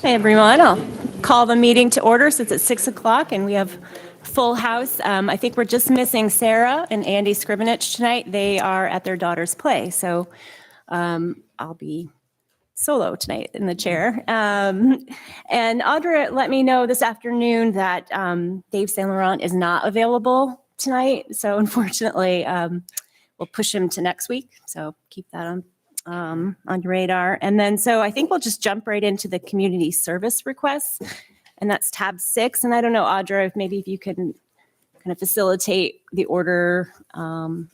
Hey, everyone. I'll call the meeting to order since it's 6 o'clock and we have full house. I think we're just missing Sarah and Andy Scrivenich tonight. They are at their daughter's play, so I'll be solo tonight in the chair. And Audra let me know this afternoon that Dave Saint Laurent is not available tonight. So unfortunately, we'll push him to next week. So keep that on your radar. And then, so I think we'll just jump right into the community service requests. And that's tab 6. And I don't know, Audra, if you can kind of facilitate the order. And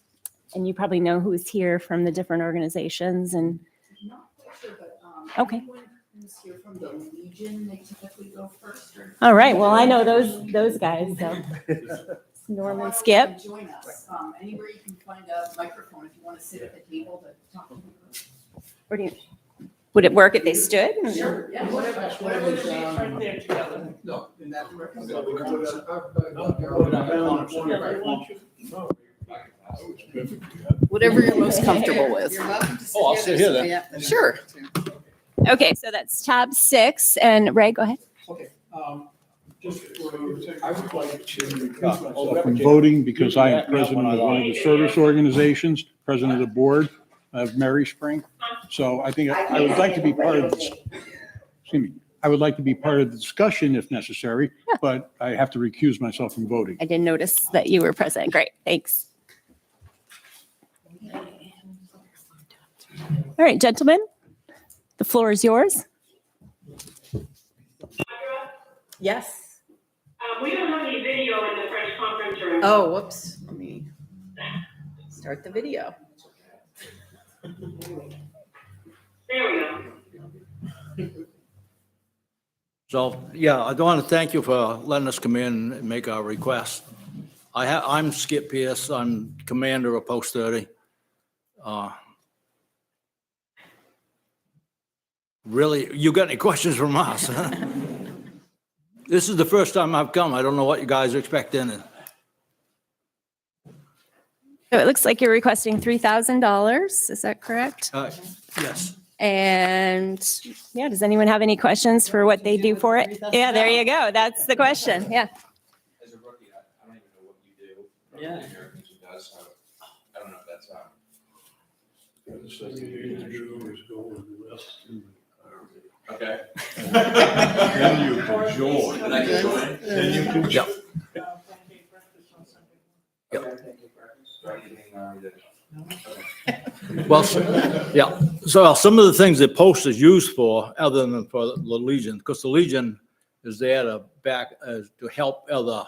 you probably know who's here from the different organizations and Not quite sure, but Okay. anyone who's here from the Legion, they typically go first. Or all right. Well, I know those guys. So Norman Skip. Join us. Anywhere you can find a microphone if you want to sit at the table to talk to people. Or would it work if they stood? Sure, yeah, whatever. Right there together. No, in that direction. Whatever you're most comfortable with. You're welcome to sit I'll sit here then. Sure. Okay, so that's tab 6. And Ray, go ahead. Okay, just, I would like to recuse myself from voting because I am president of one of the service organizations, president of the board of Mary Spring. So I think I would like to be part of this. Excuse me. I would like to be part of the discussion if necessary, but I have to recuse myself from voting. I didn't notice that you were present. Great, thanks. All right, gentlemen, the floor is yours. Yes. We don't have any video in the French conference room. Oh, whoops. Let me start the video. There we go. So, yeah, I want to thank you for letting us come in and make our request. I'm Skip Pierce. I'm commander of Post 30. Really, you got any questions from us? This is the first time I've come. I don't know what you guys are expecting. So it looks like you're requesting $3,000. Is that correct? Yes. And yeah, does anyone have any questions for what they do for it? Yeah, there you go. That's the question. Yeah. As a rookie, I don't even know what you do. Yeah. Americans who does, so I don't know if that's okay. Then you can join. Then I can join. Then you can Yep. Well, yeah. So some of the things that Post is used for, other than for the Legion, because the Legion is there to help other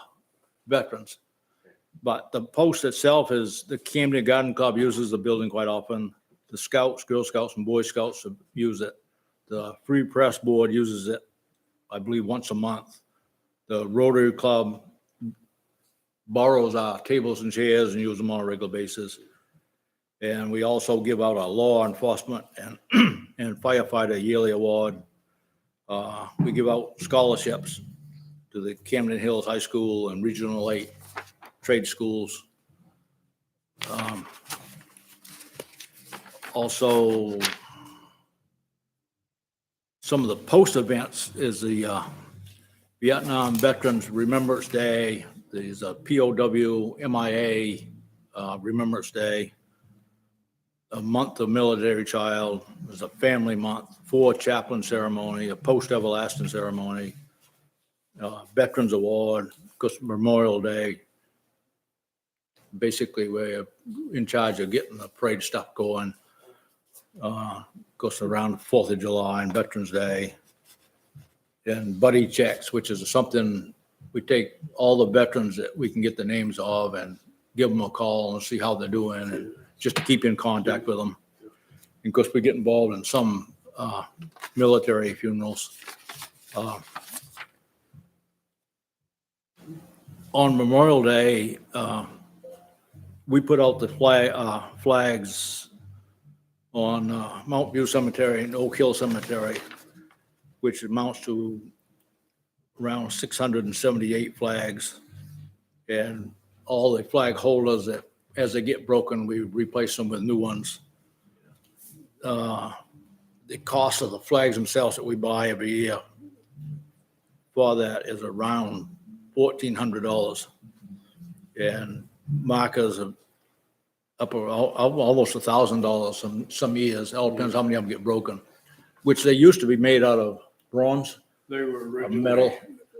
veterans. But the Post itself is, the Camden Garden Club uses the building quite often. The Scouts, Girl Scouts and Boy Scouts use it. The Free Press Board uses it, I believe, once a month. The Rotary Club borrows our tables and chairs and use them on a regular basis. And we also give out a law enforcement and firefighter yearly award. We give out scholarships to the Camden Hills High School and Regional 8 trade schools. Also, some of the Post events is the Vietnam Veterans Remembrance Day. There's a POW MIA Remembrance Day. A month of military child, there's a family month, 4 chaplain ceremony, a post everlasting ceremony, Veterans Award, because Memorial Day. Basically, we're in charge of getting the parade stuff going. Goes around the 4th of July and Veterans Day. And buddy checks, which is something we take all the veterans that we can get the names of and give them a call and see how they're doing, and just to keep in contact with them. And of course, we get involved in some military funerals. On Memorial Day, we put out the flags on Mount View Cemetery and Oak Hill Cemetery, which amounts to around 678 flags. And all the flag holders that, as they get broken, we replace them with new ones. The cost of the flags themselves that we buy every year for that is around $1,400. And markers are up almost $1,000 some years. It all depends how many of them get broken, which they used to be made out of bronze. They were originally metal.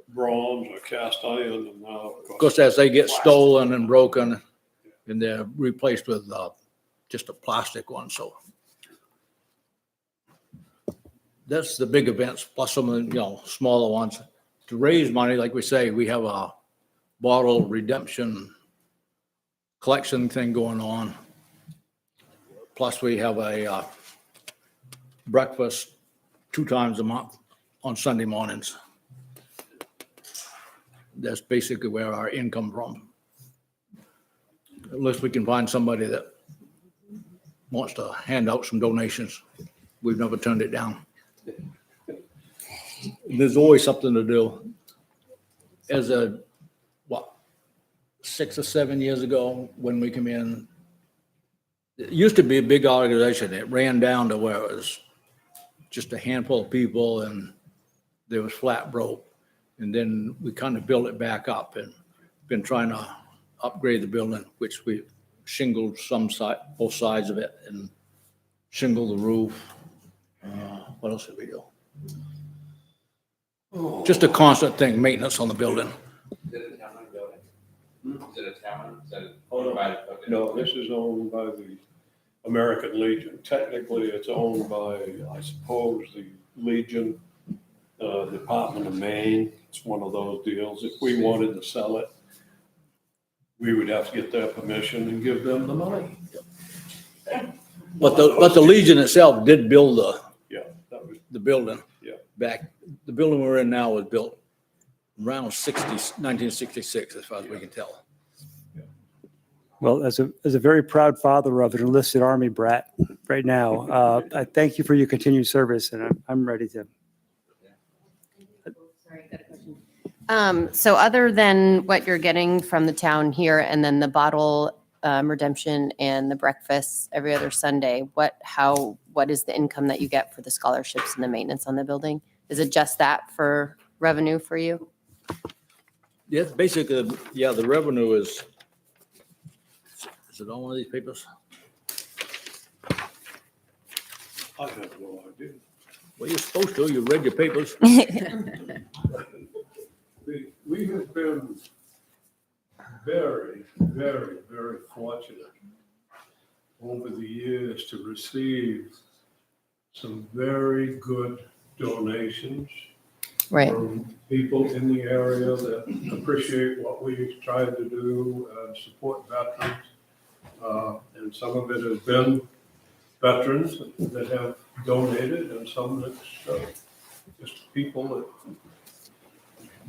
bronze or cast iron, and now, Of course, as they get stolen and broken, and they're replaced with just a plastic one, so. That's the big events, plus some of the, smaller ones. To raise money, like we say, we have a bottle redemption collection thing going on. Plus, we have a breakfast 2 times a month on Sunday mornings. That's basically where our income from. Unless we can find somebody that wants to hand out some donations. We've never turned it down. There's always something to do. As 6 or 7 years ago, when we come in, it used to be a big organization. It ran down to where it was just a handful of people and there was flat broke. And then we kind of built it back up and been trying to upgrade the building, which we shingled both sides of it and shingled the roof. What else did we do? Just a constant thing, maintenance on the building. Is it a town-owned building? Is it a town, is it Oh, no. owned by? okay. no, this is owned by the American Legion. Technically, it's owned by, I suppose, the Legion Department of Maine. It's one of those deals. If we wanted to sell it, we would have to get their permission and give them the money. But the Legion itself did build Yeah, that was, the building. Yeah. Back, the building we're in now was built around 1966, as far as we can tell. Well, as a very proud father of an enlisted Army brat right now, I thank you for your continued service, and I'm ready to. Sorry, I got a question. So other than what you're getting from the town here and then the bottle redemption and the breakfast every other Sunday, what is the income that you get for the scholarships and the maintenance on the building? Is it just that for revenue for you? Yes, basically, the revenue is it on one of these papers? I have no idea. Well, you're supposed to, you read your papers. We have been very, very, very fortunate over the years to receive some very good donations Right. from people in the area that appreciate what we tried to do and support veterans. And some of it has been veterans that have donated, and some that's just people that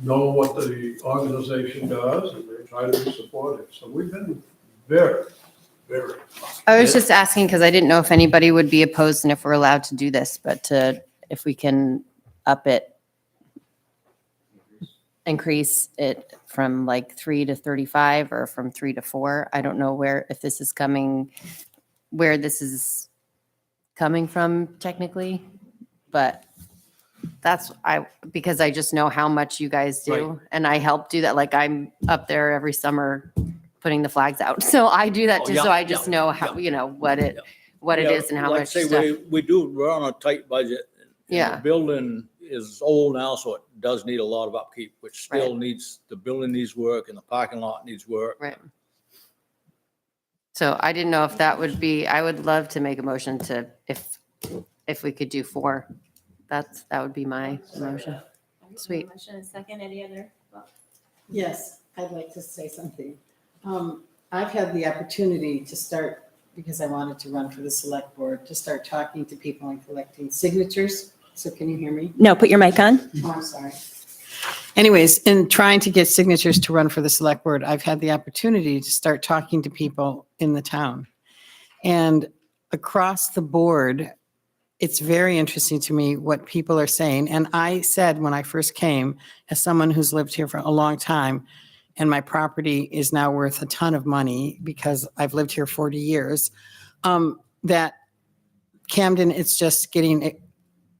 know what the organization does and they try to support it. So we've been very, very. I was just asking because I didn't know if anybody would be opposed and if we're allowed to do this, but if we can up it, increase it from like 3 to 35 or from 3 to 4. I don't know where this is coming from technically, but because I just know how much you guys do Right. and I help do that. Like I'm up there every summer putting the flags out. So I do that Oh, too. yeah, So I just yeah, know how, what it is and how Like I much say, stuff. we're on a tight budget. And Yeah. The building is old now, so it does need a lot of upkeep, which still the building needs work and the parking lot needs work. Right. So I didn't know if that would be, I would love to make a motion to, if we could do 4, that would be my motion. Sweet. Motion and second, any other? Yes, I'd like to say something. I've had the opportunity to start, because I wanted to run for the select board, to start talking to people and collecting signatures. So can you hear me? No, put your mic on. Oh, I'm sorry. Anyways, in trying to get signatures to run for the select board, I've had the opportunity to start talking to people in the town. And across the board, it's very interesting to me what people are saying. And I said when I first came, as someone who's lived here for a long time, and my property is now worth a ton of money because I've lived here 40 years, that Camden, it's just getting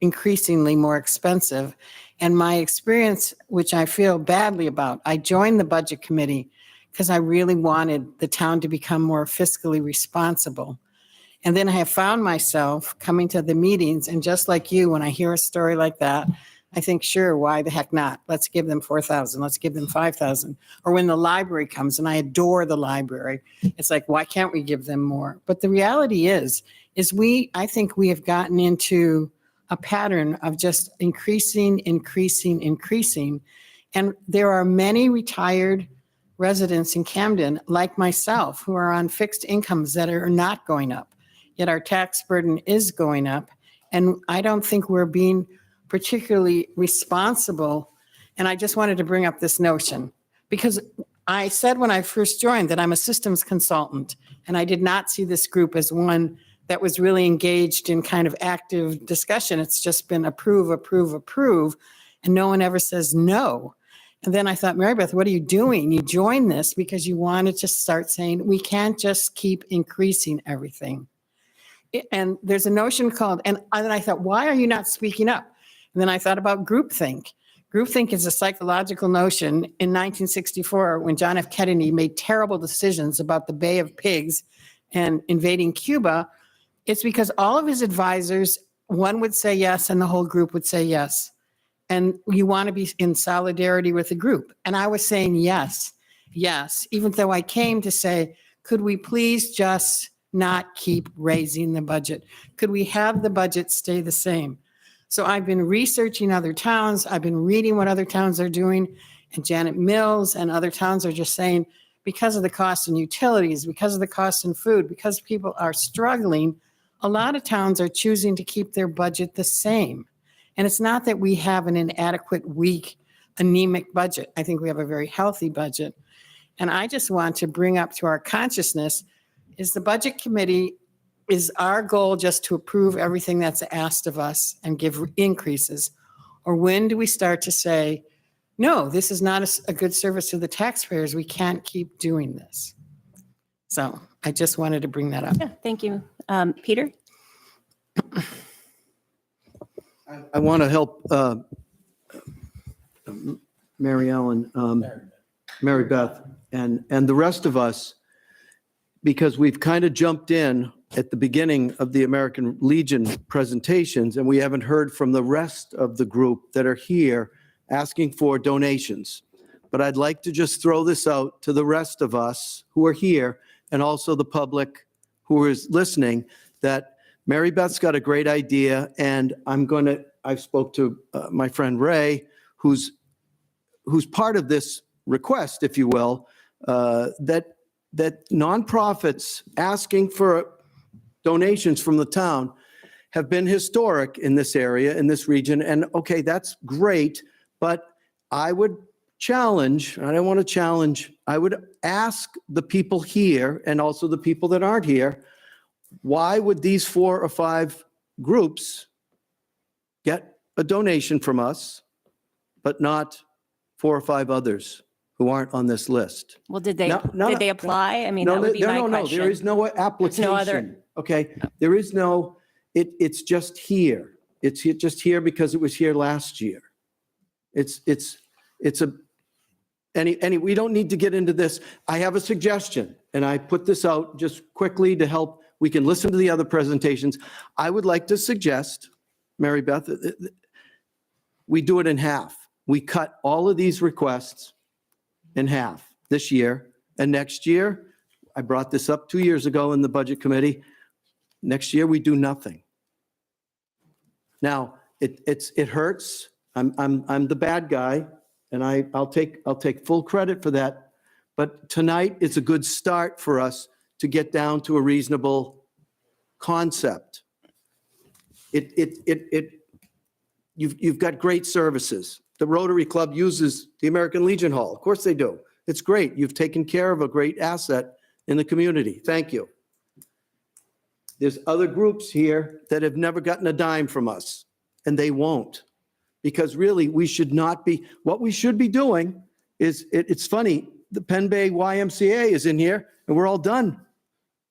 increasingly more expensive. And my experience, which I feel badly about, I joined the budget committee because I really wanted the town to become more fiscally responsible. And then I have found myself coming to the meetings, and just like you, when I hear a story like that, I think, sure, why the heck not? Let's give them 4,000, let's give them 5,000. Or when the library comes, and I adore the library, it's like, why can't we give them more? But the reality is I think we have gotten into a pattern of just increasing. And there are many retired residents in Camden, like myself, who are on fixed incomes that are not going up. Yet our tax burden is going up. And I don't think we're being particularly responsible. And I just wanted to bring up this notion because I said when I first joined that I'm a systems consultant, and I did not see this group as one that was really engaged in kind of active discussion. It's just been approve, and no one ever says no. And then I thought, Mary Beth, what are you doing? You joined this because you wanted to start saying, we can't just keep increasing everything. And there's a notion called, and then I thought, why are you not speaking up? And then I thought about groupthink. Groupthink is a psychological notion in 1964 when John F. Kennedy made terrible decisions about the Bay of Pigs and invading Cuba. It's because all of his advisors, one would say yes and the whole group would say yes. And you want to be in solidarity with the group. And I was saying yes, even though I came to say, could we please just not keep raising the budget? Could we have the budget stay the same? So I've been researching other towns. I've been reading what other towns are doing. And Janet Mills and other towns are just saying, because of the cost in utilities, because of the cost in food, because people are struggling, a lot of towns are choosing to keep their budget the same. And it's not that we have an inadequate, weak, anemic budget. I think we have a very healthy budget. And I just want to bring up to our consciousness is the budget committee, is our goal just to approve everything that's asked of us and give increases? Or when do we start to say, no, this is not a good service to the taxpayers. We can't keep doing this. So I just wanted to bring that up. Yeah, thank you. Peter? I want to help Mary Ellen, Mary Beth, and the rest of us, because we've kind of jumped in at the beginning of the American Legion presentations, and we haven't heard from the rest of the group that are here asking for donations. But I'd like to just throw this out to the rest of us who are here, and also the public who is listening, that Mary Beth's got a great idea, and I spoke to my friend Ray, who's part of this request, if you will, that nonprofits asking for donations from the town have been historic in this area, in this region. And okay, that's great, but I would challenge, I don't want to challenge, I would ask the people here and also the people that aren't here, why would these 4 or 5 groups get a donation from us, but not 4 or 5 others who aren't on this list? Well, did they No, apply? I mean, that would be my question. There is no application. Okay, there is no, it's just here. It's just here because it was here last year. We don't need to get into this. I have a suggestion, and I put this out just quickly to help. We can listen to the other presentations. I would like to suggest, Mary Beth, we do it in half. We cut all of these requests in half this year, and next year, I brought this up 2 years ago in the budget committee. Next year, we do nothing. Now, it hurts. I'm the bad guy, and I'll take full credit for that. But tonight is a good start for us to get down to a reasonable concept. You've got great services. The Rotary Club uses the American Legion Hall. Of course they do. It's great. You've taken care of a great asset in the community. Thank you. There's other groups here that have never gotten a dime from us, and they won't. Because really, we should not be, what we should be doing is, it's funny, the Penn Bay YMCA is in here, and we're all done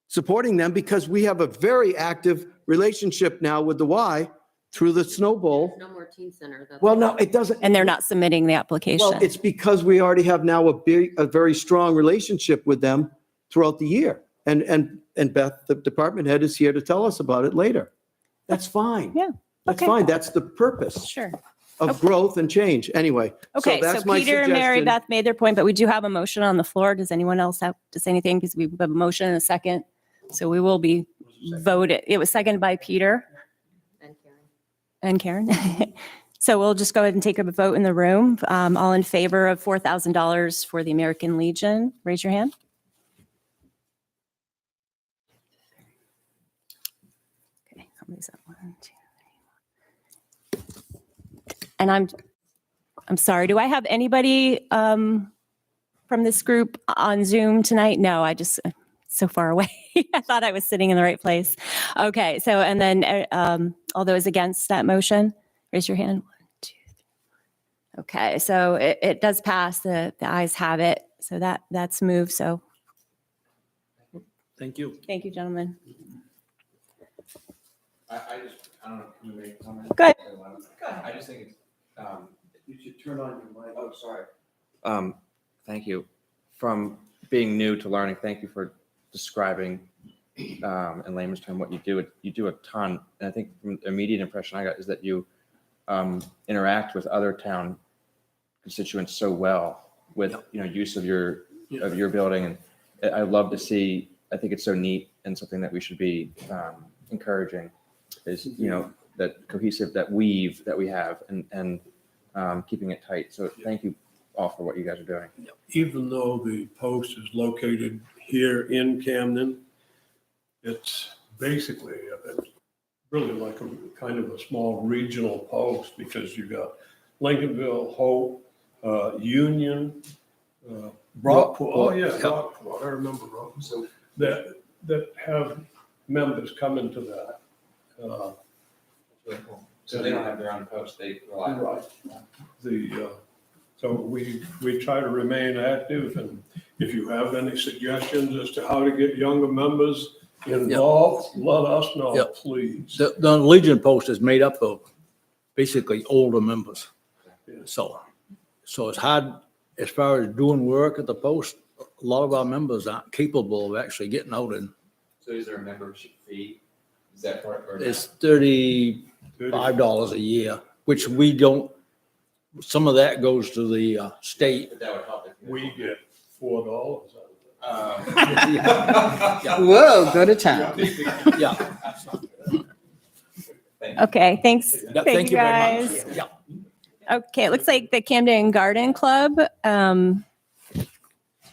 supporting them because we have a very active relationship now with the Y, through the Snow Bowl. No more teen center. Well, no, it doesn't. And they're not submitting the Well, application. it's because we already have now a very strong relationship with them throughout the year. And Beth, the department head, is here to tell us about it later. That's fine. Yeah, That's okay. fine. That's the purpose Sure. of growth and change. Anyway, Okay, so that's my Peter and Mary suggestion. Beth made their point, but we do have a motion on the floor. Does anyone else have to say anything? Because we have a motion and a second. So we will be voted. It was seconded by Peter and Karen. So we'll just go ahead and take a vote in the room. All in favor of $4,000 for the American Legion, raise your hand. Okay, how many is that? 1, 2, 3. And I'm sorry, do I have anybody from this group on Zoom tonight? No, I just, so far away. I thought I was sitting in the right place. Okay, so, and then all those against that motion, raise your hand. 1, 2, 3. Okay, so it does pass. The ayes have it. So that's moved. So Thank you. thank you, gentlemen. I don't know, can we make a comment? Go ahead. I just think it's, You should turn on your mic. oh, sorry. Thank you. From being new to learning, thank you for describing in layman's term what you do. You do a ton. And I think from the immediate impression I got is that you interact with other town constituents so well with, use of your building. And I love to see, I think it's so neat and something that we should be encouraging is, that cohesive, that weave that we have and keeping it tight. So thank you all for what you guys are doing. Even though the post is located here in Camden, it's basically, it's really like a kind of a small regional post because you got Lincolnville, Hope, Union, Rockport. Oh yeah, Rockport. I remember Rockport. So that have members come into that. So they don't have their own post, they rely on. Right. So we try to remain active, and if you have any suggestions as to how to get younger members involved, let us know, Yep. please. The Legion post is made up of basically older members. So it's hard as far as doing work at the post. A lot of our members aren't capable of actually getting out and So is there a membership fee? Is that part? Or it's $35 a year, which we don't, some of that goes to the state. That would help. We get $4. Yeah. Whoa, go to town. Yeah. Okay, thanks. Yeah, Thank you very much. guys. Yeah. Okay, it looks like the Camden Garden Club. Do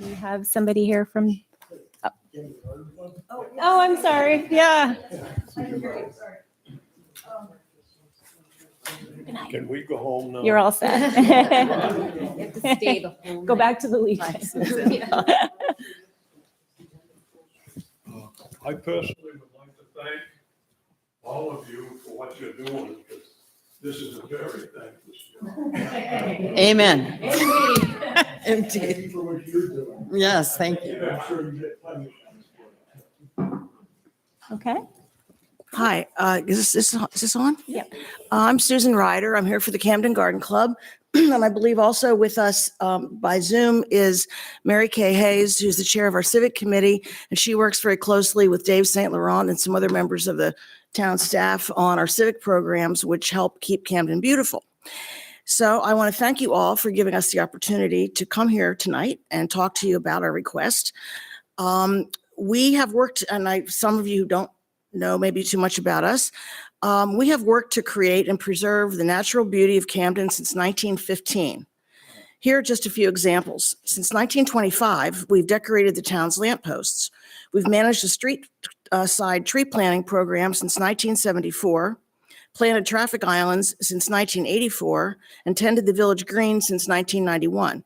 you have somebody here from? Oh, I'm sorry. Yeah. Can we go home now? You're all set. Stay the whole Go night. back to the Legion. I personally would like to thank all of you for what you're doing, because this is a very thankless job. Amen. Indeed. Thank you for what you're doing. Yes, thank you. I'm sure you get plenty of Okay. Hi, is this on? Yeah. I'm Susan Ryder. I'm here for the Camden Garden Club. And I believe also with us by Zoom is Mary Kay Hayes, who's the chair of our civic committee. And she works very closely with Dave St. Laurent and some other members of the town staff on our civic programs, which help keep Camden beautiful. So I want to thank you all for giving us the opportunity to come here tonight and talk to you about our request. We have worked, and some of you don't know maybe too much about us. We have worked to create and preserve the natural beauty of Camden since 1915. Here are just a few examples. Since 1925, we've decorated the town's lampposts. We've managed a street side tree planting program since 1974, planted traffic islands since 1984, and tended the village green since 1991.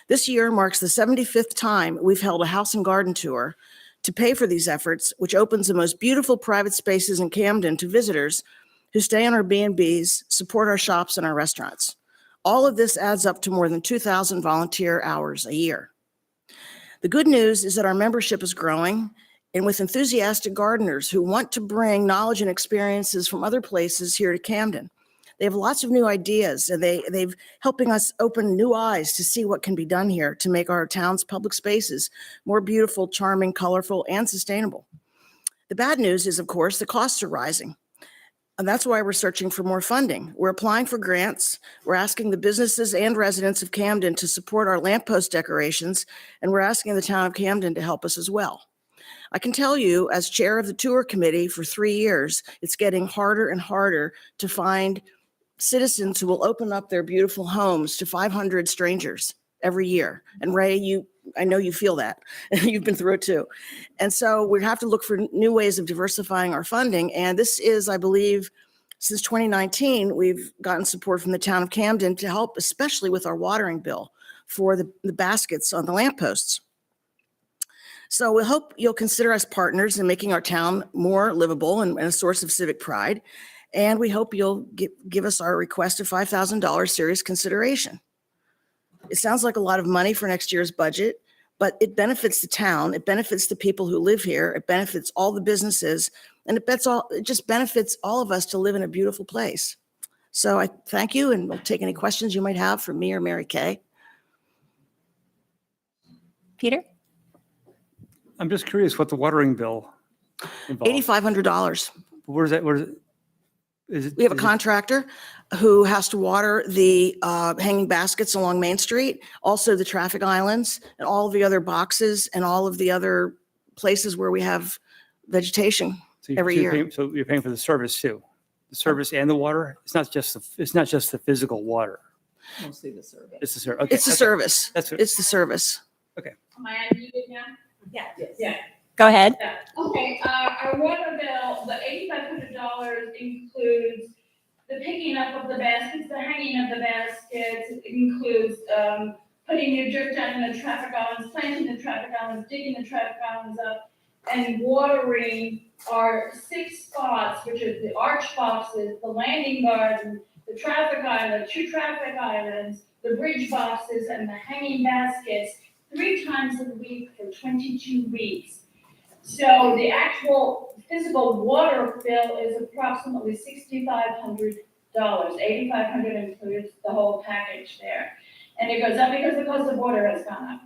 This year marks the 75th time we've held a house and garden tour to pay for these efforts, which opens the most beautiful private spaces in Camden to visitors who stay in our B&Bs, support our shops and our restaurants. All of this adds up to more than 2,000 volunteer hours a year. The good news is that our membership is growing and with enthusiastic gardeners who want to bring knowledge and experiences from other places here to Camden. They have lots of new ideas, and they've helping us open new eyes to see what can be done here to make our town's public spaces more beautiful, charming, colorful, and sustainable. The bad news is, of course, the costs are rising. And that's why we're searching for more funding. We're applying for grants. We're asking the businesses and residents of Camden to support our lamppost decorations, and we're asking the town of Camden to help us as well. I can tell you, as chair of the tour committee for 3 years, it's getting harder and harder to find citizens who will open up their beautiful homes to 500 strangers every year. And Ray, I know you feel that. You've been through it too. And so we have to look for new ways of diversifying our funding. And this is, I believe, since 2019, we've gotten support from the town of Camden to help, especially with our watering bill for the baskets on the lampposts. So we hope you'll consider us partners in making our town more livable and a source of civic pride. And we hope you'll give us our request of $5,000 serious consideration. It sounds like a lot of money for next year's budget, but it benefits the town, it benefits the people who live here, it benefits all the businesses, and it just benefits all of us to live in a beautiful place. So I thank you, and we'll take any questions you might have from me or Mary Kay. Peter? I'm just curious what the watering bill involves. $8,500. Where's that, is it? We have a is it- contractor who has to water the hanging baskets along Main Street, also the traffic islands, and all of the other boxes and all of the other places where we have vegetation so you- every so you're year. paying- So you're paying for the service too? The service and the water? It's not just the physical water. Mostly the survey. It's the service. It's the service. That's what, It's the service. Am I unmuted now? Yes. Yeah. Go ahead. Yeah. Okay, our water bill, the $8,500 includes the picking up of the baskets, the hanging of the baskets. It includes putting new dirt down in the traffic islands, planting the traffic islands, digging the traffic islands up, and watering our 6 spots, which are the arch boxes, the landing garden, the traffic island, 2 traffic islands, the bridge boxes, and the hanging baskets 3 times a week for 22 weeks. So the actual physical water bill is approximately $6,500. $8,500 includes the whole package there. And it goes up because the cost of water has gone up.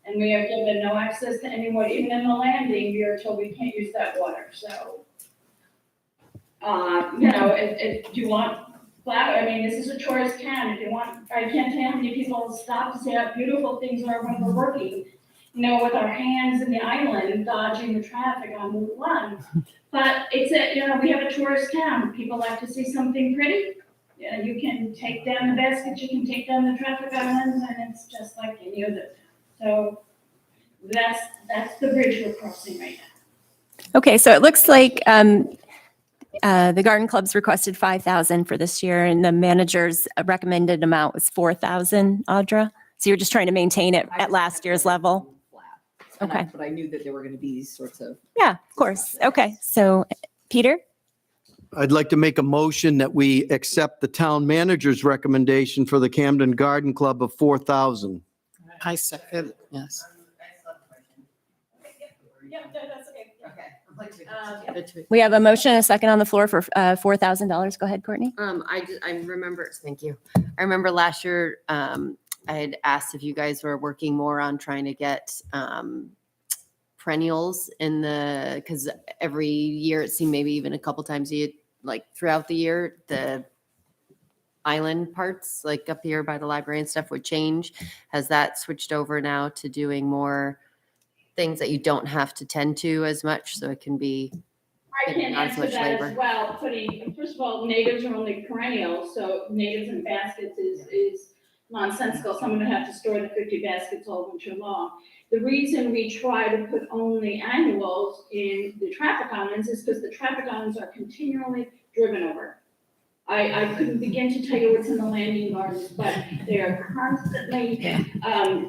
And we are given no access to any water, even in the landing, we are told we can't use that water, so. If you want flower, I mean, this is a tourist town, if you want, I can't tell you how many people stop to say how beautiful things are when we're working, with our hands in the island, dodging the traffic on Route 1. But it's we have a tourist town, people like to see something pretty. You can take down the baskets, you can take down the traffic islands, and it's just like any other town. So that's the bridge we're crossing right now. Okay, so it looks like the Garden Club's requested 5,000 for this year, and the manager's recommended amount was 4,000, Audra? So you're just trying to maintain it at last year's level? Okay. But I knew that there were going to be these sorts of. Yeah, of course. Okay, so Peter? I'd like to make a motion that we accept the town manager's recommendation for the Camden Garden Club of 4,000. I second, yes. We have a motion and a second on the floor for $4,000. Go ahead, Courtney. I remember, thank you. I remember last year, I had asked if you guys were working more on trying to get perennials because every year it seemed maybe even a couple times throughout the year, the island parts, like up here by the library and stuff, would change. Has that switched over now to doing more things that you don't have to tend to as much, so it can be I can not as answer much that labor? as well, first of all, natives are only perennials, so natives and baskets is nonsensical. Someone would have to store the 50 baskets all winter long. The reason we try to put only annuals in the traffic islands is because the traffic islands are continually driven over. I couldn't begin to tell you what's in the landing gardens, but they are constantly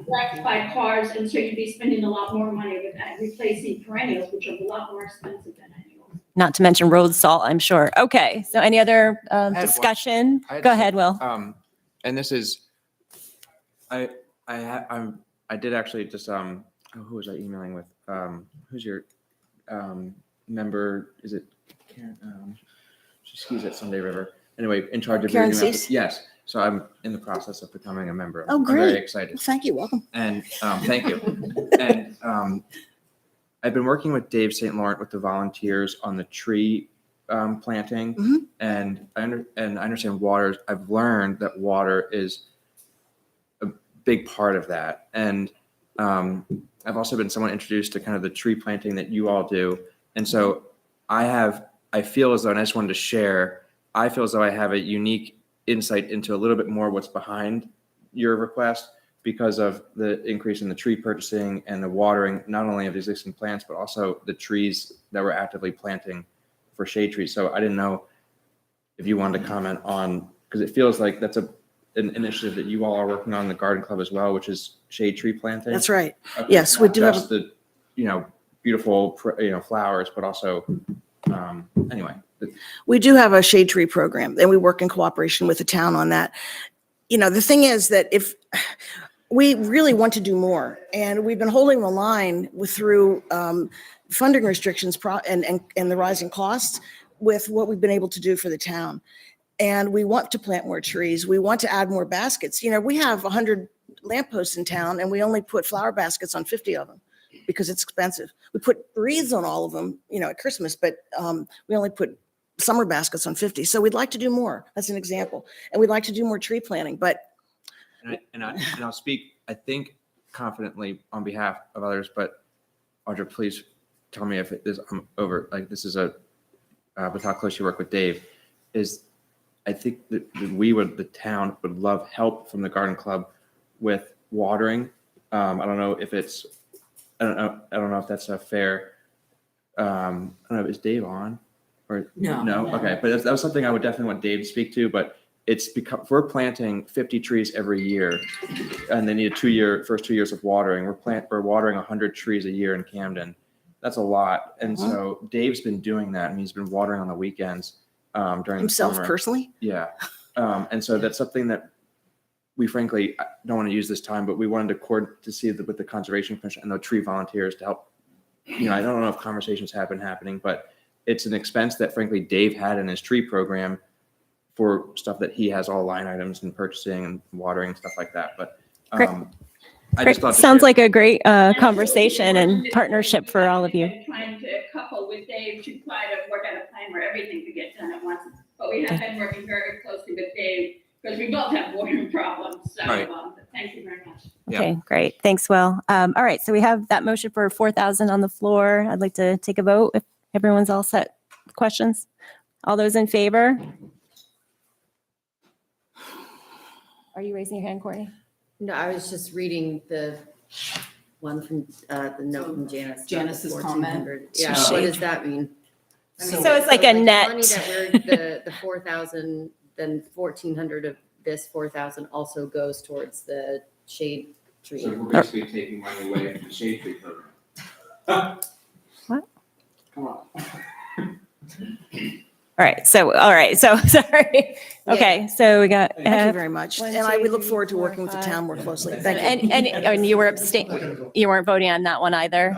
wrecked by cars, and so you'd be spending a lot more money with replacing perennials, which are a lot more expensive than annuals. Not to mention road salt, I'm sure. Okay, so any other one. discussion? I had Go some- ahead, Will. And this is, I did actually just, who was I emailing with? Who's your member, is it Karen? She skis at Sunday River. Anyway, in charge of. Karen reading Cease? Yes. So I'm in the process of becoming a member. Oh, I'm great. very excited. Thank you, welcome. And thank you. And I've been working with Dave St. Laurent with the volunteers on the tree planting. Mhm. And I understand water. I've learned that water is a big part of that. And I've also been somewhat introduced to kind of the tree planting that you all do. And so I feel as though, and I just wanted to share, I feel as though I have a unique insight into a little bit more what's behind your request because of the increase in the tree purchasing and the watering, not only of the existing plants, but also the trees that we're actively planting for shade trees. So I didn't know if you wanted to comment on, because it feels like that's an initiative that you all are working on in the garden club as well, which is shade tree planting. That's right. Okay, Yes, we not do have just the, beautiful, flowers, but also, anyway. We do have a shade tree program, and we work in cooperation with the town on that. The thing is that if we really want to do more, and we've been holding the line through funding restrictions and the rising costs with what we've been able to do for the town. And we want to plant more trees. We want to add more baskets. We have 100 lampposts in town, and we only put flower baskets on 50 of them because it's expensive. We put wreaths on all of them, at Christmas, but we only put summer baskets on 50. So we'd like to do more. That's an example. And we'd like to do more tree planting, but And I'll speak, I think, confidently on behalf of others, but Audra, please tell me if I'm over, like, this is with how close you work with Dave, is I think that the town would love help from the garden club with watering. I don't know if that's a fair, I don't know, is Dave on? Or no? Okay, but that was something I would definitely want Dave to speak to, but it's because we're planting 50 trees every year and they need first 2 years of watering. We're watering 100 trees a year in Camden. That's a lot. And so Dave's been doing that, and he's been watering on the weekends during himself the summer. personally. Yeah. And so that's something that we frankly don't want to use this time, but we wanted to coordinate to see with the Conservation Commission and the tree volunteers to help. I don't know if conversations have been happening, but it's an expense that frankly Dave had in his tree program for stuff that he has all line items and purchasing and watering and stuff like that. But Great. I just thought to Sounds share. like a great conversation and partnership for all of you. Trying to couple with Dave to try to work out a plan where everything could get done at once. But we have been working very closely with Dave because we both have watering problems. So Right. Thank you very much. Yeah. Okay, great. Thanks, Will. All right, so we have that motion for 4,000 on the floor. I'd like to take a vote if everyone's all set. Questions? All those in favor? Are you raising your hand, Courtney? No, I was just reading the one from, the note from Janice. Janice's comment. 1,400. Yeah, So what she- does that mean? I mean, So it's like a the net. Money that the 4,000, then 1,400 of this 4,000 also goes towards the shade tree. So we're basically taking money away from the shade tree program. What? Come on. All right, so sorry. Okay, so we got, Thank you very much. one, And we two, look three, forward to four, working with the five. town more closely. Thank you. and you were you weren't voting on that one either?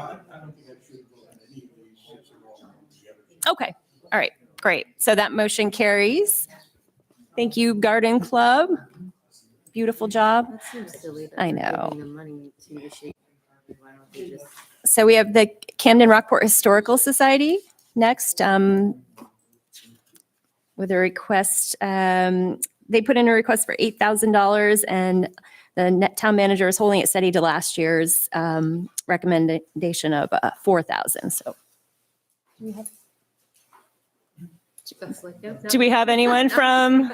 Okay, all right, great. So that motion carries. Thank you, Garden Club. Beautiful job. That seems silly. that I they're know. giving the money to the shade. Why don't they just- So we have the Camden Rockport Historical Society next, with a request. They put in a request for $8,000, and the town manager is holding it steady to last year's recommendation of 4,000. So That's like, no, do we have anyone from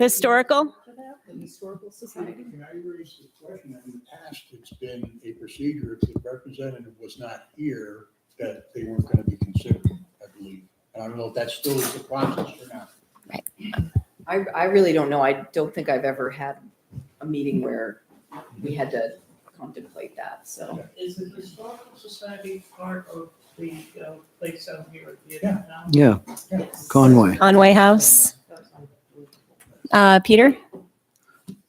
historical? The Historical Society. Can I raise the question? In the past, it's been a procedure, if the representative was not here, that they weren't going to be considered, I believe. And I don't know if that still is the process or not. I really don't know. I don't think I've ever had a meeting where we had to contemplate that, so. Is the Historical Society part of the place out here at the Yeah. end now? Yeah, Conway. Conway House. Peter,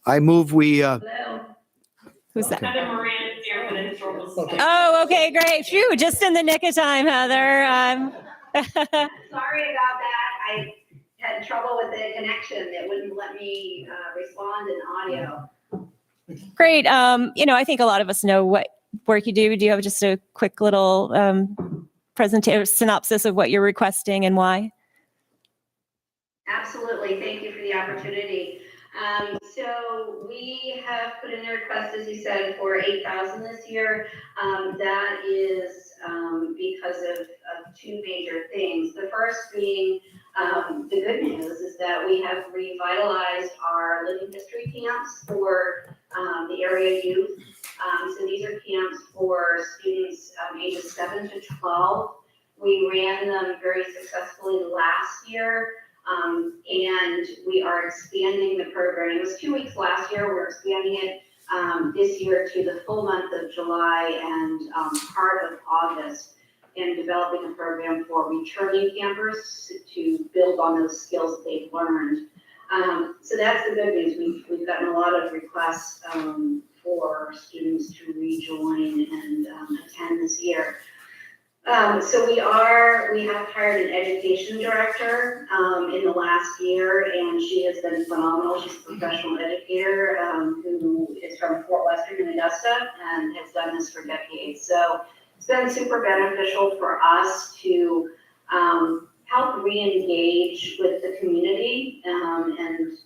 I move we, Hello. who's that? Heather Moran here Oh, okay, great. Phew, just in the nick of time, Heather. Sorry about that. I had trouble with the connection. It wouldn't let me respond in audio. Great. I think a lot of us know what work you do. Do you have just a quick little presentation synopsis of what you're requesting and why? Absolutely. Thank you for the opportunity. So we have put in a request, as you said, for $8,000 this year. That is because of two major things. The first being the good news is that we have revitalized our living history camps for the area youth. So these are camps for students ages 7 to 12. We ran them very successfully last year. And we are expanding the program. It was 2 weeks last year. We're expanding it this year to the full month of July and part of August, and developing a program for returning campers to build on those skills that they've learned. So that's the good news. We've gotten a lot of requests for students to rejoin and attend this year. So we have hired an education director in the last year, and she has been phenomenal. She's a professional educator who is from Fort Western in Augusta and has done this for decades. So it's been super beneficial for us to help re-engage with the community and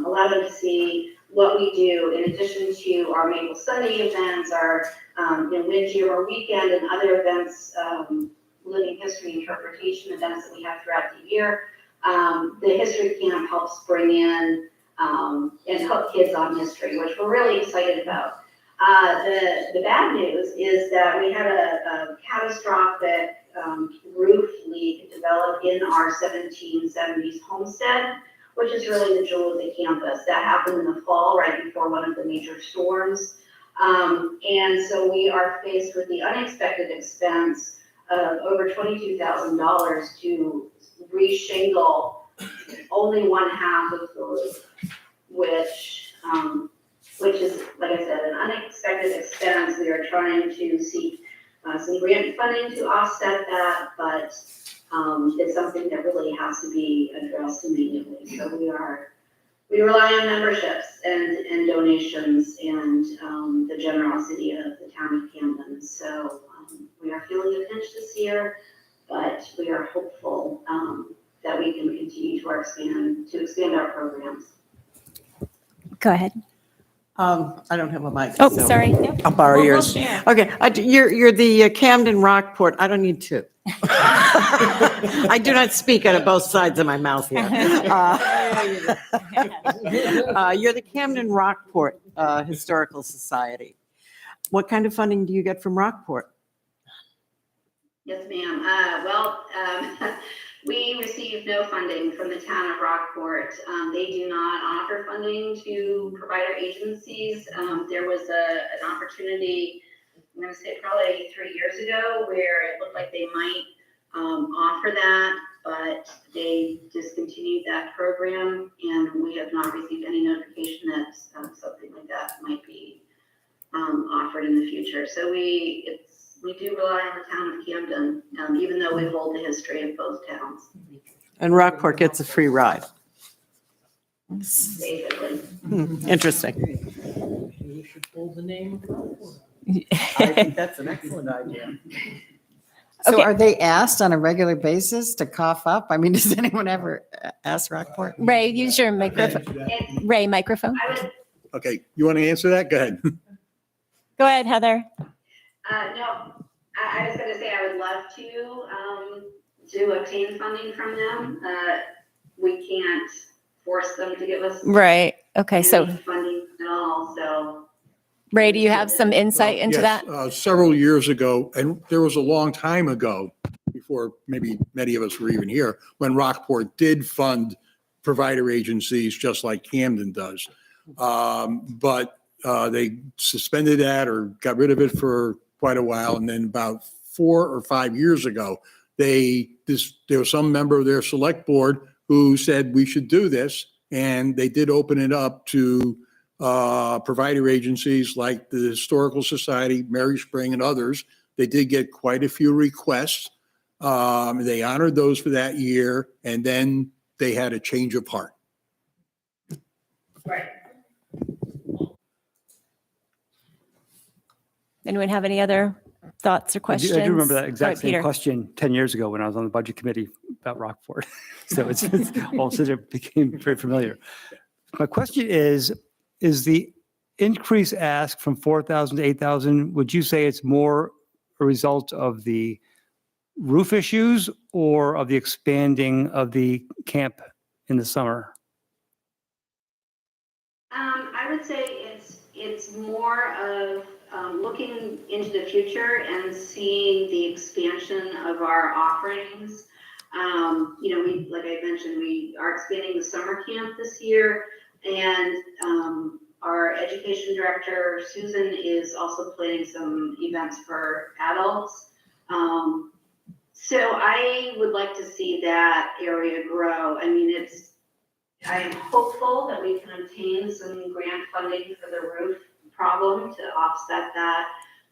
allow them to see what we do in addition to our Maple Sunday events, our Windjammer Weekend, and other events, living history interpretation events that we have throughout the year. The history camp helps bring in and hook kids on history, which we're really excited about. The bad news is that we had a catastrophic roof leak develop in our 1770s homestead, which is really the jewel of the campus. That happened in the fall, right before one of the major storms. And so we are faced with the unexpected expense of over $22,000 to re-shingle only one half of the roof, which is, like I said, an unexpected expense. We are trying to seek some grant funding to offset that, but it's something that really has to be addressed immediately. So we rely on memberships and donations and the generosity of the town of Camden. So we are feeling a pinch this year, but we are hopeful that we can continue to expand our programs. Go ahead. I don't have a mic. Oh, so sorry. Yep. I'll borrow We'll yours. share. Okay, you're the Camden Rockport. I don't need two. I do not speak out of both sides of my mouth here. You're the Camden Rockport Historical Society. What kind of funding do you get from Rockport? Yes, ma'am. We receive no funding from the town of Rockport. They do not offer funding to provider agencies. There was an opportunity, I'm going to say probably 3 years ago, where it looked like they might offer that, but they discontinued that program, and we have not received any notification that something like that might be offered in the future. So we do rely on the town of Camden, even though we hold the history of both towns. And Rockport gets a free ride. Basically. Interesting. We should hold the name of Rockport. I think that's an excellent idea. So Okay. are they asked on a regular basis to cough up? I mean, does anyone ever ask Rockport? Ray, use your microphone. Ray, microphone. I would, Okay, you want to answer that? Go ahead. Go ahead, Heather. no, I was going to say I would love to obtain funding from them. We can't force them to give us Right. Okay. So any funding at all, so. Ray, do you have some insight into Yes, that? several years ago, and there was a long time ago, before maybe many of us were even here, when Rockport did fund provider agencies just like Camden does. But they suspended that or got rid of it for quite a while. And then about 4 or 5 years ago, there was some member of their select board who said we should do this. And they did open it up to provider agencies like the Historical Society, Mary Spring, and others. They did get quite a few requests. They honored those for that year, and then they had a change of heart. Right. Anyone have any other thoughts or questions? I do remember that Go exact ahead, same Peter. question 10 years ago when I was on the budget committee about Rockport. So it's all of a sudden it became very familiar. My question is the increase ask from 4,000 to 8,000, would you say it's more a result of the roof issues or of the expanding of the camp in the summer? I would say it's more of looking into the future and seeing the expansion of our offerings. Like I mentioned, we are expanding the summer camp this year, and our education director, Susan, is also planning some events for adults. So I would like to see that area grow. I mean, I am hopeful that we can obtain some grant funding for the roof problem to offset that.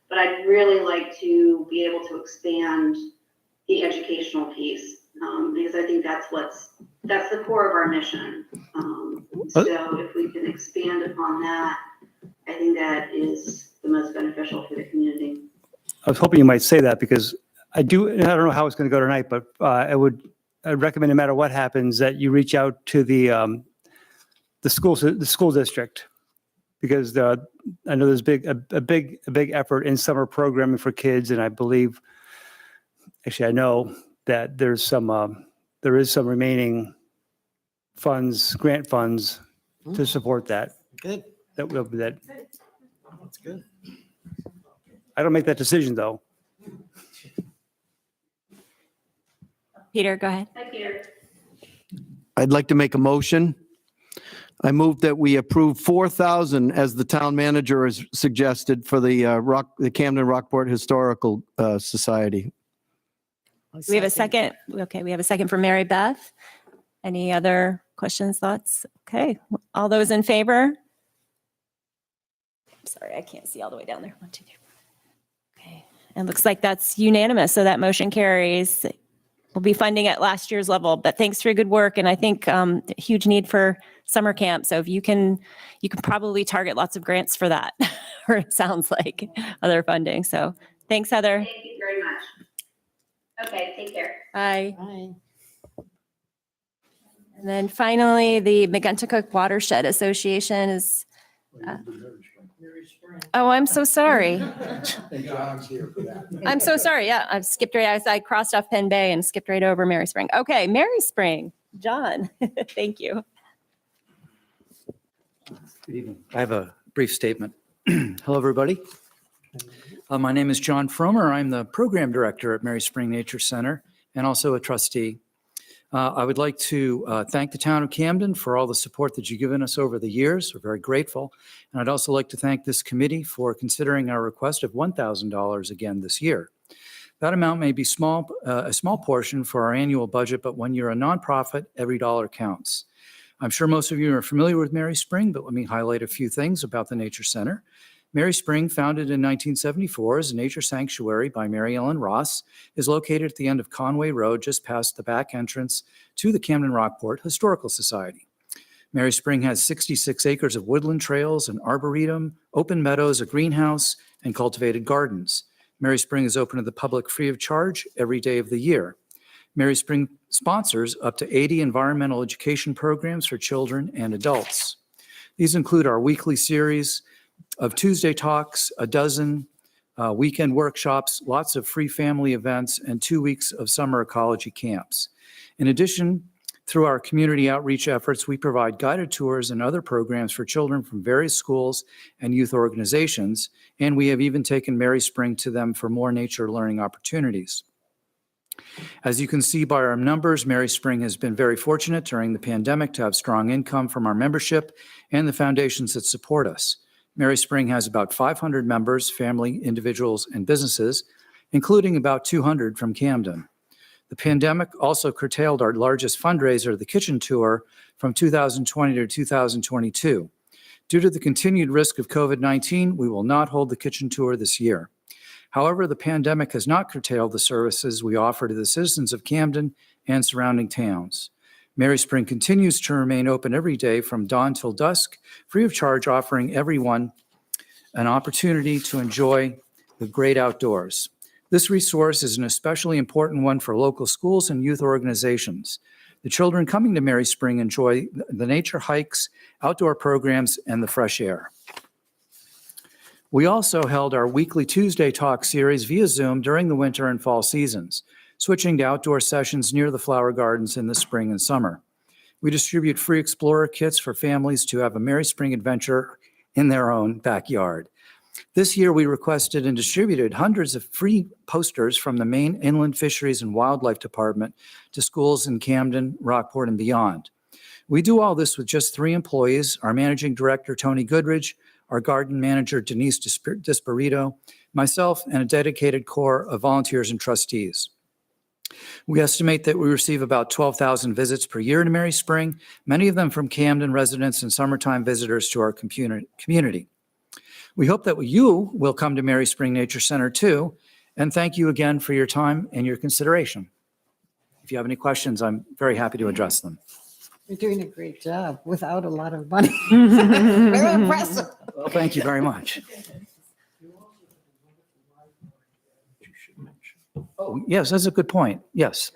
But I'd really like to be able to expand the educational piece, because I think that's the core of our mission. So if we can expand upon that, I think that is the most beneficial for the community. I was hoping you might say that because I don't know how it's going to go tonight, but I'd recommend no matter what happens that you reach out to the school district, because I know there's a big effort in summer programming for kids, and I believe, actually I know that there is some remaining funds, grant funds to support that. Good. That That's good. I don't make that decision though. Peter, go ahead. Hi, Peter. I'd like to make a motion. I move that we approve 4,000 as the town manager has suggested for the Camden Rockport Historical Society. We have a second. Okay, we have a second for Mary Beth. Any other questions, thoughts? Okay, all those in favor? I'm sorry, I can't see all the way down there. 1, 2, 3. Okay, it looks like that's unanimous, so that motion carries. We'll be funding at last year's level, but thanks for your good work. And I think huge need for summer camp. So if you can probably target lots of grants for that, or it sounds like other funding. So thanks, Heather. Thank you very much. Okay, take care. Bye. Bye. And then finally, the McGuntacook Watershed Association is. Oh, I'm so sorry. I'm so sorry. Yeah, I've skipped right. I crossed off Penn Bay and skipped right over Mary Spring. Okay, Mary Spring. John, thank you. Good evening. I have a brief statement. Hello, everybody. My name is John Fromer. I'm the program director at Mary Spring Nature Center and also a trustee. I would like to thank the town of Camden for all the support that you've given us over the years. We're very grateful. And I'd also like to thank this committee for considering our request of $1,000 again this year. That amount may be a small portion for our annual budget, but when you're a nonprofit, every dollar counts. I'm sure most of you are familiar with Mary Spring, but let me highlight a few things about the Nature Center. Mary Spring, founded in 1974 as a nature sanctuary by Mary Ellen Ross, is located at the end of Conway Road, just past the back entrance to the Camden Rockport Historical Society. Mary Spring has 66 acres of woodland trails, an arboretum, open meadows, a greenhouse, and cultivated gardens. Mary Spring is open to the public free of charge every day of the year. Mary Spring sponsors up to 80 environmental education programs for children and adults. These include our weekly series of Tuesday talks, a dozen weekend workshops, lots of free family events, and 2 weeks of summer ecology camps. In addition, through our community outreach efforts, we provide guided tours and other programs for children from various schools and youth organizations, and we have even taken Mary Spring to them for more nature learning opportunities. As you can see by our numbers, Mary Spring has been very fortunate during the pandemic to have strong income from our membership and the foundations that support us. Mary Spring has about 500 members, family, individuals, and businesses, including about 200 from Camden. The pandemic also curtailed our largest fundraiser, the Kitchen Tour, from 2020 to 2022. Due to the continued risk of COVID-19, we will not hold the kitchen tour this year. However, the pandemic has not curtailed the services we offer to the citizens of Camden and surrounding towns. Mary Spring continues to remain open every day from dawn till dusk, free of charge, offering everyone an opportunity to enjoy the great outdoors. This resource is an especially important one for local schools and youth organizations. The children coming to Mary Spring enjoy the nature hikes, outdoor programs, and the fresh air. We also held our weekly Tuesday Talk series via Zoom during the winter and fall seasons, switching to outdoor sessions near the flower gardens in the spring and summer. We distribute free Explorer kits for families to have a Mary Spring adventure in their own backyard. This year, we requested and distributed hundreds of free posters from the Maine Inland Fisheries and Wildlife Department to schools in Camden, Rockport, and beyond. We do all this with just 3 employees, our managing director, Tony Goodridge, our garden manager, Denise Disparito, myself, and a dedicated core of volunteers and trustees. We estimate that we receive about 12,000 visits per year to Mary Spring, many of them from Camden residents and summertime visitors to our community. We hope that you will come to Mary Spring Nature Center too, and thank you again for your time and your consideration. If you have any questions, I'm very happy to address them. You're doing a great job without a lot of money. Very impressive. Well, thank you very much. Oh, yes, that's a good point. Yes.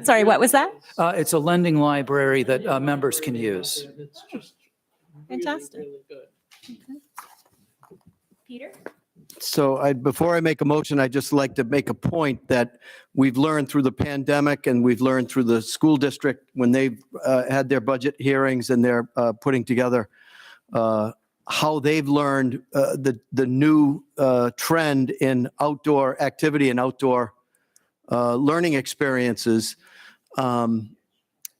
Sorry, what was that? It's a lending library that members can use. It's just Fantastic. really good. Peter? So before I make a motion, I'd just like to make a point that we've learned through the pandemic and we've learned through the school district when they've had their budget hearings and they're putting together how they've learned the new trend in outdoor activity and outdoor learning experiences.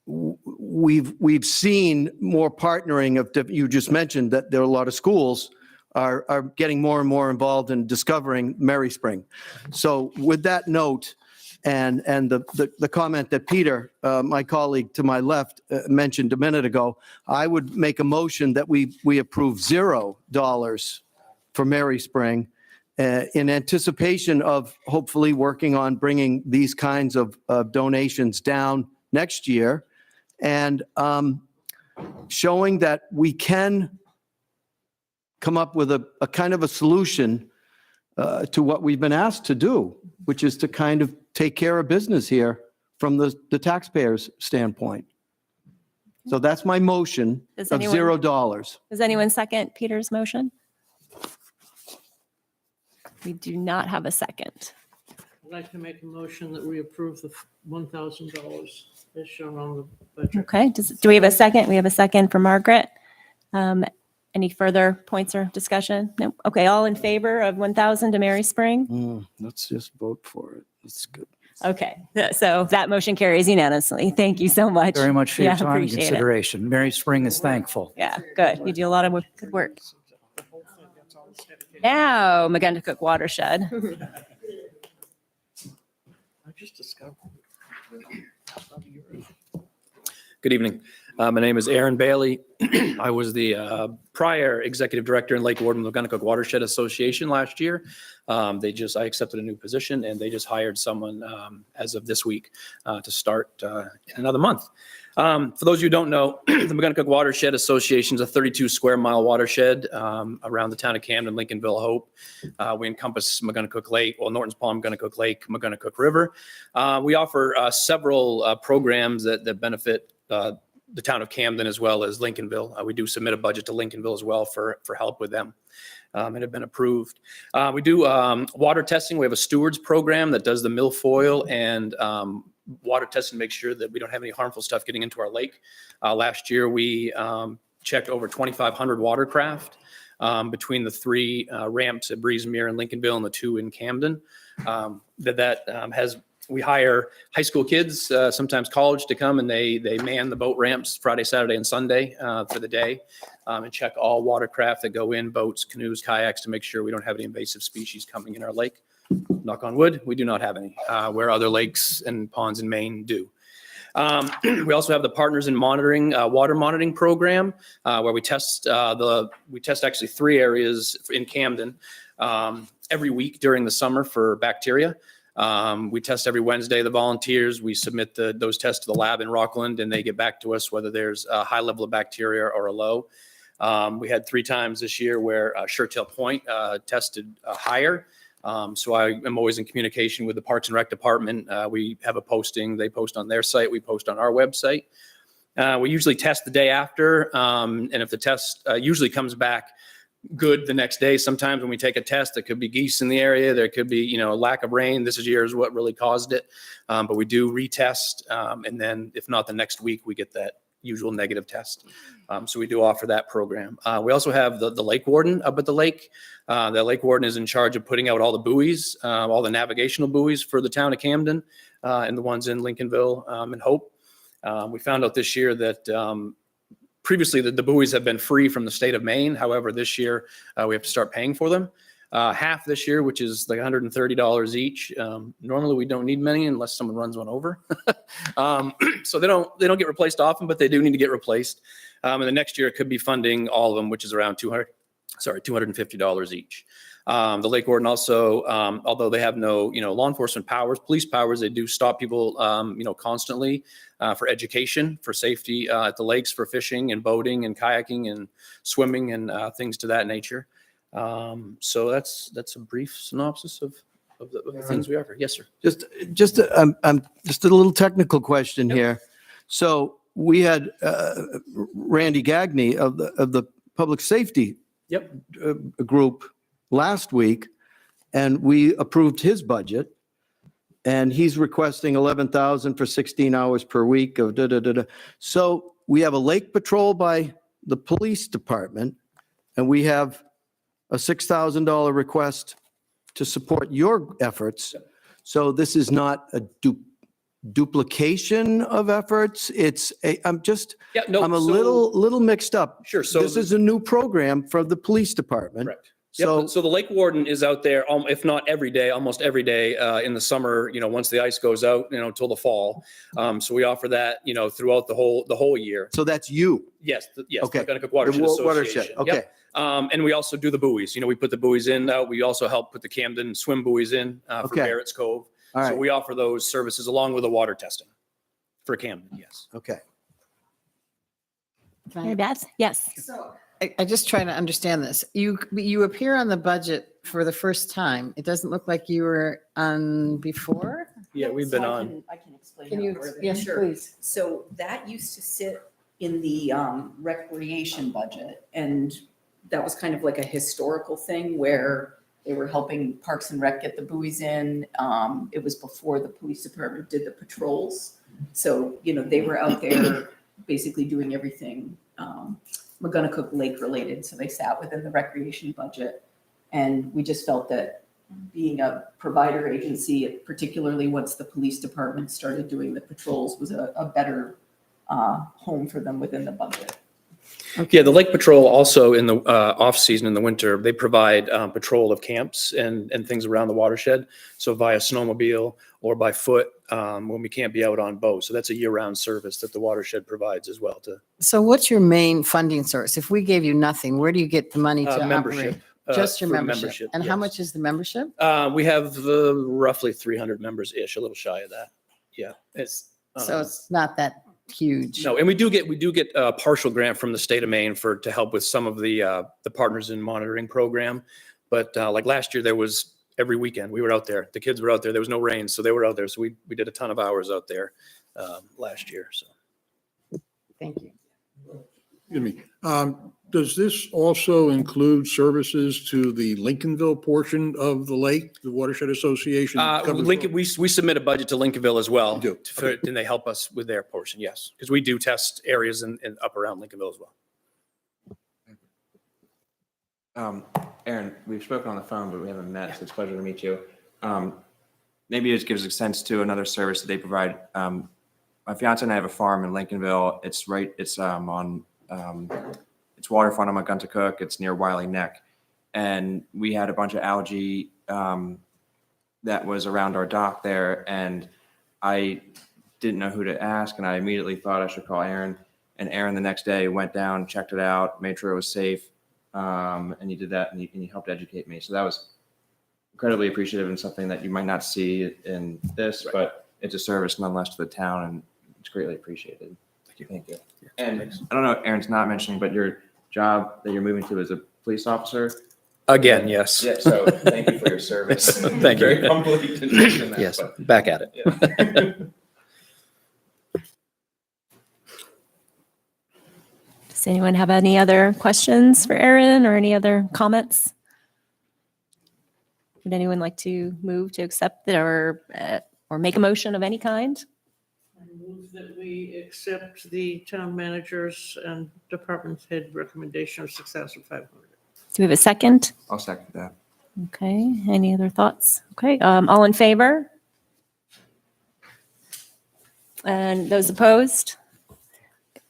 We've seen more partnering of, you just mentioned that there are a lot of schools are getting more and more involved in discovering Mary Spring. So with that note, and the comment that Peter, my colleague to my left, mentioned a minute ago, I would make a motion that we approve $0 for Mary Spring in anticipation of hopefully working on bringing these kinds of donations down next year and showing that we can come up with a kind of a solution to what we've been asked to do, which is to kind of take care of business here from the taxpayers' standpoint. So that's my motion Does of anyone- $0. Does anyone second Peter's motion? We do not have a second. I'd like to make a motion that we approve the $1,000 as shown on the budget. Okay, do we have a second? We have a second for Margaret. Any further points or discussion? No? Okay, all in favor of 1,000 to Mary Spring? Let's just vote for it. That's good. Okay, so that motion carries unanimously. Thank you so much. Very much for your Yeah, time and appreciate it. consideration. Mary Spring is thankful. Yeah, good. You do a lot of good work. Now, McGuntacook Watershed. I just discovered. Good evening. My name is Aaron Bailey. I was the prior executive director in Lake Warden McGuntacook Watershed Association last year. I accepted a new position and they just hired someone as of this week to start in another month. For those of you who don't know, the McGuntacook Watershed Association is a 32 square mile watershed around the town of Camden, Lincolnville, Hope. We encompass McGuntacook Lake, Norton's Pond, McGuntacook Lake, McGuntacook River. We offer several programs that benefit the town of Camden as well as Lincolnville. We do submit a budget to Lincolnville as well for help with them and have been approved. We do water testing. We have a stewards program that does the milfoil and water testing to make sure that we don't have any harmful stuff getting into our lake. Last year, we checked over 2,500 watercraft between the 3 ramps at Breezemere and Lincolnville and the 2 in Camden. We hire high school kids, sometimes college, to come and they man the boat ramps Friday, Saturday, and Sunday for the day and check all watercraft that go in, boats, canoes, kayaks, to make sure we don't have any invasive species coming in our lake. Knock on wood, we do not have any, where other lakes and ponds in Maine do. We also have the Partners in Monitoring, water monitoring program, where we test actually 3 areas in Camden every week during the summer for bacteria. We test every Wednesday, the volunteers. We submit those tests to the lab in Rockland, and they get back to us whether there's a high level of bacteria or a low. We had 3 times this year where Shertail Point tested higher. So I am always in communication with the Parks and Rec Department. We have a posting. They post on their site. We post on our website. We usually test the day after. And if the test usually comes back good the next day, sometimes when we take a test, there could be geese in the area. There could be, a lack of rain. This year is what really caused it. But we do retest. And then if not the next week, we get that usual negative test. So we do offer that program. We also have the lake warden up at the lake. The lake warden is in charge of putting out all the buoys, all the navigational buoys for the town of Camden, and the ones in Lincolnville and Hope. We found out this year that previously the buoys have been free from the state of Maine. However, this year we have to start paying for them. Half this year, which is like $130 each. Normally we don't need many unless someone runs one over. So they don't get replaced often, but they do need to get replaced. And the next year it could be funding all of them, which is around $250 each. The lake warden also, although they have no, law enforcement powers, police powers, they do stop people, constantly for education, for safety at the lakes, for fishing and boating and kayaking and swimming and things to that nature. So that's a brief synopsis of the things we offer. Yes, sir. Just a little technical question here. So we had Randy Gagne of the public safety group last week, and we approved his budget, and he's requesting 11,000 for 16 hours per week of da-da-da-da. So we have a lake patrol by the police department, and we have a $6,000 request to support your efforts. So this is not a duplication of efforts. I'm a little mixed up. Sure. So this is a new program for the police department. Correct. So, So the lake warden is out there, if not every day, almost every day in the summer, once the ice goes out, till the fall. So we offer that, throughout the whole year. so that's you. Yes. Okay. The Gunnacook Watershed The watershed, Association. okay. Yep. And we also do the buoys. We put the buoys in. We also help put the Camden swim buoys in for Okay. Barrett's Cove. All So right. we offer those services along with the water testing for Camden. Yes. Okay. Mary Beth? Yes. So I just try to understand this. You appear on the budget for the first time. It doesn't look like you were on before? Yeah, we've been on. I can explain Can that you, further. yes, Sure. please. So that used to sit in the recreation budget, and that was kind of like a historical thing where they were helping Parks and Rec get the buoys in. It was before the police department did the patrols. So, they were out there basically doing everything McGonagall Lake related. So they sat within the recreation budget. And we just felt that being a provider agency, particularly once the police department started doing the patrols, was a better home for them within the budget. Yeah, the Lake Patrol also in the off season in the winter, they provide patrol of camps and things around the watershed. So via snowmobile or by foot when we can't be out on boat. So that's a year-round service that the watershed provides as well. So what's your main funding source? If we gave you nothing, where do you get the money to Membership. operate? Just your for membership. And how yes. much is the membership? We have roughly 300 members-ish, a little shy of that. Yeah. So it's not that huge. No, and we do get a partial grant from the state of Maine to help with some of the Partners in Monitoring program. But like last year, there was every weekend we were out there. The kids were out there. There was no rain, so they were out there. So we did a ton of hours out there last year. So Thank you. Excuse me. Does this also include services to the Lincolnville portion of the lake, the Watershed Association? covers- Lincoln, we submit a budget to Lincolnville as well. You do? And they help us with their portion, yes, because we do test areas in up around Lincolnville as well. Aaron, we've spoken on the phone, but we haven't met, so it's a pleasure to meet you. Maybe it just gives a sense to another service that they provide. My fiance and I have a farm in Lincolnville. It's waterfront on Gunnacook. It's near Wiley Neck. And we had a bunch of algae that was around our dock there. And I didn't know who to ask, and I immediately thought I should call Aaron. And Aaron the next day went down, checked it out, made sure it was safe, and he did that, and he helped educate me. So that was incredibly appreciative and something that you might not see in this, but it's a service nonetheless to the town, and it's greatly appreciated. Thank you. And I don't know, Aaron's not mentioning, but your job that you're moving to is a police officer. Again, yes. Yeah, so thank you for your service. Thank you. Very humbly to mention that, Yes, but- back at it. Yeah. Does anyone have any other questions for Aaron or any other comments? Would anyone like to move to accept it or make a motion of any kind? I move that we accept the town managers and department head recommendation of 6,500. Do we have a second? I'll second that. Okay, any other thoughts? Okay, all in favor? And those opposed?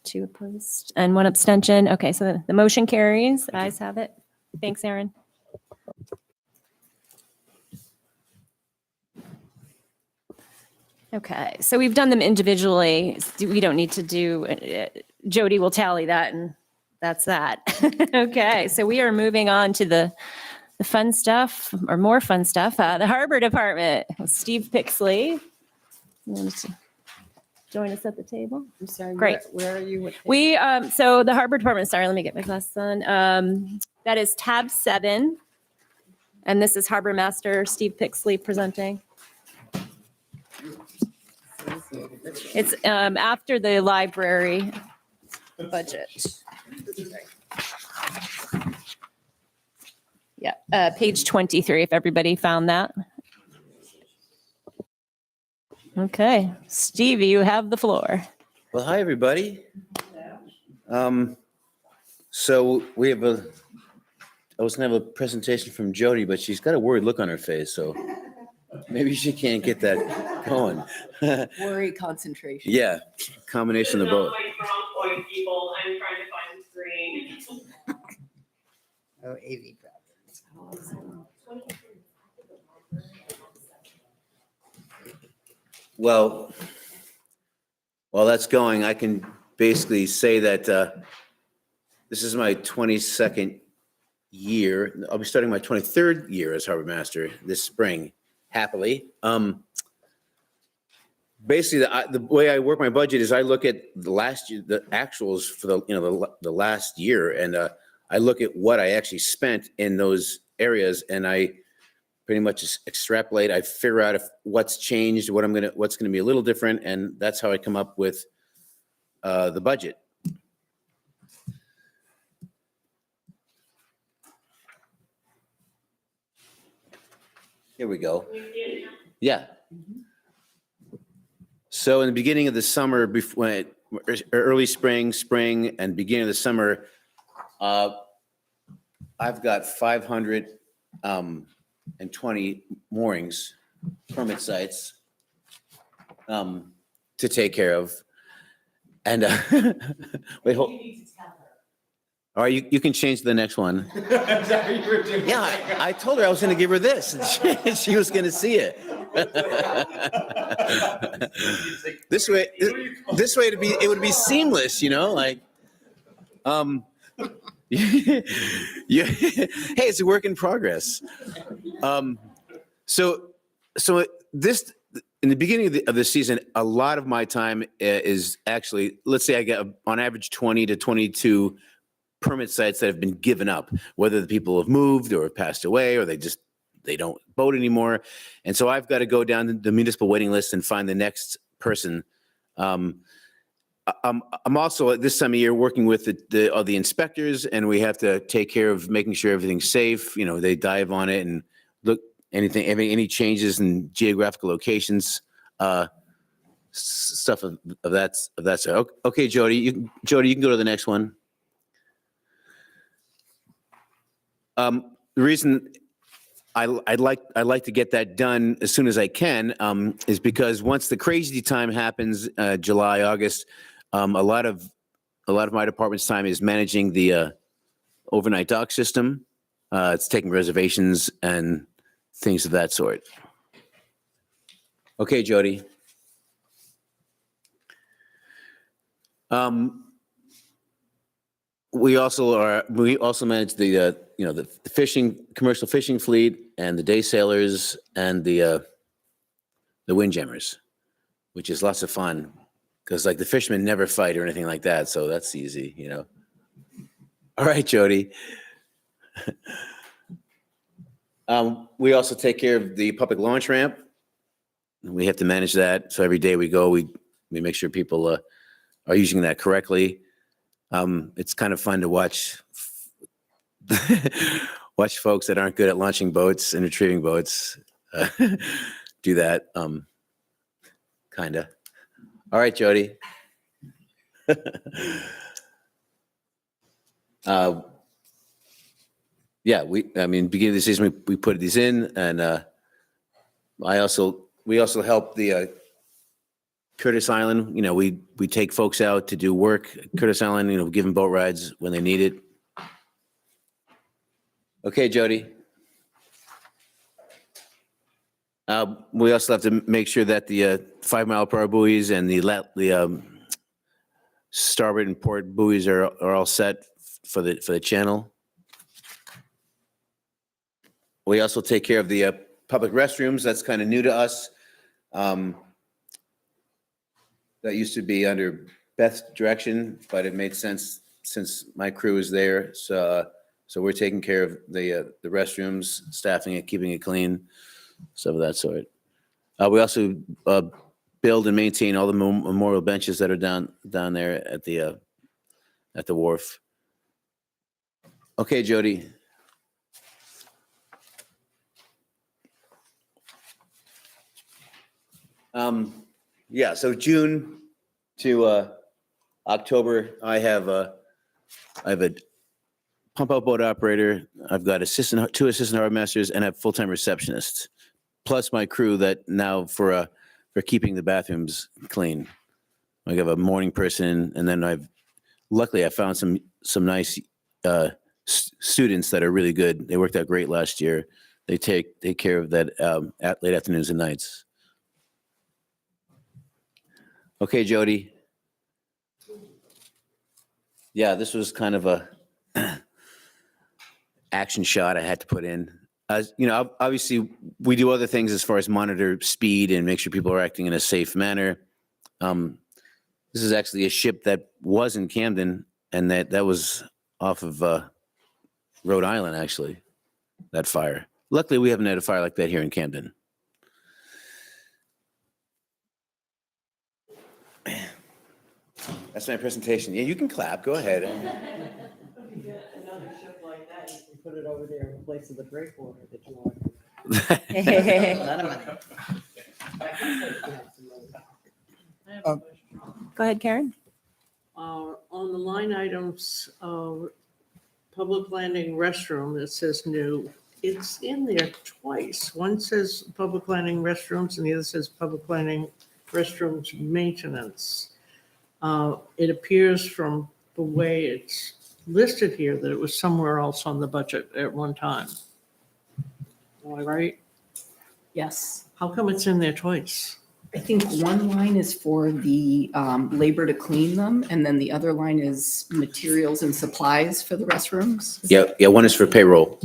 2 opposed and 1 abstention. Okay, so the motion carries. The ayes have it. Thanks, Aaron. Okay, so we've done them individually. We don't need to do, Jody will tally that and that's that. Okay, so we are moving on to the fun stuff or more fun stuff. The Harbor Department, Steve Pixley. You want to join us at the table? I'm sorry. Great. Where are you? We, so the Harbor Department, sorry, let me get my glasses on. That is tab 7. And this is Harbor Master Steve Pixley presenting. It's after the library budget. Yeah, page 23, if everybody found that. Okay, Steve, you have the floor. Well, hi, everybody. So we have I was gonna have a presentation from Jody, but she's got a worried look on her face, so maybe she can't get that going. Worry, concentration. Yeah, combination of both. People, I'm trying to find the screen. Oh, AV problems. Well, while that's going, I can basically say that this is my 22nd year. I'll be starting my 23rd year as harbor master this spring, happily. Basically, the way I work my budget is I look at the last year, the actuals for the last year, and I look at what I actually spent in those areas, and I pretty much just extrapolate. I figure out what's changed, what's gonna be a little different, and that's how I come up with the budget. Here we go. Yeah. So in the beginning of the summer, before early spring, and beginning of the summer, I've got 520 moorings, permit sites to take care of. And wait, hold. All right, you can change to the next one. Yeah, I told her I was going to give her this, and she was going to see it. This way, it would be seamless, like. Yeah. Hey, it's a work in progress. So this in the beginning of the season, a lot of my time is actually, let's say I get on average 20 to 22 permit sites that have been given up, whether the people have moved or have passed away or they don't boat anymore. And so I've got to go down the municipal waiting list and find the next person. I'm also at this time of year working with the inspectors, and we have to take care of making sure everything's safe. They dive on it and look any changes in geographical locations, stuff of that sort. Okay, Jody, you can go to the next one. The reason I'd like to get that done as soon as I can is because once the crazy time happens, July, August, a lot of my department's time is managing the overnight dock system. It's taking reservations and things of that sort. Okay, Jody. We also manage the, the fishing, commercial fishing fleet and the day sailors and the windjammers, which is lots of fun because like the fishermen never fight or anything like that. So that's easy, All right, Jody. We also take care of the public launch ramp. We have to manage that. So every day we go, we make sure people are using that correctly. It's kind of fun to watch folks that aren't good at launching boats and retrieving boats do that. Kind of. All right, Jody. Yeah, beginning of the season, we put these in, and we also help the Curtis Island. We take folks out to do work at Curtis Island, give them boat rides when they need it. Okay, Jody. We also have to make sure that the 5 mile per hour buoys and the starboard and port buoys are all set for the channel. We also take care of the public restrooms. That's kind of new to us. That used to be under Beth's direction, but it made sense since my crew is there. So we're taking care of the restrooms, staffing it, keeping it clean, stuff of that sort. We also build and maintain all the memorial benches that are down there at the wharf. Okay, Jody. Yeah, so June to October, I have a pump out boat operator. I've got two assistant harbor masters, and I have full-time receptionists, plus my crew that now for keeping the bathrooms clean. I have a morning person, and then luckily I found some nice students that are really good. They worked out great last year. They take care of that at late afternoons and nights. Okay, Jody. Yeah, this was kind of a action shot I had to put in. Obviously we do other things as far as monitor speed and make sure people are acting in a safe manner. This is actually a ship that was in Camden, and that was off of Rhode Island, actually, that fire. Luckily, we haven't had a fire like that here in Camden. That's my presentation. Yeah, you can clap. Go ahead. If you get another ship like that, you can put it over there in place of the breakwater that you want. A lot of money. I have a question. Go ahead, Karen. On the line items, public landing restroom, it says new. It's in there twice. One says public landing restrooms and the other says public landing restrooms maintenance. It appears from the way it's listed here that it was somewhere else on the budget at one time. Am I right? Yes. How come it's in there twice? I think one line is for the labor to clean them, and then the other line is materials and supplies for the restrooms. Yeah. One is for payroll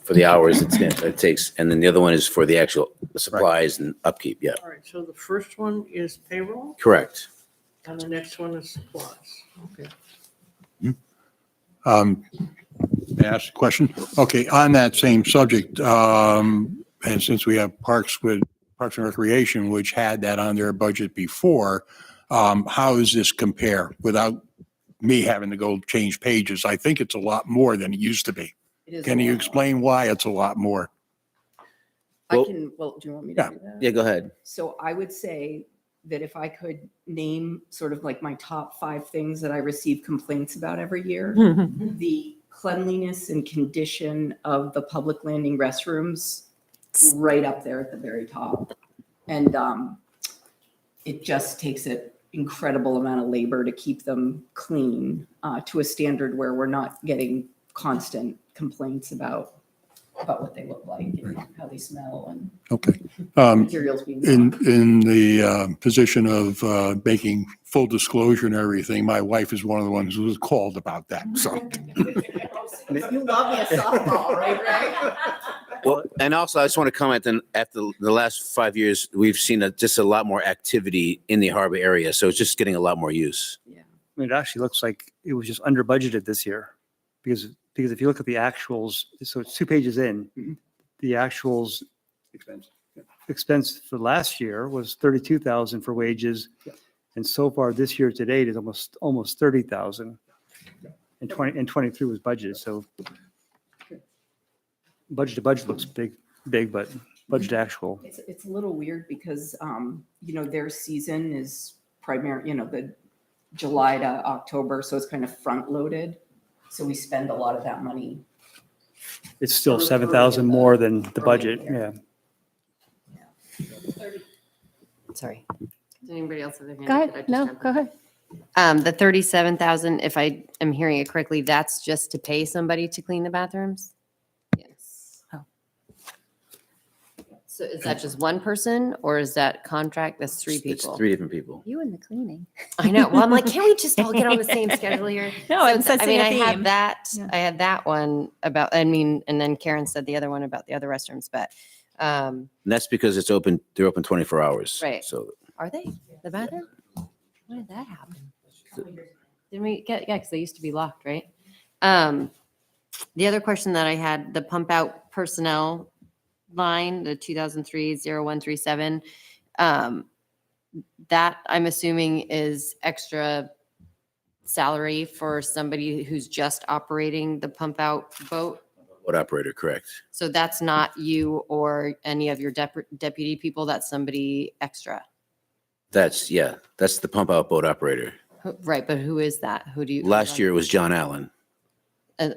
for the hours it takes, and then the other one is for the actual supplies and upkeep. Yeah. All right, so the first one is payroll Correct. and the next one is supplies. Okay. May I ask a question? Okay, on that same subject, and since we have Parks and Recreation, which had that on their budget before, how does this compare without me having to go change pages? I think it's a lot more than it used to be. It is Can a you lot. explain why it's a lot more? Do you want me to Yeah. do that? Yeah, go ahead. So I would say that if I could name sort of like my top 5 things that I receive complaints about every year, the cleanliness and condition of the public landing restrooms, right up there at the very top. And it just takes an incredible amount of labor to keep them clean to a standard where we're not getting constant complaints about about what they look like and how they smell and Okay. materials being. In the position of making full disclosure and everything, my wife is one of the ones who was called about that, so. You love me a softball, right? Well, and also I just want to comment then after the last 5 years, we've seen just a lot more activity in the harbor area. So it's just getting a lot more use. I mean, it actually looks like it was just under budgeted this year because if you look at the actuals, so it's 2 pages in, the actuals expense for last year was 32,000 for wages. And so far this year to date is almost 30,000. And 23 was budgeted. So budget to budget looks big, but budget to actual. It's a little weird because, their season is primary, the July to October, so it's kind of front loaded. So we spend a lot of that money. It's still 7,000 more than the budget. Yeah. Sorry. Does anybody else have their hand? Go up? ahead. Did I just No, jump go in? ahead. The 37,000, if I am hearing it correctly, that's just to pay somebody to clean the bathrooms? Yes. Oh. So is that just one person or is that contract? That's 3 It's people? 3 different people. You and the cleaning. I know. Well, I'm like, can't we just all get on the same schedule here? No, I'm So, I sensing mean, a I theme. had that, Yeah. I had that one about, and then Karen said the other one about the other restrooms, but, And that's because it's open, they're open 24 hours. Right. So are they? The bathroom? When did that happen? Didn't we get, yeah, because they used to be locked, right? The other question that I had, the pump out personnel line, the 2003-0137, that I'm assuming is extra salary for somebody who's just operating the pump out boat. boat operator, correct. So that's not you or any of your deputy people, that's somebody extra. That's the pump out boat operator. Right, but who is that? Who do you? Last year it was John Allen.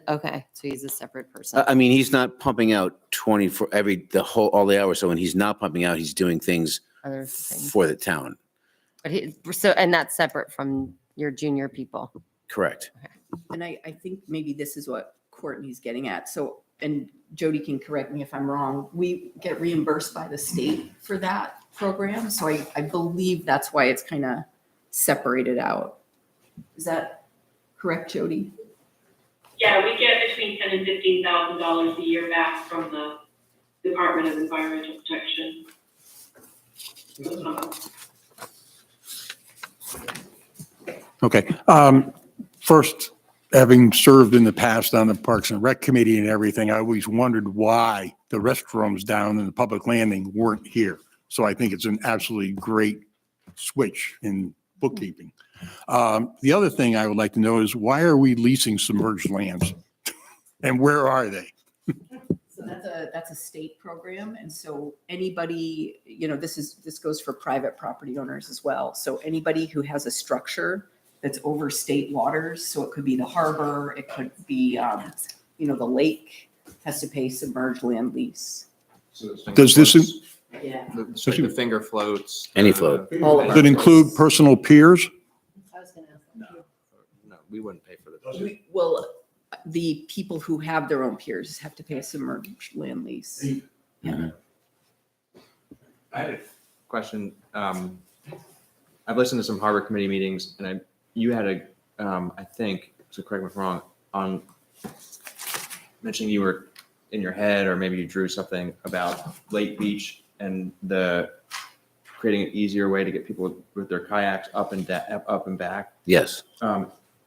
Okay, so he's a separate person. I mean, he's not pumping out 24 all the hours. So when he's not pumping out, he's doing things Other things. for the town. But and that's separate from your junior people. Correct. And I think maybe this is what Courtney's getting at. So, and Jody can correct me if I'm wrong, we get reimbursed by the state for that program. So I believe that's why it's kind of separated out. Is that correct, Jody? Yeah, we get between $10,000 and $15,000 a year back from the Department of Environmental Protection. Okay. First, having served in the past on the Parks and Rec Committee and everything, I always wondered why the restrooms down in the public landing weren't here. So I think it's an absolutely great switch in bookkeeping. The other thing I would like to know is why are we leasing submerged lands? And where are they? So that's a state program. And so anybody, this goes for private property owners as well. So anybody who has a structure that's over state waters, so it could be the harbor, it could be, the lake, has to pay submerged land lease. Does this, Yeah. The finger floats. Any float. does it include personal piers? No, we wouldn't pay for the. Well, the people who have their own piers have to pay a submerged land lease. Mhm. I had a question. I've listened to some harbor committee meetings and you had I think, so correct me if I'm wrong, on mentioning you were in your head, or maybe you drew something about Lake Beach and creating an easier way to get people with their kayaks up and back. Yes.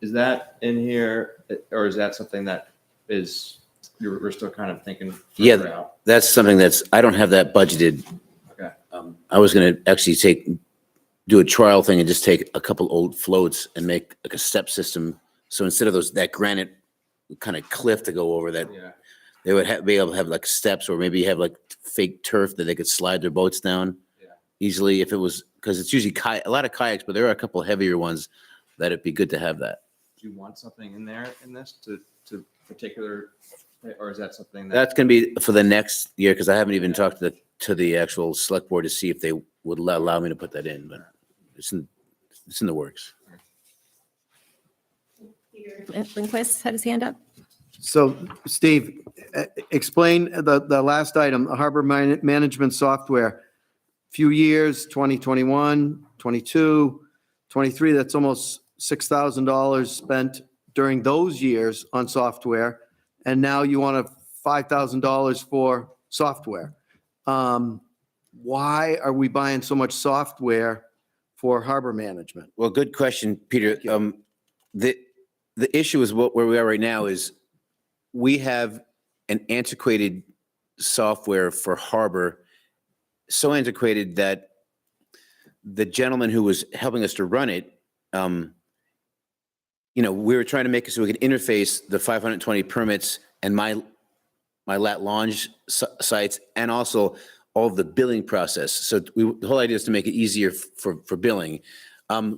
Is that in here, or is that something that we're still kind of thinking further Yeah, out? that's something I don't have that budgeted. Okay. I was going to actually do a trial thing and just take a couple old floats and make like a step system. So instead of that granite kind of cliff to go over that, Yeah. they would be able to have like steps, or maybe have like fake turf that they could slide their boats down easily if it was, because it's usually a lot of kayaks, but there are a couple heavier ones that it'd be good to have that. Do you want something in there in this to particular, or is that something That's going to be for the next year, because I haven't even talked to the actual select board to see if they would allow me to put that in, but it's in the works. Lindquist had his hand up. So Steve, explain the last item, harbor management software. Few years, 2021, 22, 23, that's almost $6,000 spent during those years on software. And now you want $5,000 for software. Why are we buying so much software for harbor management? Well, good question, Peter. The issue is where we are right now is we have an antiquated software for harbor, so antiquated that the gentleman who was helping us to run it, we were trying to make it so we could interface the 520 permits and my lat longe sites and also all of the billing process. So the whole idea is to make it easier for billing.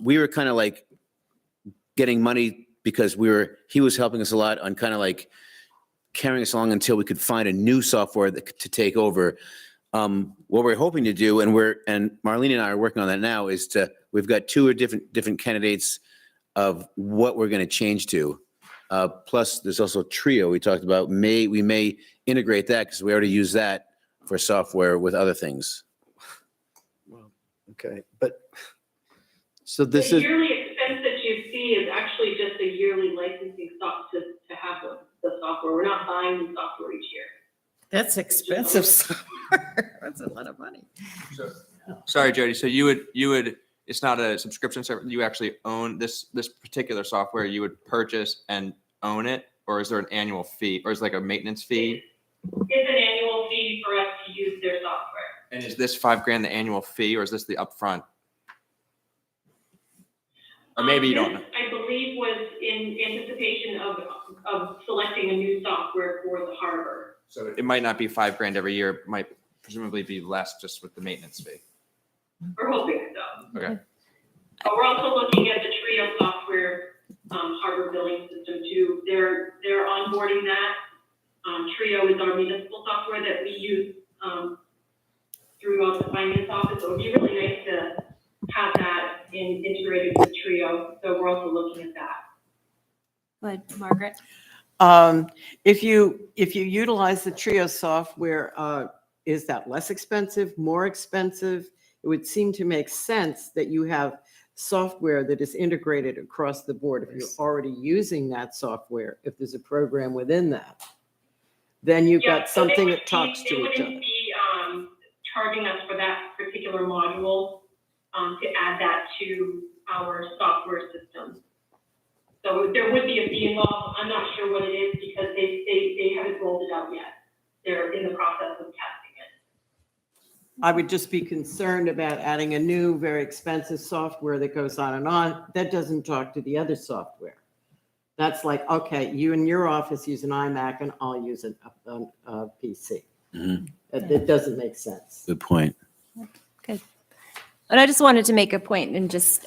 We were kind of like getting money because he was helping us a lot on kind of like carrying us along until we could find a new software to take over. What we're hoping to do, and Marlene and I are working on that now, is we've got two different candidates of what we're going to change to. Plus, there's also Trio we talked about. We may integrate that because we already use that for software with other things. Well, okay, but so this The is, yearly expense that you see is actually just a yearly licensing stock to have the software. We're not buying the software each year. That's expensive software. That's a lot of money. Sorry, Jody. So you would, it's not a subscription service. You actually own this particular software. You would purchase and own it, or is there an annual fee, or is it like a maintenance fee? It's an annual fee for us to use their software. And is this $5,000 the annual fee, or is this the upfront? Or maybe you don't know. This, I believe, was in anticipation of selecting a new software for the harbor. So it might not be $5,000 every year. It might presumably be less just with the maintenance fee. We're hoping so. Okay. But we're also looking at the Trio software, harbor billing system too. They're onboarding that. Trio is our municipal software that we use throughout the finance office. So it'd be really nice to have that integrated with Trio. So we're also looking at that. But Margaret? If you utilize the Trio software, is that less expensive, more expensive? It would seem to make sense that you have software that is integrated across the board. If you're already using that software, if there's a program within that, then you've got so they something would that talks be- to They each other. wouldn't be charging us for that particular module to add that to our software system. So there would be a fee involved. I'm not sure what it is because they haven't rolled it out yet. They're in the process of testing it. I would just be concerned about adding a new, very expensive software that goes on and on. That doesn't talk to the other software. That's like, okay, you in your office use an iMac and I'll use a PC. That doesn't make sense. Good point. Good. And I just wanted to make a point and just,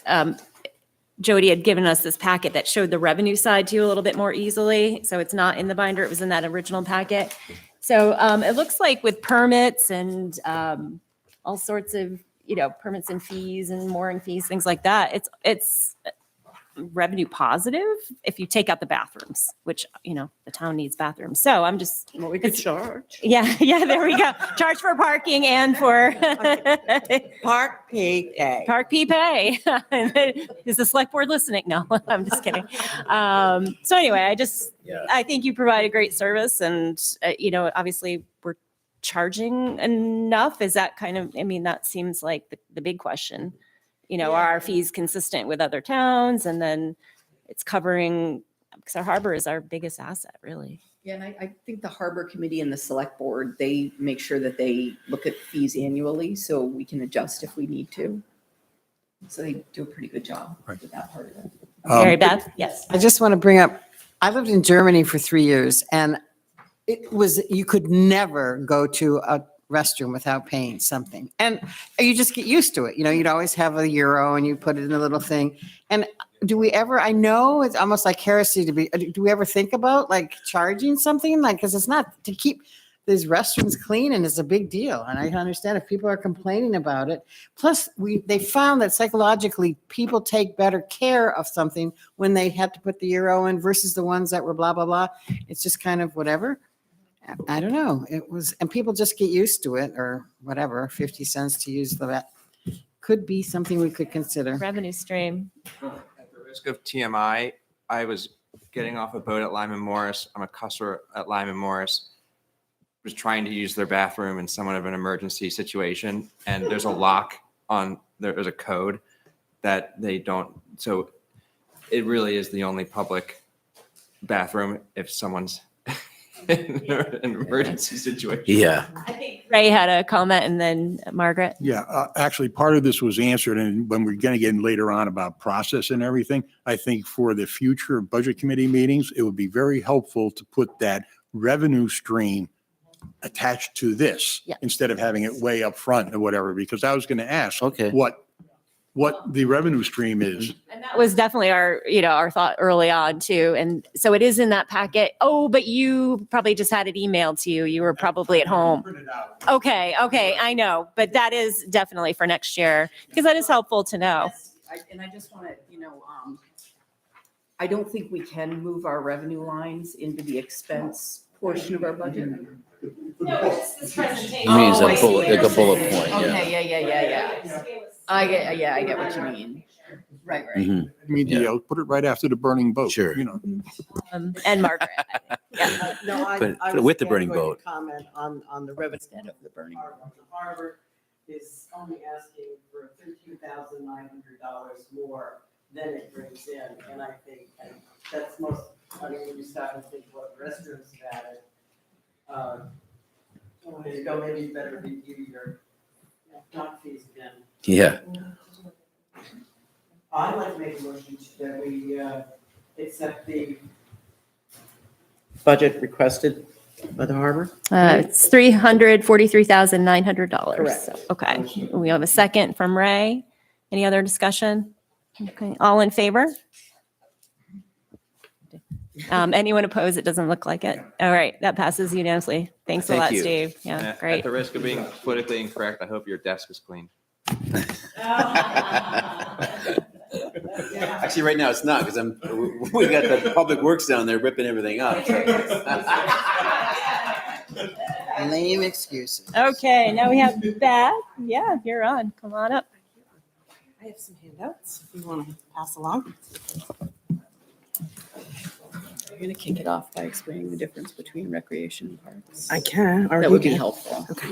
Jody had given us this packet that showed the revenue side too a little bit more easily. So it's not in the binder, it was in that original packet. So it looks like with permits and all sorts of, permits and fees and mooring fees, things like that, it's revenue positive if you take out the bathrooms, which, the town needs bathrooms. So I'm just. Well, we could charge. Yeah, there we go. Charge for parking and for. Park pay. Park pay. Is the select board listening? No, I'm just kidding. So anyway, I think you provide a great service and, obviously we're charging enough. Is that that seems like the big question. Are our fees consistent with other towns? And then it's covering, because our harbor is our biggest asset, really. Yeah, and I think the harbor committee and the select board, they make sure that they look at fees annually so we can adjust if we need to. So they do a pretty good job with that part of it. Mary Beth? Yes. I just want to bring up, I lived in Germany for 3 years and you could never go to a restroom without paying something. And you just get used to it. You'd always have a euro and you put it in a little thing. And I know it's almost like heresy do we ever think about like charging something? Like, cause it's not to keep these restrooms clean and it's a big deal. And I understand if people are complaining about it. Plus, they found that psychologically, people take better care of something when they had to put the euro in versus the ones that were blah, blah, blah. It's just kind of whatever. I don't know. It was, and people just get used to it or whatever, 50 cents to use the, could be something we could consider. Revenue stream. At the risk of TMI, I was getting off a boat at Lyman Morris. I'm a customer at Lyman Morris. Was trying to use their bathroom in somewhat of an emergency situation, and there's a lock on there's a code that they don't. So it really is the only public bathroom if someone's in an emergency situation. Yeah. I think Ray had a comment and then Margaret. Yeah, actually, part of this was answered, and when we're going to get in later on about process and everything, I think for the future budget committee meetings, it would be very helpful to put that revenue stream attached to this Yeah. instead of having it way up front or whatever, because I was going to ask Okay. what the revenue stream is. And that was definitely our thought early on too. And so it is in that packet. Oh, but you probably just had it emailed to you. You were probably at home. Okay, I know. But that is definitely for next year because that is helpful to know. And I just want to, I don't think we can move our revenue lines into the expense portion of our budget. No, it's this presentation. Means Oh, a I see bullet, what you're like a bullet saying. point, yeah. Okay, yeah. I get what you mean. Right. Mhm. I mean, put it right after the burning boat. Sure. And Margaret. No, Put it with the burning boat. Comment on the revenue. Instead of the burning. The harbor is only asking for $13,900 more than it brings in. And I think that's most, when you stop and think what restrooms have added. There you go, maybe you better review your dock fees again. Yeah. I'd like to make a motion that we accept the budget requested by the harbor. It's $343,900. Correct. So, okay. We have a second from Ray. Any other discussion? Okay. All in favor? Anyone opposed? It doesn't look like it. All right. That passes unanimously. Thanks a Thank lot, you. Steve. Yeah, At great. the risk of being politically incorrect, I hope your desk is clean. Actually, right now it's not because we got the public works down there ripping everything up. Lame excuses. Okay. Now we have Beth. Yeah, you're on. Come on up. I have some handouts if you want to pass along. You're going to kick it off by explaining the difference between recreation and parks. I can. or That you would be can. helpful. Okay.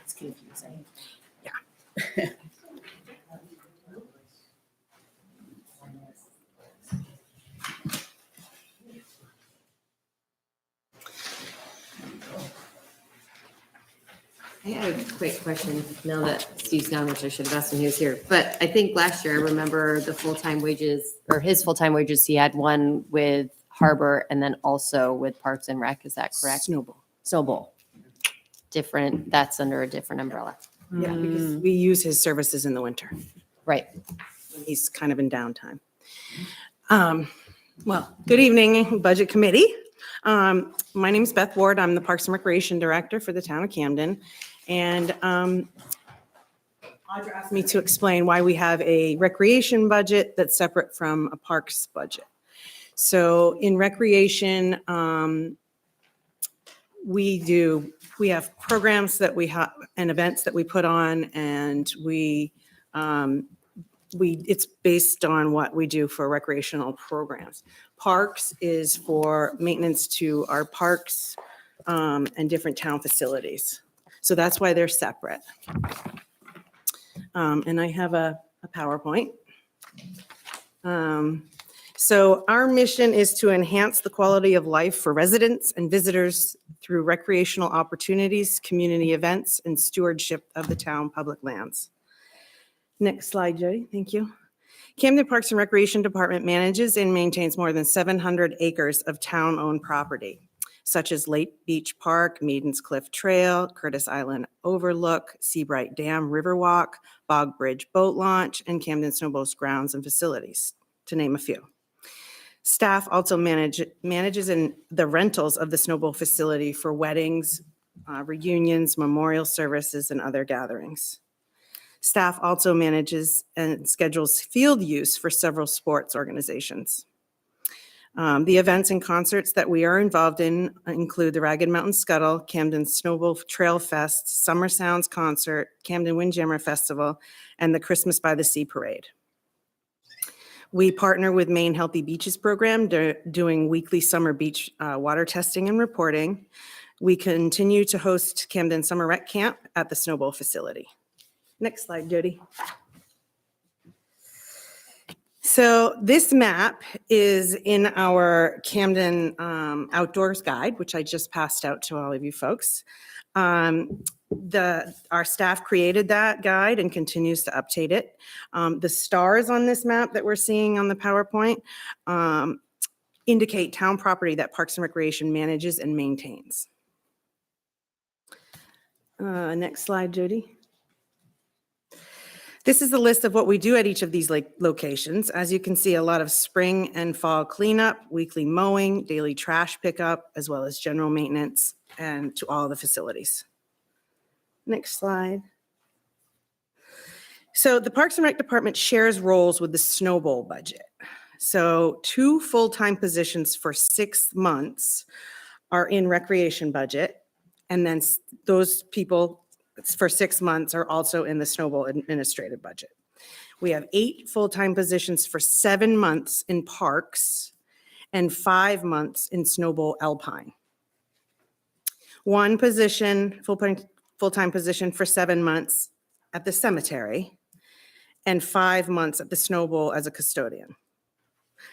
It's confusing. I had a quick question now that Steve's gone, which I should have asked when he was here. But I think last year, I remember the full-time wages, or his full-time wages, he had one with Harbor and then also with Parks and Rec. Is that correct? Snowball. Different, that's under a different umbrella. Yeah, because we use his services in the winter. Right. When he's kind of in downtime. Well, good evening, Budget Committee. My name is Beth Ward. I'm the Parks and Recreation Director for the town of Camden. And Audra asked me to explain why we have a recreation budget that's separate from a parks budget. So in recreation, we have programs that we have and events that we put on, and it's based on what we do for recreational programs. Parks is for maintenance to our parks and different town facilities. So that's why they're separate. And I have a PowerPoint. So our mission is to enhance the quality of life for residents and visitors through recreational opportunities, community events, and stewardship of the town public lands. Next slide, Jody. Thank you. Camden Parks and Recreation Department manages and maintains more than 700 acres of town-owned property, such as Lake Beach Park, Meaden's Cliff Trail, Curtis Island Overlook, Seabright Dam Riverwalk, Bog Bridge Boat Launch, and Camden Snowboat grounds and facilities, to name a few. Staff also manages in the rentals of the Snow Bowl facility for weddings, reunions, memorial services, and other gatherings. Staff also manages and schedules field use for several sports organizations. The events and concerts that we are involved in include the Ragged Mountain Scuttle, Camden Snow Bowl Trail Fest, Summer Sounds Concert, Camden Windjammer Festival, and the Christmas by the Sea Parade. We partner with Maine Healthy Beaches Program, doing weekly summer beach water testing and reporting. We continue to host Camden Summer Rec Camp at the Snow Bowl facility. Next slide, Jody. So this map is in our Camden Outdoors Guide, which I just passed out to all of you folks. Our staff created that guide and continues to update it. The stars on this map that we're seeing on the PowerPoint indicate town property that Parks and Recreation manages and maintains. Next slide, Jody. This is the list of what we do at each of these locations. As you can see, a lot of spring and fall cleanup, weekly mowing, daily trash pickup, as well as general maintenance and to all the facilities. Next slide. So the Parks and Rec Department shares roles with the Snow Bowl budget. So 2 full-time positions for 6 months are in recreation budget, and then those people for 6 months are also in the Snow Bowl administrative budget. We have 8 full-time positions for 7 months in parks and 5 months in Snow Bowl Alpine. 1 position, full-time position for 7 months at the cemetery and 5 months at the Snow Bowl as a custodian.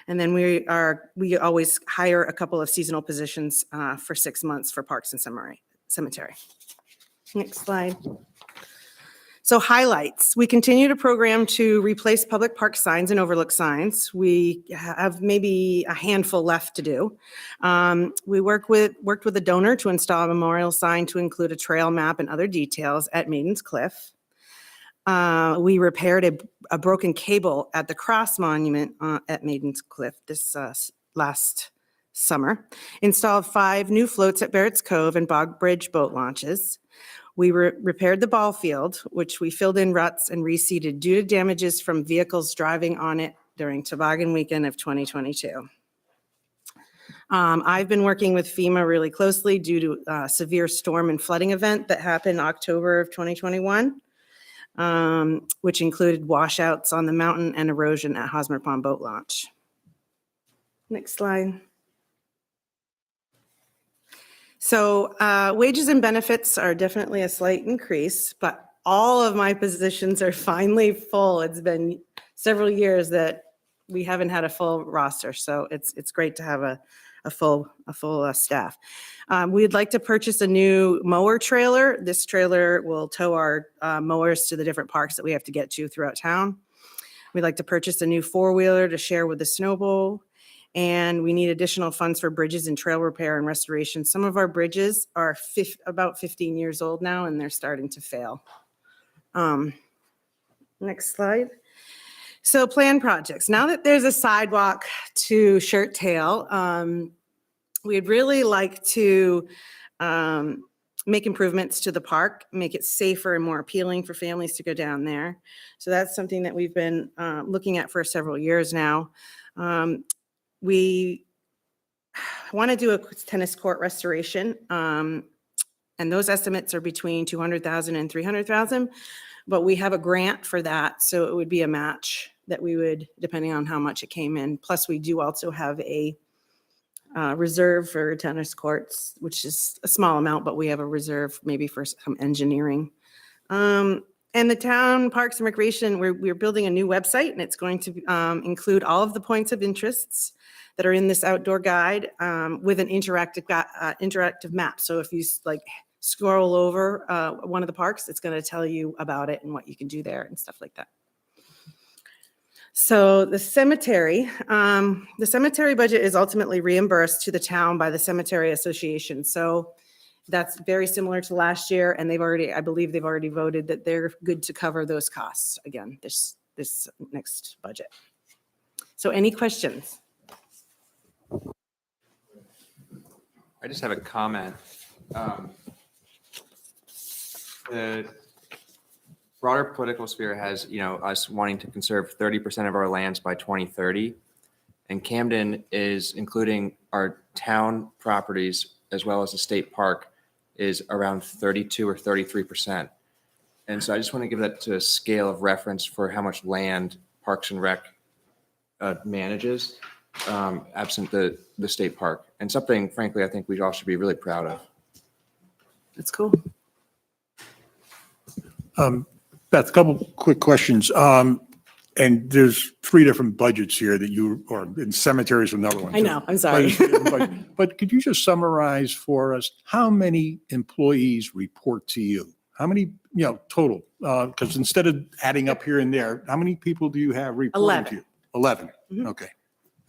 And then we always hire a couple of seasonal positions for 6 months for parks and cemetery. Next slide. So highlights. We continue to program to replace public park signs and overlook signs. We have maybe a handful left to do. We worked with a donor to install a memorial sign to include a trail map and other details at Maiden's Cliff. We repaired a broken cable at the Cross Monument at Maiden's Cliff this last summer. Installed 5 new floats at Barrett's Cove and Bog Bridge boat launches. We repaired the ball field, which we filled in ruts and reseeded due to damages from vehicles driving on it during Toboggan Weekend of 2022. I've been working with FEMA really closely due to a severe storm and flooding event that happened in October of 2021, which included washouts on the mountain and erosion at Hosmer Pond Boat Launch. Next slide. So wages and benefits are definitely a slight increase, but all of my positions are finally full. It's been several years that we haven't had a full roster, so it's great to have a full staff. We'd like to purchase a new mower trailer. This trailer will tow our mowers to the different parks that we have to get to throughout town. We'd like to purchase a new 4-wheeler to share with the Snow Bowl. And we need additional funds for bridges and trail repair and restoration. Some of our bridges are about 15 years old now, and they're starting to fail. Next slide. So plan projects. Now that there's a sidewalk to Shirt Tail, we'd really like to make improvements to the park, make it safer and more appealing for families to go down there. So that's something that we've been looking at for several years now. We want to do a tennis court restoration, and those estimates are between $200,000 and $300,000, but we have a grant for that, so it would be a match that we would, depending on how much it came in. Plus, we do also have a reserve for tennis courts, which is a small amount, but we have a reserve maybe for some engineering. And the town Parks and Recreation, we're building a new website, and it's going to include all of the points of interests that are in this outdoor guide with an interactive map. So if you scroll over one of the parks, it's going to tell you about it and what you can do there and stuff like that. So the cemetery budget is ultimately reimbursed to the town by the Cemetery Association. So that's very similar to last year, and I believe they've already voted that they're good to cover those costs again this next budget. So any questions? I just have a comment. The broader political sphere has, us wanting to conserve 30% of our lands by 2030. And Camden is, including our town properties as well as the state park, is around 32 or 33%. And so I just want to give that to a scale of reference for how much land Parks and Rec manages, absent the state park. And something, frankly, I think we all should be really proud of. That's cool. Beth, a couple quick questions. And there's 3 different budgets here that and cemeteries another one. I know, I'm sorry. But could you just summarize for us, how many employees report to you? How many, total? Because instead of adding up here and there, how many people do you have reporting to you? 11. Mhm. Okay.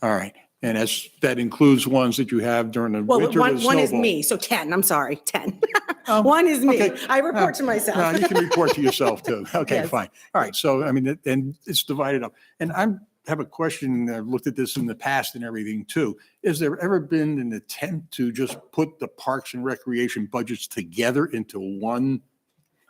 All right. And that includes ones that you have during the Well, winter. with one is snowball. me, so 10, I'm sorry, 10. One is me. okay. I report to No, myself. you can report to yourself too. Okay, Yes. fine. All right. So, I mean, and it's divided up. And I have a question. I've looked at this in the past and everything too. Has there ever been an attempt to just put the Parks and Recreation budgets together into one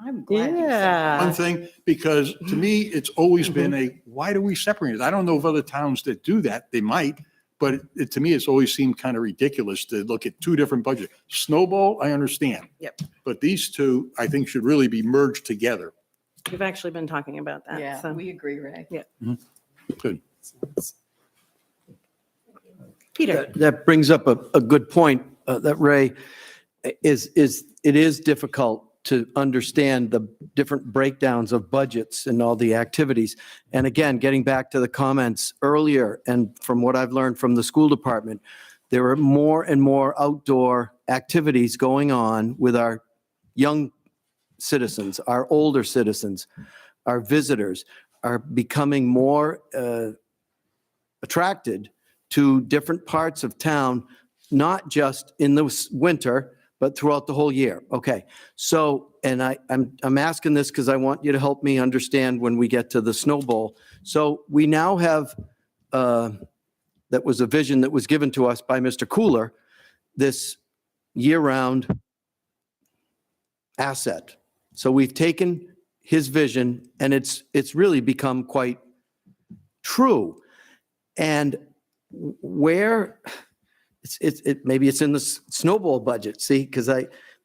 I'm glad you said one thing? Because to me, it's always been why do we separate it? I don't know of other towns that do that. They might. But to me, it's always seemed kind of ridiculous to look at 2 different budgets. Snowball, I understand. Yep. But these 2, I think, should really be merged together. We've actually been talking about that. Yeah, so. we agree, Ray. Yeah. Good. Peter. That brings up a good point, that Ray, it is difficult to understand the different breakdowns of budgets and all the activities. And again, getting back to the comments earlier, and from what I've learned from the school department, there are more and more outdoor activities going on with our young citizens, our older citizens, our visitors are becoming more attracted to different parts of town, not just in the winter, but throughout the whole year. Okay. So, and I'm asking this because I want you to help me understand when we get to the snowball. So we now have, that was a vision that was given to us by Mr. Cooler, this year-round asset. So we've taken his vision and it's really become quite true. And where maybe it's in the snowball budget, see,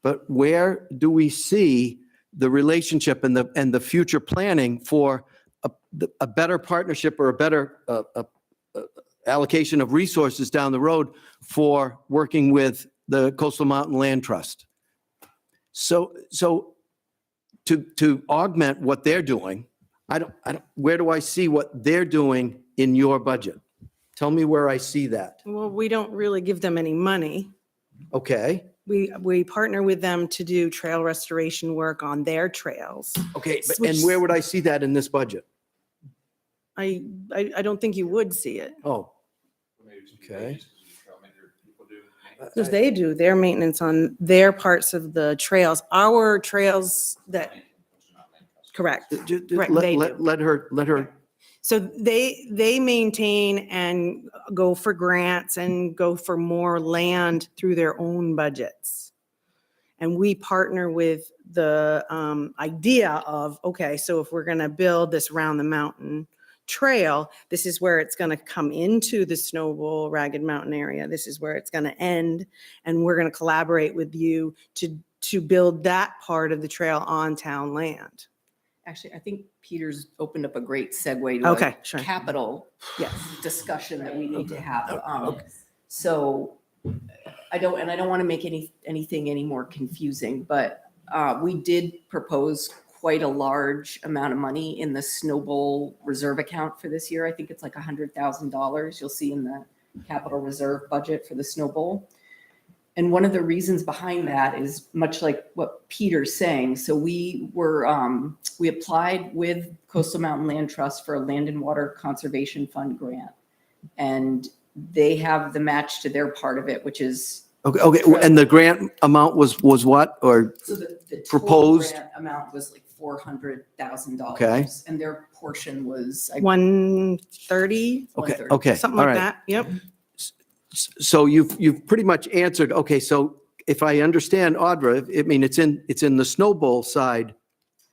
but where do we see the relationship and the future planning for a better partnership or a better allocation of resources down the road for working with the Coastal Mountain Land Trust? So to augment what they're doing, where do I see what they're doing in your budget? Tell me where I see that. Well, we don't really give them any money. Okay. We partner with them to do trail restoration work on their trails. Okay, and where would I see that in this budget? I don't think you would see it. Oh, okay. Because they do their maintenance on their parts of the trails. Our trails that, correct. Right, they do. Let her. So they maintain and go for grants and go for more land through their own budgets. And we partner with the idea of, okay, so if we're going to build this Round the Mountain trail, this is where it's going to come into the Snowball Ragged Mountain area. This is where it's going to end. And we're going to collaborate with you to build that part of the trail on town land. Actually, I think Peter's opened up a great segue to Okay, a sure. capital discussion that we need to have. So I don't want to make anything any more confusing, but we did propose quite a large amount of money in the Snowball reserve account for this year. I think it's like $100,000 you'll see in the capital reserve budget for the Snowball. And one of the reasons behind that is much like what Peter's saying. So we applied with Coastal Mountain Land Trust for a Land and Water Conservation Fund grant. And they have the match to their part of it, which is. Okay, and the grant amount was what, or So the total proposed? grant amount was like $400,000. Okay. And their portion was. 130, Okay, something all like right. that. Yep. So you've pretty much answered, okay, so if I understand Audra, I mean, it's in the Snowball side.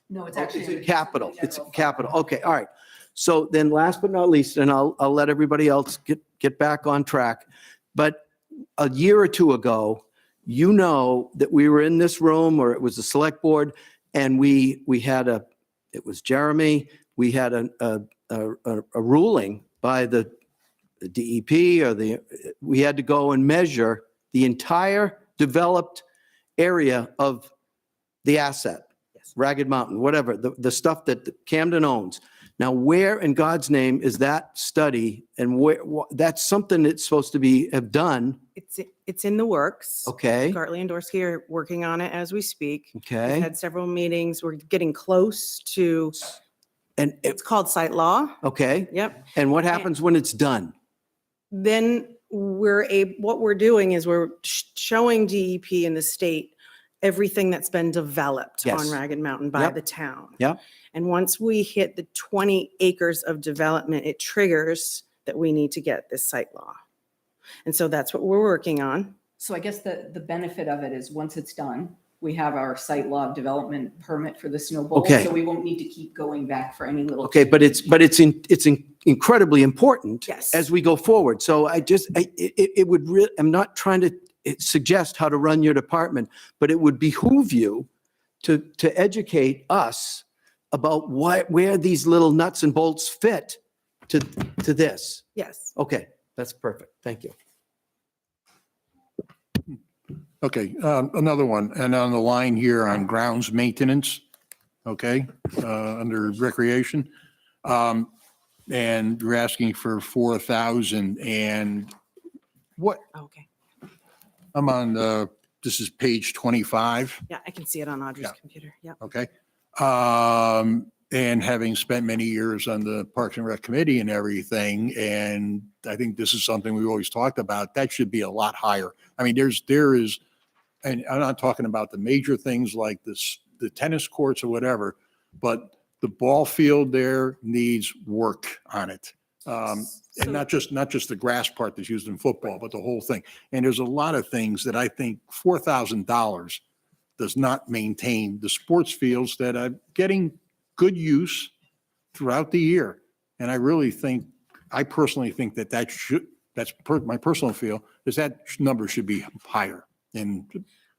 No, it's It's actually. in capital. It's capital. Okay, all right. So then last but not least, and I'll let everybody else get back on track. But a year or two ago, you know that we were in this room, or it was the select board, and we had it was Jeremy, we had a ruling by the DEP, or we had to go and measure the entire developed area of the asset, Ragged Mountain, whatever, the stuff that Camden owns. Now, where in God's name is that study, and that's something that's supposed to have done? It's in the works. Okay. Gartley and Dorsey are working on it as we speak. Okay. We've had several meetings. We're getting close to, And it's called site law. okay. Yep. And what happens when it's done? Then what we're doing is we're showing DEP in the state everything that's been developed Yes. on Ragged Mountain by Yep. the town. Yep. And once we hit the 20 acres of development, it triggers that we need to get this site law. And so that's what we're working on. So I guess the benefit of it is once it's done, we have our site log development permit for the Snowball. Okay. So we won't need to keep going back for any little. Okay, but it's incredibly important Yes. as we go forward. So it would I'm not trying to suggest how to run your department, but it would behoove you to educate us about where these little nuts and bolts fit to this. Yes. Okay, that's perfect. Thank you. Okay, another one, and on the line here on grounds maintenance, okay, under recreation. And you're asking for 4,000, and what, Okay. I'm on, this is page 25, Yeah, I can see it on Audrey's Yeah. computer. Yep. okay? And having spent many years on the Parks and Rec Committee and everything, and I think this is something we've always talked about, that should be a lot higher. I mean, there is, and I'm not talking about the major things like the tennis courts or whatever, but the ball field there needs work on it. And not just the grass part that's used in football, but the whole thing. And there's a lot of things that I think $4,000 does not maintain the sports fields that are getting good use throughout the year. And I personally think that's my personal feel, is that number should be higher. And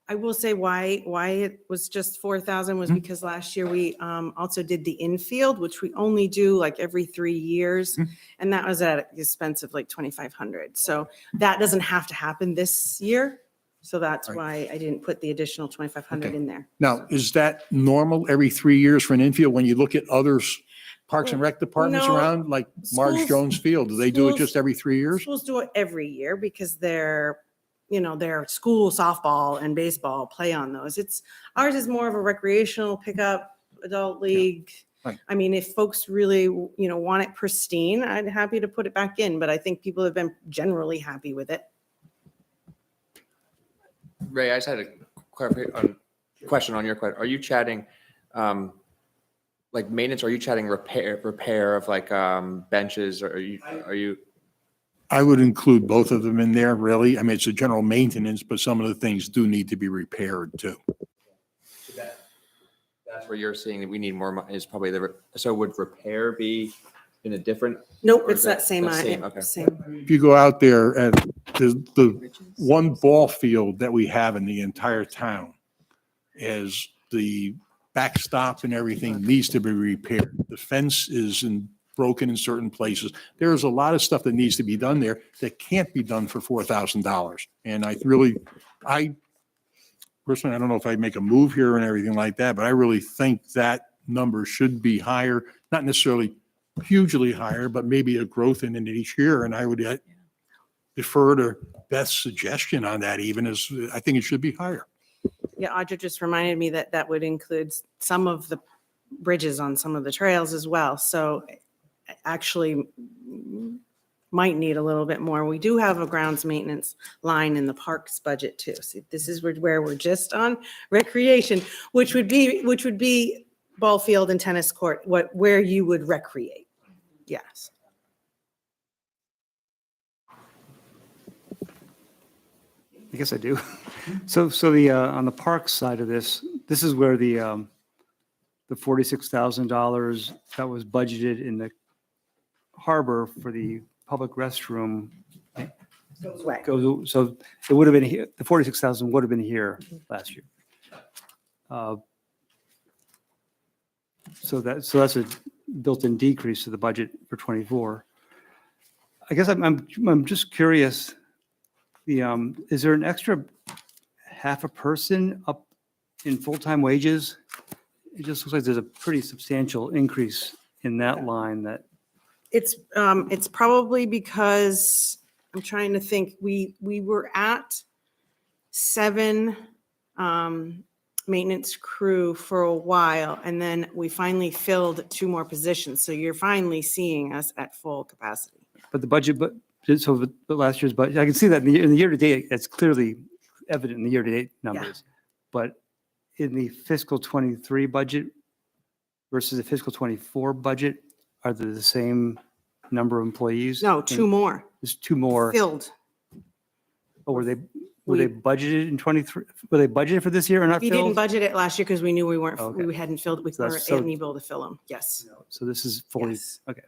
I will say why it was just 4,000 was because last year we also did the infield, which we only do like every 3 years. And that was at the expense of like 2,500. So that doesn't have to happen this year. So that's Right. why I didn't put the additional 2,500 Okay. in there. now, is that normal every 3 years for an infield when you look at others, Parks and Rec departments No, around, like Marge schools- Jones Field? Do they do it schools- just every 3 years? Schools do it every year because their school softball and baseball play on those. Ours is more of a recreational pickup, adult league. Right. I mean, if folks really, want it pristine, I'd happy to put it back in, but I think people have been generally happy with it. Ray, I just had a question on your question. Are you chatting, like maintenance? Are you chatting repair of like benches, or are you? I would include both of them in there, really. I mean, it's a general maintenance, but some of the things do need to be repaired too. That's where you're seeing that we need more money, is probably so would repair be in a different? Nope, or it's is that same. Okay. Same. If you go out there at the one ball field that we have in the entire town, is the backstop and everything needs to be repaired. The fence is broken in certain places. There's a lot of stuff that needs to be done there that can't be done for $4,000. And I personally, I don't know if I'd make a move here and everything like that, but I really think that number should be higher, not necessarily hugely higher, but maybe a growth in it each year. And I would defer to Beth's suggestion on that, even as I think it should be higher. Yeah, Audra just reminded me that would include some of the bridges on some of the trails as well. So actually might need a little bit more. We do have a grounds maintenance line in the parks budget too. See, this is where we're just on recreation, which would be ball field and tennis court, where you would recreate. Yes. I guess I do. So the, on the parks side of this, this is where the $46,000 that was budgeted in the harbor for the public restroom Goes away. goes, so it would have been here, the 46,000 would have been here last year. So that's a built-in decrease to the budget for '24. I guess I'm just curious, is there an extra half a person up in full-time wages? It just looks like there's a pretty substantial increase in that line that, It's probably because, I'm trying to think, we were at 7 maintenance crew for a while, and then we finally filled 2 more positions. So you're finally seeing us at full capacity. but the budget, but last year's budget, I can see that in the year-to-date, it's clearly evident in the year-to-date numbers. But in the fiscal '23 budget versus the fiscal '24 budget, are they the same number of employees? No, 2 more There's 2 more. filled. Or were they budgeted in '23? Were they budgeted for this year or not We didn't filled? budget it last year because we knew we weren't, Okay. we hadn't filled, we So that's- weren't so- able to fill them. Yes. So this is fully, Yes. okay.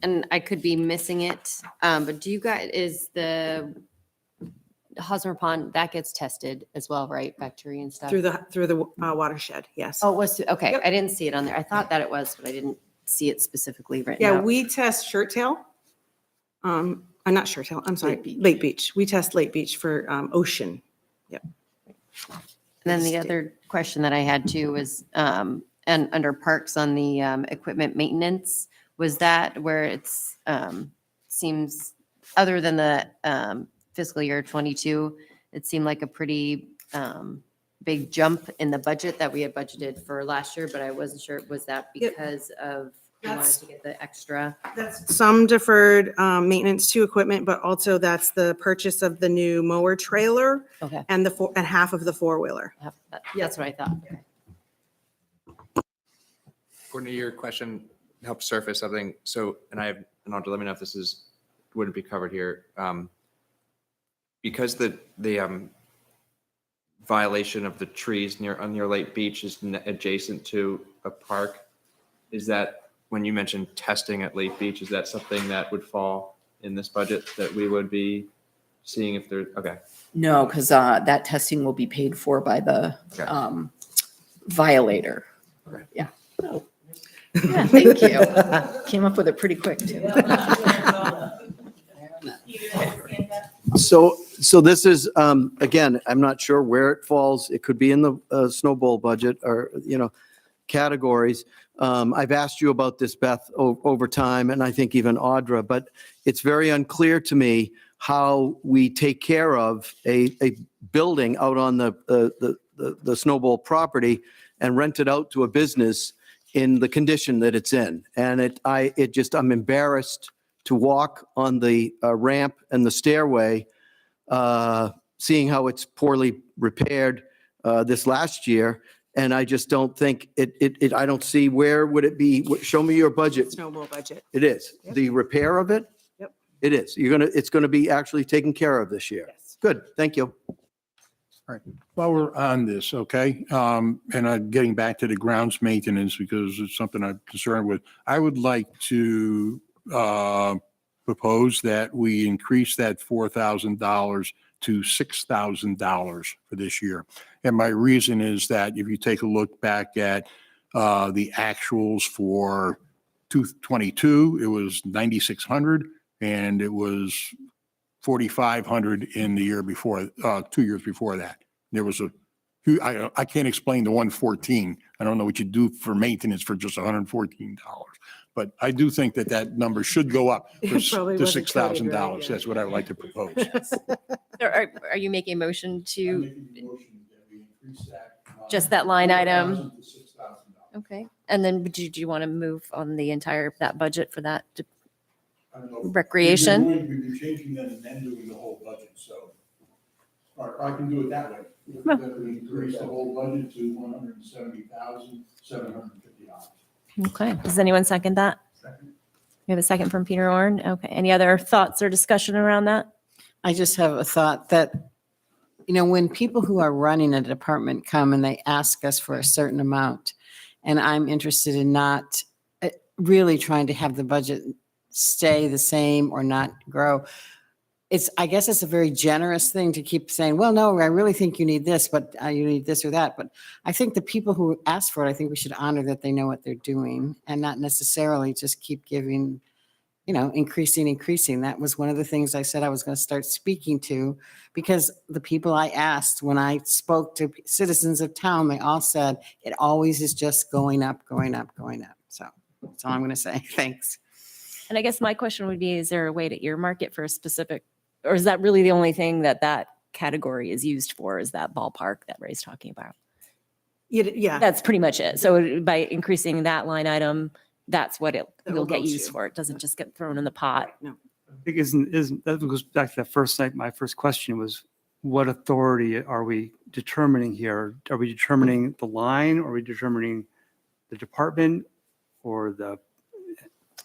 And I could be missing it, but do you guys, is the Hosmer Pond, that gets tested as well, right? Bacteria and stuff? Through the watershed, yes. Oh, it was, okay, Yep. I didn't see it on there. I thought that it was, but I didn't see it specifically written Yeah, out. we test shirt tail. I'm not shirt tail, I'm sorry, Lake Beach. We test Lake Beach for ocean. Yep. And then the other question that I had too was, and under parks on the equipment maintenance, was that where it's, seems, other than the fiscal year '22, it seemed like a pretty big jump in the budget that we had budgeted for last year, but I wasn't sure, was that Yep. because of, you wanted to get the extra? That's some deferred maintenance to equipment, but also that's the purchase of the new mower trailer Okay. and and half of the 4-wheeler. That's what I thought. According to your question, help surface something. So, and Audra, let me know if this wouldn't be covered here. Because the violation of the trees on your Lake Beach is adjacent to a park, is that, when you mentioned testing at Lake Beach, is that something that would fall in this budget that we would be seeing if there, okay. No, because that testing will be paid for by the Okay. violator. Okay. Yeah. Yeah, thank you. Came up with it pretty quick, too. So this is, again, I'm not sure where it falls. It could be in the snowball budget or, categories. I've asked you about this, Beth, over time, and I think even Audra, but it's very unclear to me how we take care of a building out on the snowball property and rent it out to a business in the condition that it's in. And I'm embarrassed to walk on the ramp and the stairway, seeing how it's poorly repaired this last year. And I just don't think I don't see where would it be. Show me your budget. Snowball budget. It is. Yep. The repair of it? Yep. It is. It's going to be actually taken care of this year. Yes. Good. Thank you. All right. While we're on this, okay, and I'm getting back to the grounds maintenance because it's something I'm concerned with. I would like to propose that we increase that $4,000 to $6,000 for this year. And my reason is that if you take a look back at the actuals for 2022, it was 9,600 and it was 4,500 in the year before, 2 years before that. There was I can't explain the 114. I don't know what you do for maintenance for just $114. But I do think that number should go up to Probably wasn't coded right, $6,000. yeah. That's what I would like to propose. Are you making a motion to just that line item? Okay, and then do you want to move on the entire, that budget for that recreation? We've been changing that and then doing the whole budget, so. Or I can do it that way. That would increase the whole budget to $170,750. Okay, does anyone second that? We have a second from Peter Orn. Okay, any other thoughts or discussion around that? I just have a thought that, when people who are running a department come and they ask us for a certain amount, and I'm interested in not really trying to have the budget stay the same or not grow, I guess it's a very generous thing to keep saying, well, no, I really think you need this, but you need this or that. But I think the people who ask for it, I think we should honor that they know what they're doing and not necessarily just keep giving, increasing. That was one of the things I said I was going to start speaking to, because the people I asked when I spoke to citizens of town, they all said it always is just going up, going up, going up. So that's all I'm going to say. Thanks. And I guess my question would be, is there a way to earmark it for a specific, or is that really the only thing that category is used for, is that ballpark that Ray's talking about? Yeah. That's pretty much it. So by increasing that line item, that's what it That will will get go used to. for. It doesn't just get thrown in the pot. No. I think that goes back to that first night. My first question was, what authority are we determining here? Are we determining the line? Or are we determining the department or the?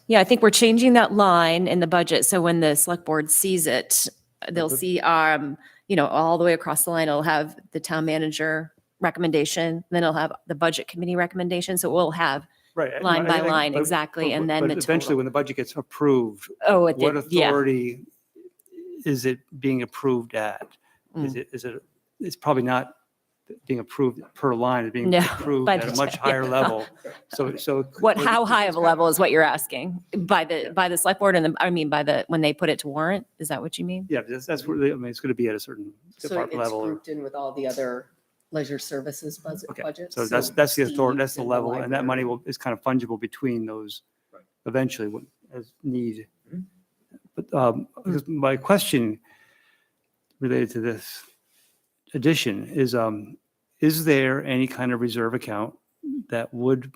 Yeah, I think we're changing that line in the budget. So when the select board sees it, they'll see, all the way across the line, it'll have the town manager recommendation, then it'll have the budget committee recommendation. So we'll have Right. line by I think- line, but- exactly, but- and then but the eventually, total. when the budget gets approved, Oh, it what did, yeah. authority is it being approved at? Mm. It's probably not being approved per line, it's being No, approved by at a the- much higher yeah. level. So. How high of a level is what you're asking? By the select board and when they put it to warrant? Is that what you mean? Yeah, that's where, it's going to be at a certain department level. or- in with all the other leisure services Okay, budgets. so that's the authority, that's the and level, and that money library. is kind of fungible between those eventually as need. But my question related to this addition is there any kind of reserve account that would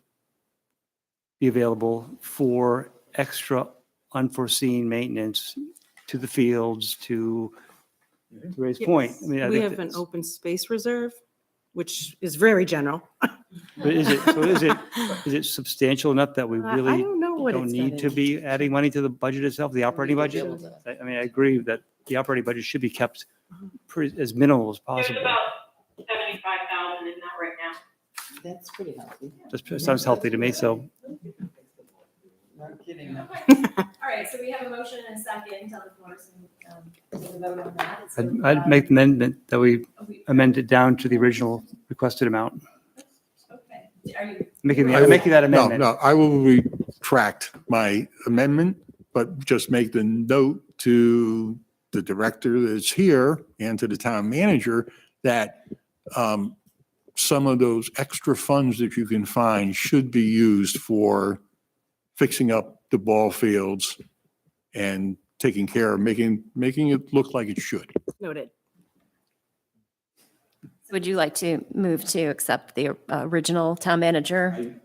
be available for extra unforeseen maintenance to the fields, to Ray's point? I mean, I We think have an that's- open space reserve, which is very general. But is it substantial enough that we I really don't know what don't it's need got to in. be adding money to the budget itself, the operating budget? I mean, I agree that the operating budget should be kept as minimal as There's possible. about 75,000 in that right now. That's pretty healthy. That sounds healthy to me, so. Not kidding. All right, so we have a motion and a second on the floor, so we vote on that. I'd make the amendment that we amend it down to the original requested amount. Okay. Are you? Making I will- that amendment. No, I will retract my amendment, but just make the note to the director that's here and to the town manager that some of those extra funds that you can find should be used for fixing up the ball fields and taking care of making it look like it should. Noted. Would you like to move to accept the original town manager?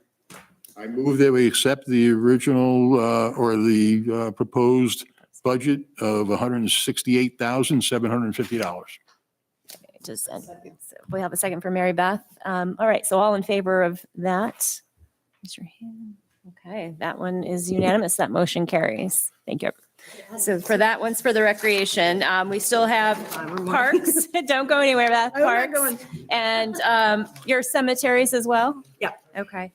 I move that we accept the original or the proposed budget of $168,750. Just, we have a second for Mary Beth. All right, so all in favor of that? Raise your hand. Okay, that one is unanimous. That motion carries. Thank you. So for that one's for the recreation. We still have parks. Don't go anywhere, Beth. I'm not Parks. going. And your cemeteries as well? Yeah. Okay.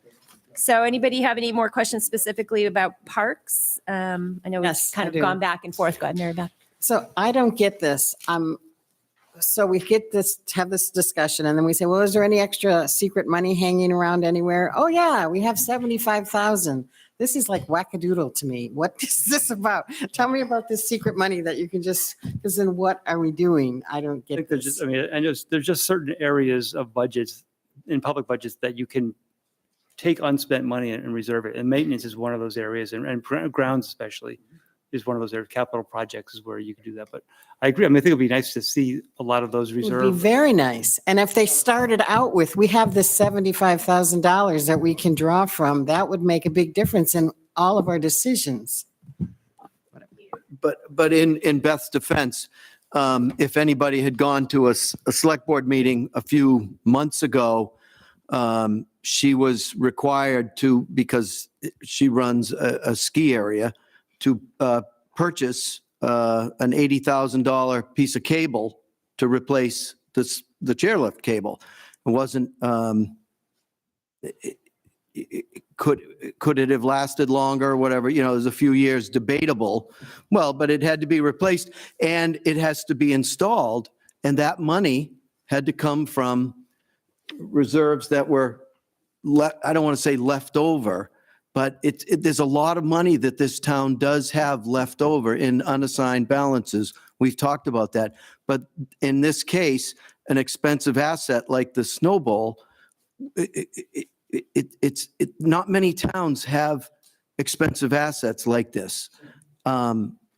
So anybody have any more questions specifically about parks? I know we've Yes, kind I of do. gone back and forth. Go ahead, Mary Beth. So I don't get this. So we have this discussion and then we say, well, is there any extra secret money hanging around anywhere? Oh yeah, we have 75,000. This is like wackadoodle to me. What is this about? Tell me about this secret money that you can because then what are we doing? I don't I get think there's this. just, there's just certain areas of budgets, in public budgets, that you can take unspent money and reserve it. And maintenance is one of those areas, and grounds especially is one of those areas. Capital projects is where you can do that. But I agree. I mean, I think it'd be nice to see a lot of those It would be reserved. very nice. And if they started out with, we have this $75,000 that we can draw from, that would make a big difference in all of our decisions. But in Beth's defense, if anybody had gone to a select board meeting a few months ago, she was required to, because she runs a ski area, to purchase an $80,000 piece of cable to replace the chairlift cable. It wasn't, could it have lasted longer or whatever? You know, there's a few years debatable. Well, but it had to be replaced and it has to be installed. And that money had to come from reserves that were, I don't want to say left over, but there's a lot of money that this town does have left over in unassigned balances. We've talked about that. But in this case, an expensive asset like the Snow Bowl, not many towns have expensive assets like this.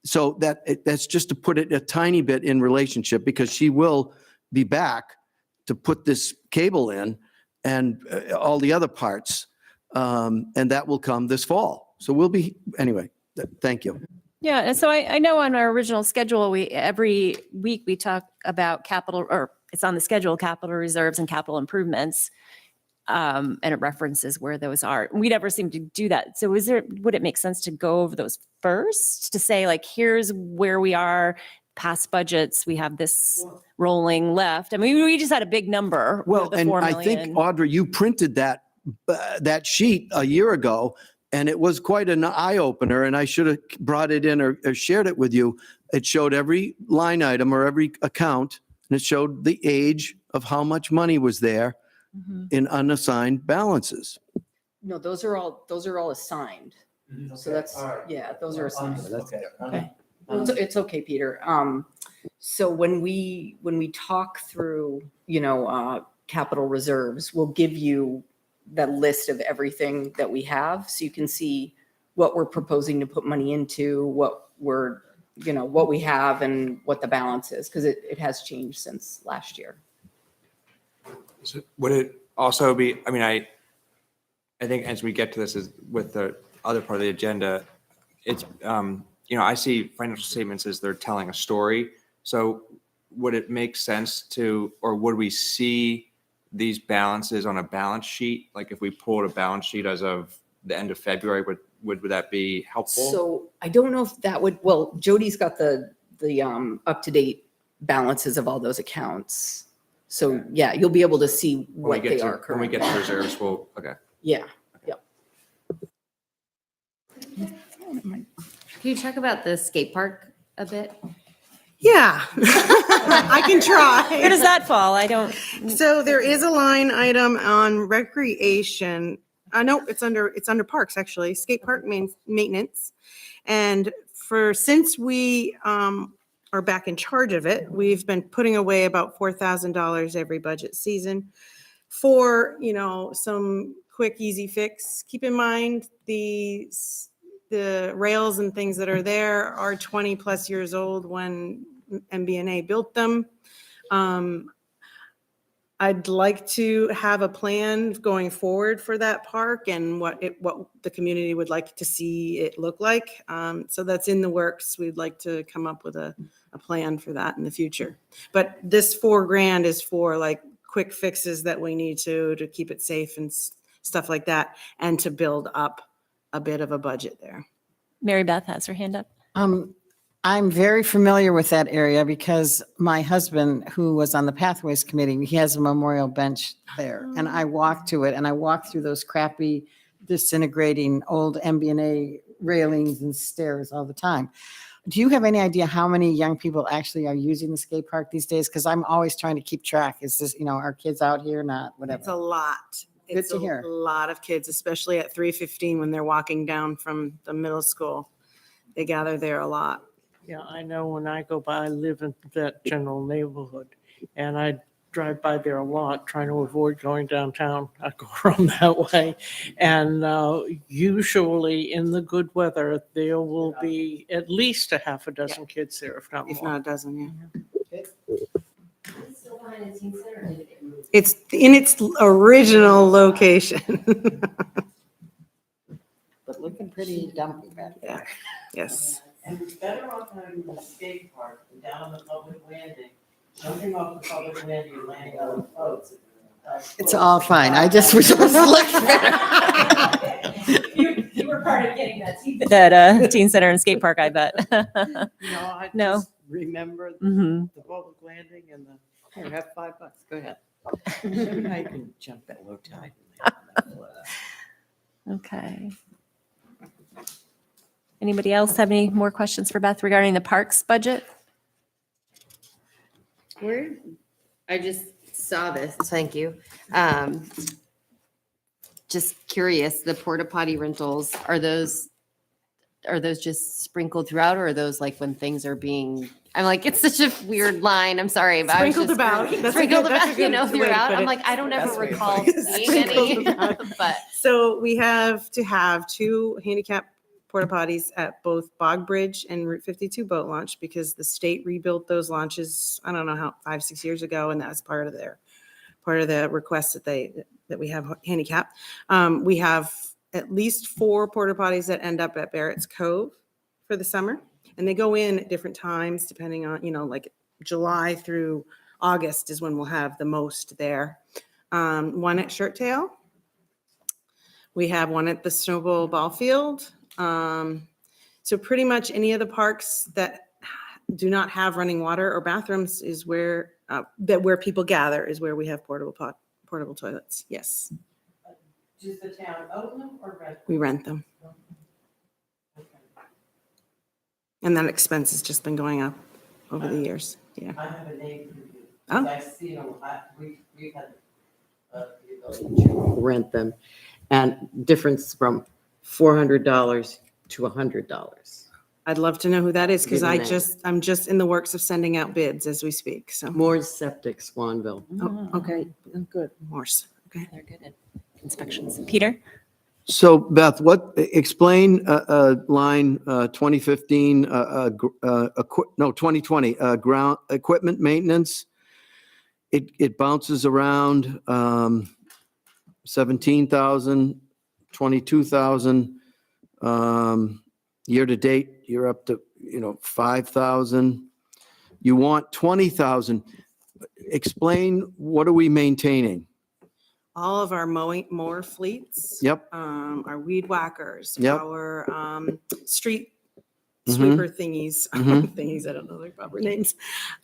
So that's just to put it a tiny bit in relationship, because she will be back to put this cable in and all the other parts. And that will come this fall. So we'll be, anyway, thank you. Yeah, and so I know on our original schedule, every week we talk about capital, or it's on the schedule, capital reserves and capital improvements. And it references where those are. We never seem to do that. So would it make sense to go over those first, to say like, here's where we are, past budgets, we have this rolling left? I mean, we just had a big number. Well, the and 4 I million. think, Audra, you printed that sheet a year ago, and it was quite an eye-opener, and I should have brought it in or shared it with you. It showed every line item or every account, and it showed the age of how much money was there in unassigned balances. No, those are all assigned. So that's, yeah, those are assigned. Okay. Well, it's okay, Peter. So when we talk through, capital reserves, we'll give you that list of everything that we have, so you can see what we're proposing to put money into, what we have and what the balance is, because it has changed since last year. So would it also be, I think as we get to this is with the other part of the agenda, it's, I see financial statements as they're telling a story. So would it make sense or would we see these balances on a balance sheet? Like if we pulled a balance sheet as of the end of February, would that be helpful? So I don't know if that would, well, Jody's got the up-to-date balances of all those accounts. So yeah, you'll be able to see what they are When we currently. get to reserves, okay. Yeah, yep. Can you talk about the skate park a bit? Yeah, I can try. Where does that fall? I don't. So there is a line item on recreation. No, it's under parks, actually, skate park maintenance. And since we are back in charge of it, we've been putting away about $4,000 every budget season for, some quick, easy fix. Keep in mind, the rails and things that are there are 20 plus years old when MBNA built them. I'd like to have a plan going forward for that park and what the community would like to see it look like. So that's in the works. We'd like to come up with a plan for that in the future. But this $4,000 is for like quick fixes that we need to keep it safe and stuff like that, and to build up a bit of a budget there. Mary Beth has her hand up. I'm very familiar with that area because my husband, who was on the Pathways Committee, he has a memorial bench there. And I walk to it, and I walk through those crappy, disintegrating old MBNA railings and stairs all the time. Do you have any idea how many young people actually are using the skate park these days? Because I'm always trying to keep track. Is this, are kids out here? Not whatever. It's a lot. Good to hear. A lot of kids, especially at 3:15 when they're walking down from the middle school. They gather there a lot. Yeah, I know when I go by, I live in that general neighborhood, and I drive by there a lot, trying to avoid going downtown. I go around that way. And usually in the good weather, there will be at least a half a dozen kids there, if not more. If not a dozen, yeah. It's still behind the teen center. It's in its original location. But looking pretty dumpy back there. Yes. And it's better off having the skate park than down on the public landing, jumping off the public landing and landing on the floats. It's all fine. I just was just looking You were part of getting that teen center and skate park, I bet. I No. just remember Mhm. the public landing and here, have $5. Go ahead. Maybe I can jump that low tide. Okay. Anybody else have any more questions for Beth regarding the parks budget? Where, I just saw this, thank you. Just curious, the porta potty rentals, are those just sprinkled throughout, or are those like when things are being, I'm like, it's such a weird line, I'm sorry. but I was Sprinkled just about. curious. That's a Sprinkled good- that's a about, you good know, way to throughout. put I'm it. like, I don't ever Best way to recall put it. seeing any, Sprinkled about. but. So we have to have 2 handicap porta potties at both Bog Bridge and Route 52 boat launch because the state rebuilt those launches, I don't know how, 5-6 years ago, and that was part of the request that we have handicap. We have at least 4 porta potties that end up at Barrett's Cove for the summer, and they go in at different times depending on, like July through August is when we'll have the most there. One at Shirt Tail. We have one at the Snowball Ball Field. So pretty much any of the parks that do not have running water or bathrooms is where people gather is where we have portable toilets. Yes, Does the town own them or rent? we rent them. And that expense has just been going up over the years. Yeah. I have a neighbor who, Oh. I've seen them, we've had the ability to rent them, and difference from $400 to $100. I'd love to know who that is because Give a name. I'm just in the works of sending out bids as we speak. So. Moore's Septic, Swanville. Oh, okay, good. Morse. Okay. They're good at inspections. Peter? So Beth, explain line 2015, 2020, ground equipment maintenance. It bounces around 17,000, 22,000. Year to date, you're up to, 5,000. You want 20,000. Explain, what are we maintaining? All of our mower fleets. Yep. Our weed whackers. Yep. Our street Mhm. sweeper thingies. Mhm. Thingies, I don't know their proper names.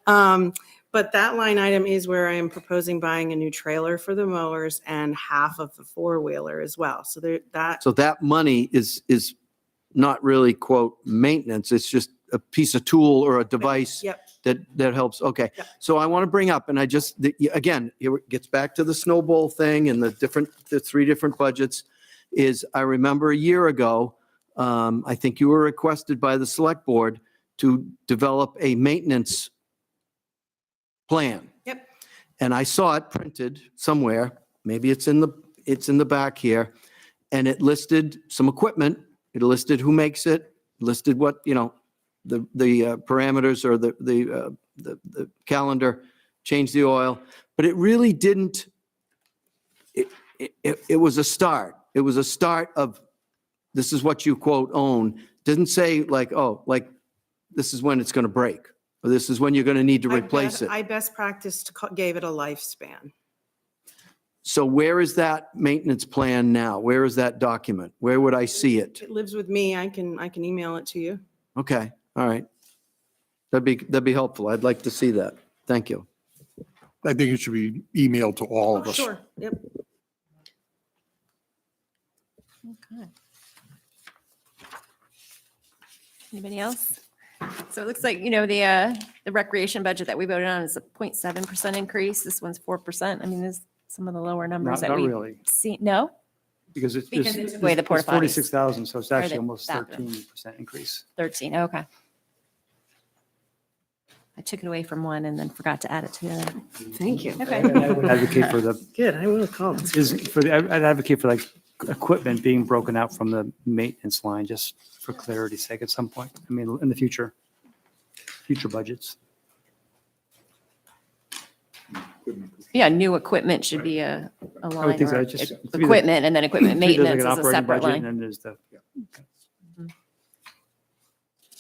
But that line item is where I am proposing buying a new trailer for the mowers and half of the 4-wheeler as well. So So that money is not really quote maintenance. It's just a piece of tool or a device Yep. that helps. Okay. So I want to bring up, and again, it gets back to the snowball thing and the 3 different budgets is I remember a year ago, I think you were requested by the select board to develop a maintenance plan. Yep. And I saw it printed somewhere. Maybe it's in the back here. And it listed some equipment. It listed who makes it, listed what, the parameters or the calendar, change the oil. But it really didn't, it was a start. It was a start of, this is what you quote own. Didn't say like, this is when it's going to break. Or this is when you're going to need to replace it. I best practiced gave it a lifespan. So where is that maintenance plan now? Where is that document? Where would I see it? It lives with me. I can email it to you. Okay, all right. That'd be helpful. I'd like to see that. Thank you. I think it should be emailed to all of us. Sure. Yep. Okay. Anybody else? So it looks like, the recreation budget that we voted on is a 0.7% increase. This one's 4%. I mean, there's some of the lower numbers that Not we really, see. No? because it's Because it took away the porta potties. 46,000, so it's Or actually the almost bathroom. 13% increase. 13, okay. I took it away from one and then forgot to add it to the other. Thank you. Okay. I would advocate for the, Good. I will call. I'd advocate for like equipment being broken out from the maintenance line, just for clarity's sake at some point. I mean, in the future budgets. Yeah, new equipment should be a I would line think so. or It's just- to me, the- equipment and then equipment to me, there's like maintenance an is a operating separate budget, line. And then there's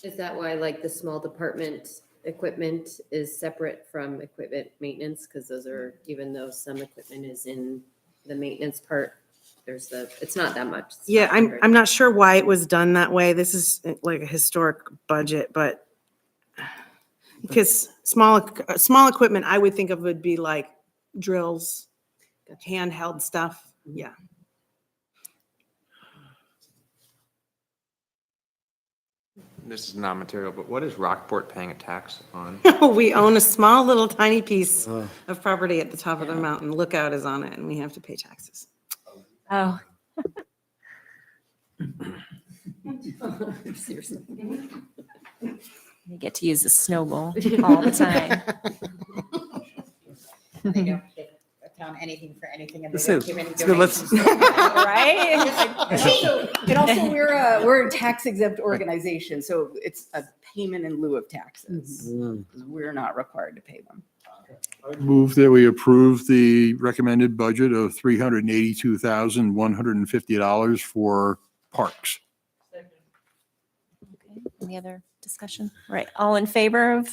Is that why like the small department equipment is separate from equipment maintenance? Because those are, even though some equipment is in the maintenance part, there's it's not that much. It's Yeah, 500. I'm not sure why it was done that way. This is like a historic budget, but because small equipment, I would think of would be like drills, handheld stuff. Yeah. This is non-material, but what is Rockport paying a tax on? We own a small little tiny piece of property at the top of the mountain. Lookout is on it and we have to pay taxes. Oh. Seriously. You get to use the snowball all the time. They don't give a town anything for anything and they Let's don't see. give any Let's go, let's- donations. Right? And also, we're a tax exempt organization, so it's a payment in lieu of taxes. We're not required to pay them. I move that we approve the recommended budget of $382,150 for parks. Any other discussion? All right, all in favor of?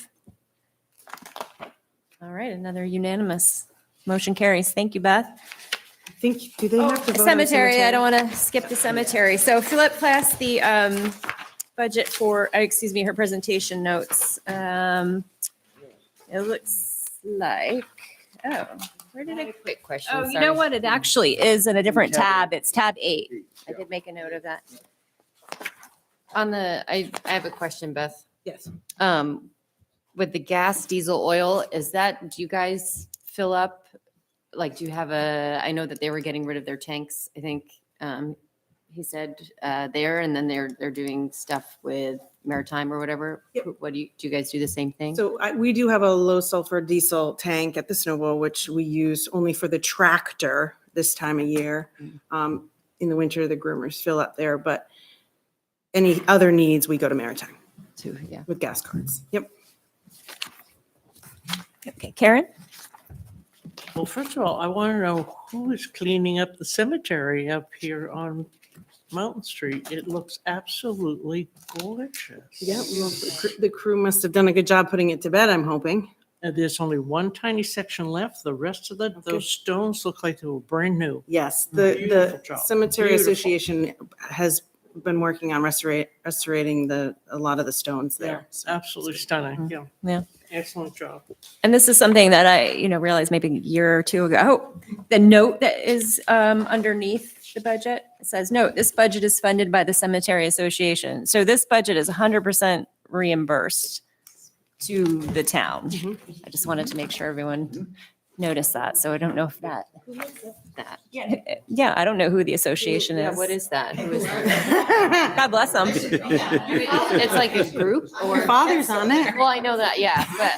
All right, another unanimous motion carries. Thank you, Beth. I think, do they have to vote on Cemetery, I don't want to skip the cemetery. So Philip passed the budget for, excuse me, her presentation notes. It looks like, oh, where did it? Quick question. Oh, you know what? It actually is in a different tab. It's tab 8. I did make a note of that. On the, I have a question, Beth. Yes. With the gas, diesel, oil, do you guys fill up? Like, do you have I know that they were getting rid of their tanks, I think, he said, there, and then they're doing stuff with Maritime or whatever. Yep. What do you guys do the same thing? So we do have a low sulfur diesel tank at the Snowball, which we use only for the tractor this time of year. In the winter, the groomers fill up there, but any other needs, we go to Maritime Too, yeah. with gas cards. Yep. Okay, Karen? Well, first of all, I want to know who is cleaning up the cemetery up here on Mountain Street. It looks absolutely gorgeous. Yeah, well, the crew must have done a good job putting it to bed, I'm hoping. And there's only one tiny section left. The rest of those stones look like they were brand new. Yes, Beautiful the job. Cemetery Beautiful. Association has been working on restorating a lot of the stones Yeah, there. absolutely stunning. Yeah. Yeah. Excellent job. And this is something that I, realized maybe a year or two ago. Oh, the note that is underneath the budget, it says, note, this budget is funded by the Cemetery Association. So this budget is 100% reimbursed to the town. I just wanted to make sure everyone noticed that. So I don't know if that. Yeah, I don't know who the association Yeah, is. what is that? Who is that? God bless them. It's like a group or? Your father's on there. Well, I know that, yeah, but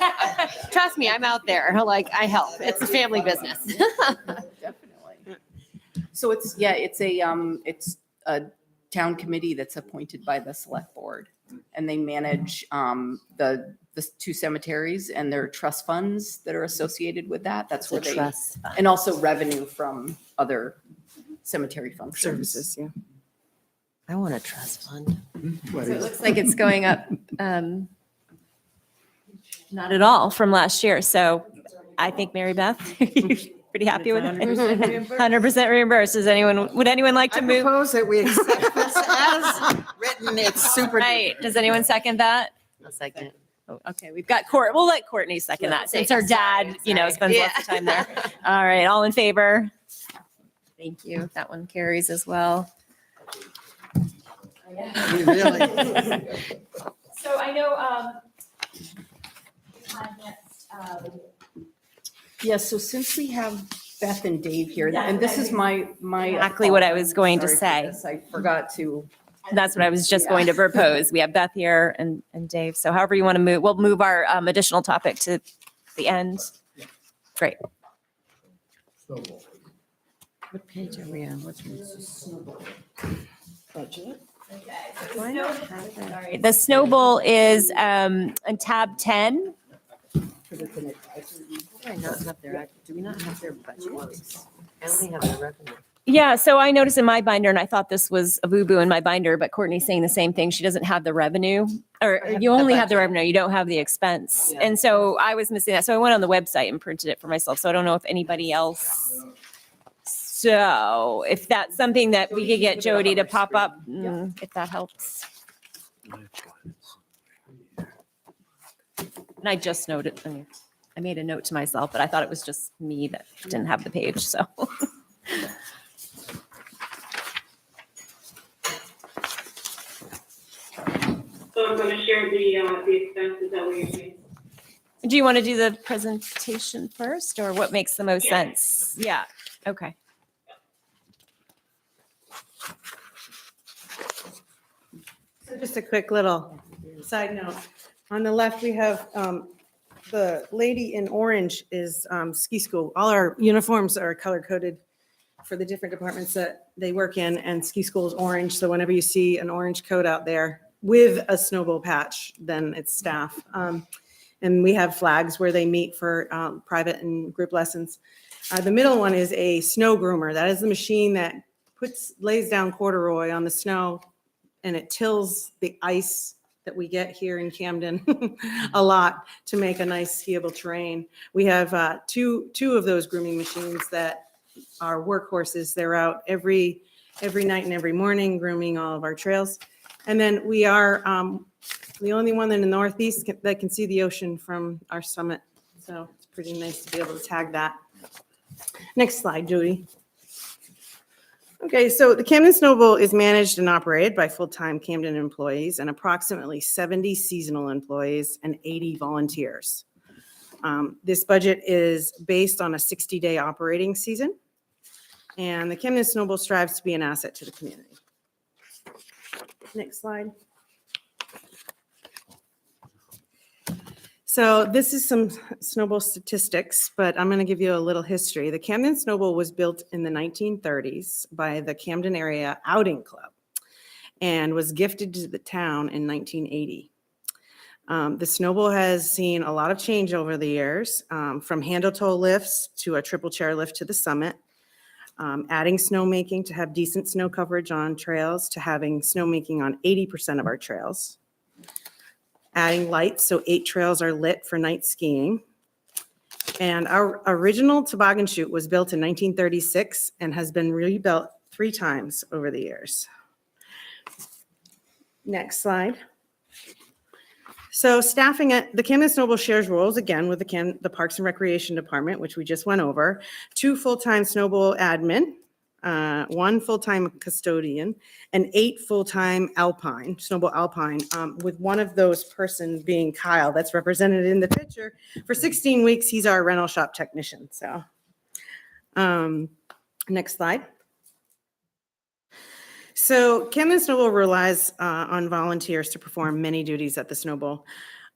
trust me, I'm out there. Like, I help. It's a family business. Definitely. So it's a town committee that's appointed by the select board. And they manage the 2 cemeteries and their trust funds that are associated with that. That's where they, Trust fund. and also revenue from other cemetery functions. Services, yeah. I want a trust fund. So it looks like it's going up, not at all from last year. So I think Mary Beth, pretty happy with it. 100% reimbursed. Would anyone like to I move? propose that we accept this as written. It's super. Right. Does anyone second that? A second. Oh, okay, we've got we'll let Courtney second that since our dad, spends lots of time there. All right, all in favor? Thank you. That one carries as well. So I know, Yes, so since we have Beth and Dave here, and this is my. Exactly what I was going to Sorry for say. this. I forgot to. That's what I was just going to propose. We have Beth here and Dave. So however you want to move, we'll move our additional topic to the end. Great. What page are we on? Which Budget. Sorry. The snowball is on tab 10. do I not have their, do we not have their budget? I only have their revenue. Yeah, so I noticed in my binder, and I thought this was a boo-boo in my binder, but Courtney's saying the same thing. She doesn't have the revenue, or you only have the revenue, you don't have the expense. Yeah. And so I was missing that. So I went on the website and printed it for myself. So I don't know if anybody else. So if that's something that we could get Jody to pop up, if that helps. And I just noted, I made a note to myself, but I thought it was just me that didn't have the page, so. So I'm going to share the expenses that we made. Do you want to do the presentation first, or what makes the most Yeah. sense? Yeah, okay. So just a quick little side note. On the left, we have the lady in orange is ski school. All our uniforms are color coded for the different departments that they work in, and ski school is orange. So whenever you see an orange coat out there with a snowball patch, then it's staff. And we have flags where they meet for private and group lessons. The middle one is a snow groomer. That is the machine that lays down corduroy on the snow, and it tills the ice that we get here in Camden a lot to make a nice skiable terrain. We have two of those grooming machines that are workhorses. They're out every night and every morning grooming all of our trails. And then we are the only one in the Northeast that can see the ocean from our summit. So it's pretty nice to be able to tag that. Next slide, Judy. Okay, so the Camden Snow Bowl is managed and operated by full-time Camden employees and approximately 70 seasonal employees and 80 volunteers. This budget is based on a 60-day operating season, and the Camden Snow Bowl strives to be an asset to the community. Next slide. So this is some Snow Bowl statistics, but I'm going to give you a little history. The Camden Snow Bowl was built in the 1930s by the Camden Area Outing Club and was gifted to the town in 1980. The Snow Bowl has seen a lot of change over the years, from handle toe lifts to a triple chair lift to the summit, adding snowmaking to have decent snow coverage on trails, to having snowmaking on 80% of our trails. Adding lights, so 8 trails are lit for night skiing. And our original toboggan chute was built in 1936 and has been rebuilt 3 times over the years. Next slide. So staffing at the Camden Snow Bowl shares roles again with the Parks and Recreation Department, which we just went over. 2 full-time Snow Bowl admin, 1 full-time custodian, and 8 full-time Alpine, Snow Bowl Alpine, with one of those person being Kyle, that's represented in the picture. For 16 weeks, he's our rental shop technician. So, next slide. So Camden Snow Bowl relies on volunteers to perform many duties at the Snow Bowl.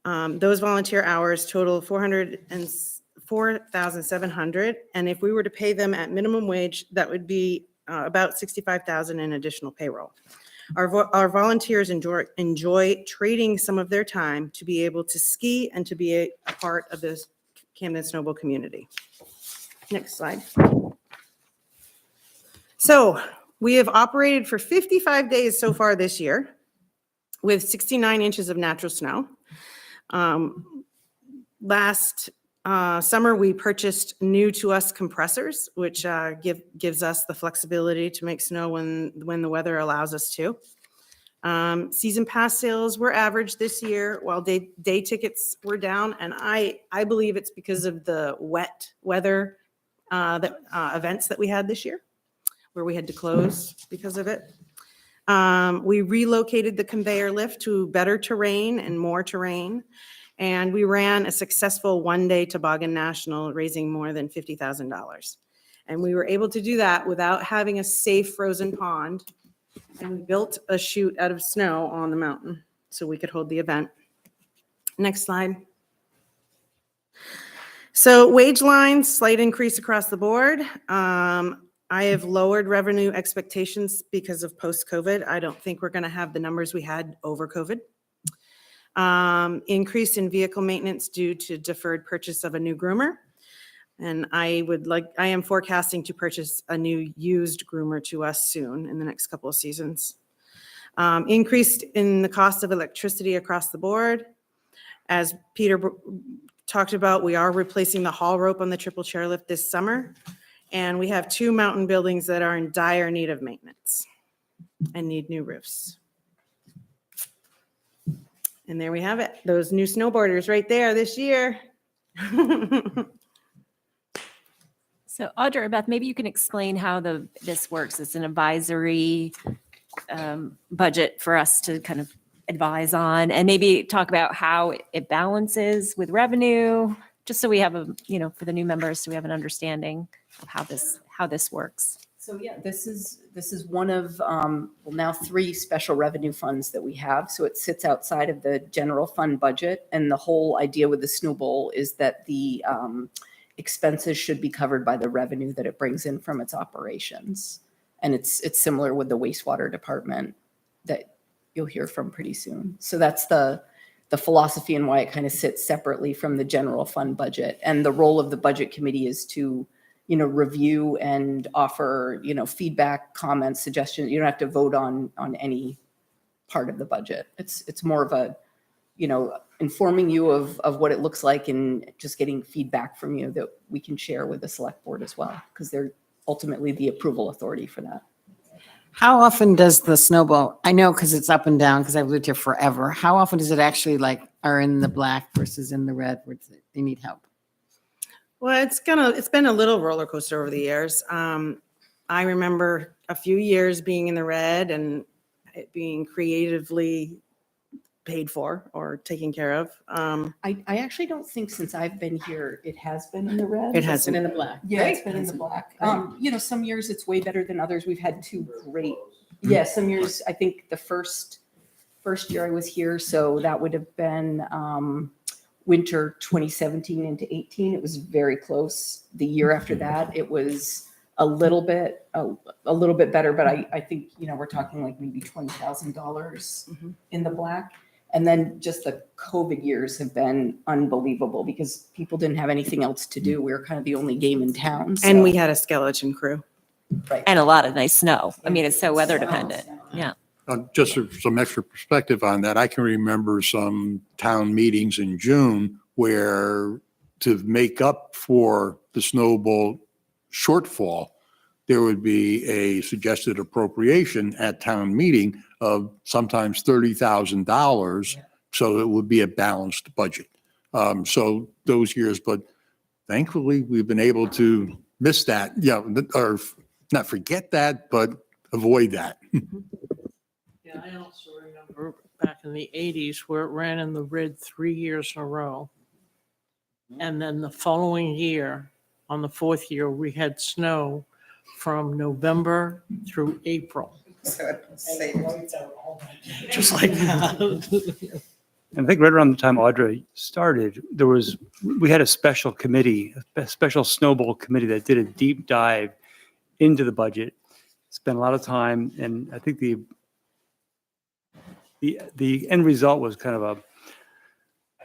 Those volunteer hours total 4,700, and if we were to pay them at minimum wage, that would be about 65,000 in additional payroll. Our volunteers enjoy trading some of their time to be able to ski and to be a part of this Camden Snow Bowl community. Next slide. So we have operated for 55 days so far this year with 69 inches of natural snow. Last summer, we purchased new to us compressors, which gives us the flexibility to make snow when the weather allows us to. Season pass sales were average this year, while day tickets were down, and I believe it's because of the wet weather events that we had this year, where we had to close because of it. We relocated the conveyor lift to better terrain and more terrain. And we ran a successful one-day toboggan national, raising more than $50,000. And we were able to do that without having a safe frozen pond. And we built a chute out of snow on the mountain so we could hold the event. Next slide. So wage lines, slight increase across the board. I have lowered revenue expectations because of post-COVID. I don't think we're going to have the numbers we had over COVID. Increase in vehicle maintenance due to deferred purchase of a new groomer. And I am forecasting to purchase a new used groomer to us soon in the next couple of seasons. Increased in the cost of electricity across the board. As Peter talked about, we are replacing the haul rope on the triple chairlift this summer. And we have 2 mountain buildings that are in dire need of maintenance and need new roofs. And there we have it, those new snowboarders right there this year. So Audra or Beth, maybe you can explain how this works. It's an advisory budget for us to kind of advise on, and maybe talk about how it balances with revenue, just so we have for the new members, so we have an understanding of how this works. So yeah, this is one of, now 3 special revenue funds that we have. So it sits outside of the general fund budget. And the whole idea with the Snow Bowl is that the expenses should be covered by the revenue that it brings in from its operations. And it's similar with the wastewater department that you'll hear from pretty soon. So that's the philosophy and why it kind of sits separately from the general fund budget. And the role of the budget committee is to review and offer, feedback, comments, suggestions. You don't have to vote on any part of the budget. It's more of a, informing you of what it looks like and just getting feedback from you that we can share with the select board as well, because they're ultimately the approval authority for that. How often does the snowball, I know because it's up and down because I've lived here forever. How often does it actually are in the black versus in the red where they need help? Well, it's been a little roller coaster over the years. I remember a few years being in the red and it being creatively paid for or taken care of. I actually don't think since I've been here, it has been in the red. It has been in the black. Yeah, it's been in the black. Some years it's way better than others. We've had 2 great, some years, I think the first year I was here, so that would have been winter 2017 into 18. It was very close. The year after that, it was a little bit better, but I think, we're talking like maybe $20,000 in the black. And then just the COVID years have been unbelievable because people didn't have anything else to do. We were kind of the only game in town. And we had a skeleton crew. Right. And a lot of nice snow. I mean, it's so weather dependent. Yeah. Just some extra perspective on that, I can remember some town meetings in June where to make up for the snowball shortfall, there would be a suggested appropriation at town meeting of sometimes $30,000. So it would be a balanced budget. So those years, but thankfully we've been able to miss that, or not forget that, but avoid that. Yeah, I also remember back in the 80s where it ran in the red 3 years in a row. And then the following year, on the 4th year, we had snow from November through April. Just like that. And I think right around the time Audra started, we had a special committee, a special snowball committee that did a deep dive into the budget, spent a lot of time, and I think the end result was kind of a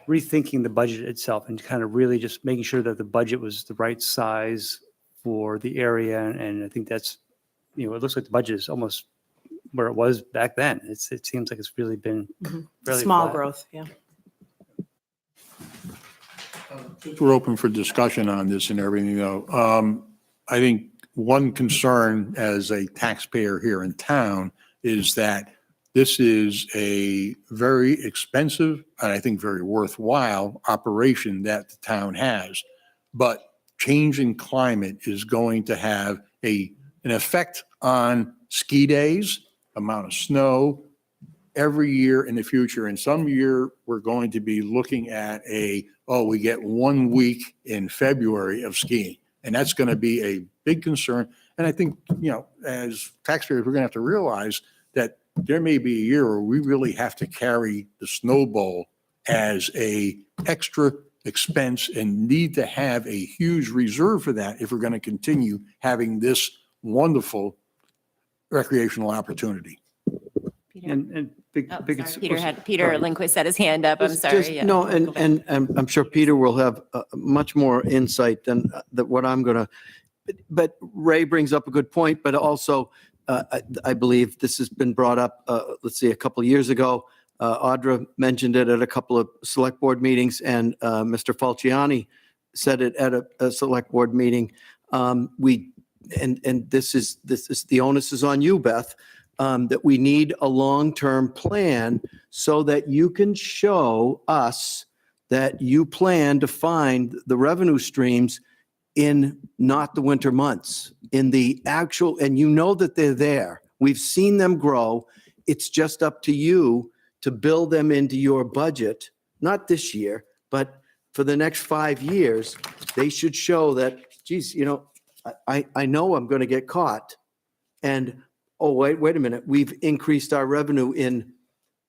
rethinking the budget itself and kind of really just making sure that the budget was the right size for the area. And I think that's, it looks like the budget is almost where it was back then. It seems like it's really been fairly Small flat. growth, yeah. We're open for discussion on this and everything, though. I think one concern as a taxpayer here in town is that this is a very expensive and I think very worthwhile operation that the town has. But change in climate is going to have an effect on ski days, amount of snow, every year in the future. And some year we're going to be looking at we get 1 week in February of skiing. And that's going to be a big concern. And I think, as taxpayers, we're going to have to realize that there may be a year where we really have to carry the snowball as a extra expense and need to have a huge reserve for that if we're going to continue having this wonderful recreational opportunity. And big, Oh, big. sorry, Peter Lindquist had his hand up. I'm Just- sorry. just- yeah. No, and I'm sure Peter will have much more insight than what I'm going to, but Ray brings up a good point, but also I believe this has been brought up, let's see, a couple of years ago. Audra mentioned it at a couple of select board meetings, and Mr. Falciani said it at a select board meeting. This is the onus is on you, Beth, that we need a long-term plan so that you can show us that you plan to find the revenue streams in not the winter months, in the actual, and you know that they're there. We've seen them grow. It's just up to you to build them into your budget, not this year, but for the next 5 years. They should show that, geez, I know I'm going to get caught. And, oh, wait a minute, we've increased our revenue in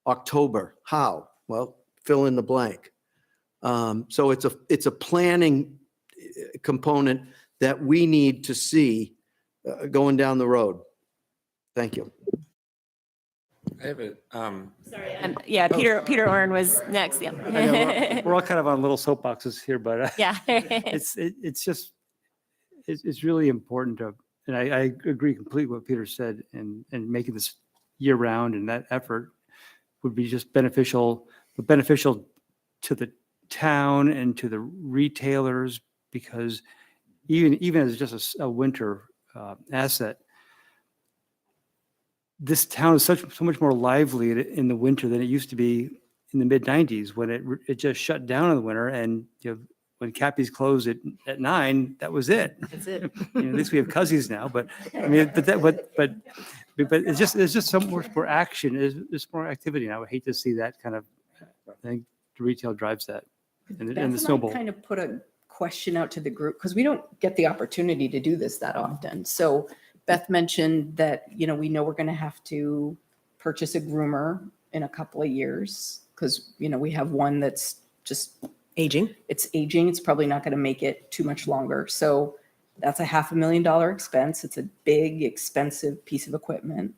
October. How? Well, fill in the blank. So it's a planning component that we need to see going down the road. Thank you. I have a, Sorry. Yeah, Peter Oren was next. I know, Yeah. we're all kind of on little soapboxes here, but Yeah. it's really important to, and I agree completely with what Peter said, and making this year round, and that effort would be just beneficial to the town and to the retailers, because even as just a winter asset, this town is so much more lively in the winter than it used to be in the mid 90s, when it just shut down in the winter. And when Cappy's closed at 9, that was it. That's it. At least we have Cuzzies now, but I mean, but it's just so much more action. There's more activity, and I would hate to see that kind of. I think the retail drives that, and Beth the and I snowball. kind of put a question out to the group because we don't get the opportunity to do this that often. So Beth mentioned that, we know we're going to have to purchase a groomer in a couple of years because, we have one that's just Aging. It's aging. It's probably not going to make it too much longer. So that's a $500,000 expense. It's a big, expensive piece of equipment.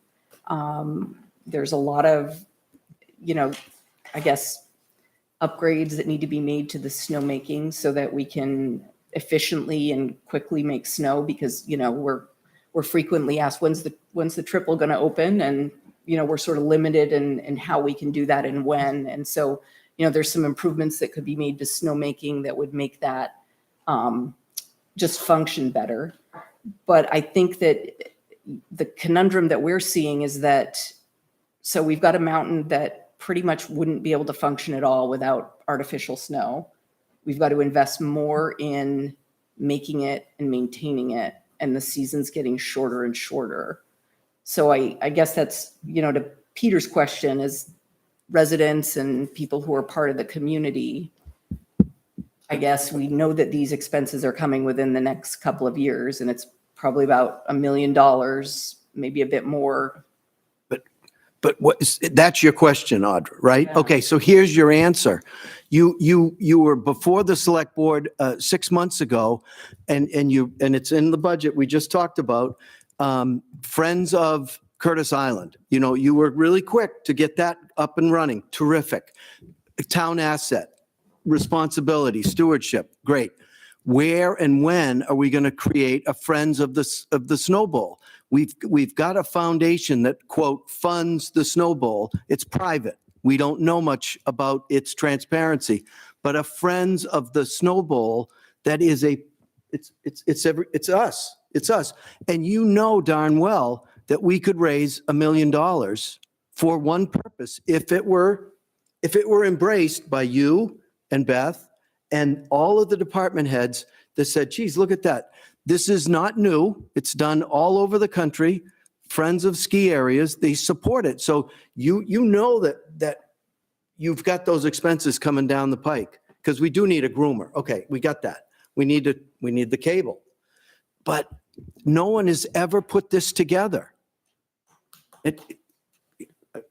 There's a lot of, I guess, upgrades that need to be made to the snowmaking so that we can efficiently and quickly make snow, because, we're frequently asked, when's the triple going to open? And, we're sort of limited in how we can do that and when. And so, there's some improvements that could be made to snowmaking that would make that just function better. But I think that the conundrum that we're seeing is that, so we've got a mountain that pretty much wouldn't be able to function at all without artificial snow. We've got to invest more in making it and maintaining it, and the season's getting shorter and shorter. So I guess that's, to Peter's question, is residents and people who are part of the community, I guess we know that these expenses are coming within the next couple of years, and it's probably about $1 million, maybe a bit more. But that's your question, Audra, right? Yeah. Okay, so here's your answer. You were before the select board 6 months ago, and it's in the budget we just talked about, Friends of Curtis Island. You were really quick to get that up and running. Terrific. Town asset, responsibility, stewardship, great. Where and when are we going to create a Friends of the Snow Bowl? We've got a foundation that, quote, funds the Snow Bowl. It's private. We don't know much about its transparency, but a Friends of the Snow Bowl that is it's us. It's us. And darn well that we could raise $1 million for one purpose if it were embraced by you and Beth and all of the department heads that said, geez, look at that. This is not new. It's done all over the country. Friends of ski areas, they support it. So you know that you've got those expenses coming down the pike, because we do need a groomer. Okay, we got that. We need the cable. But no one has ever put this together.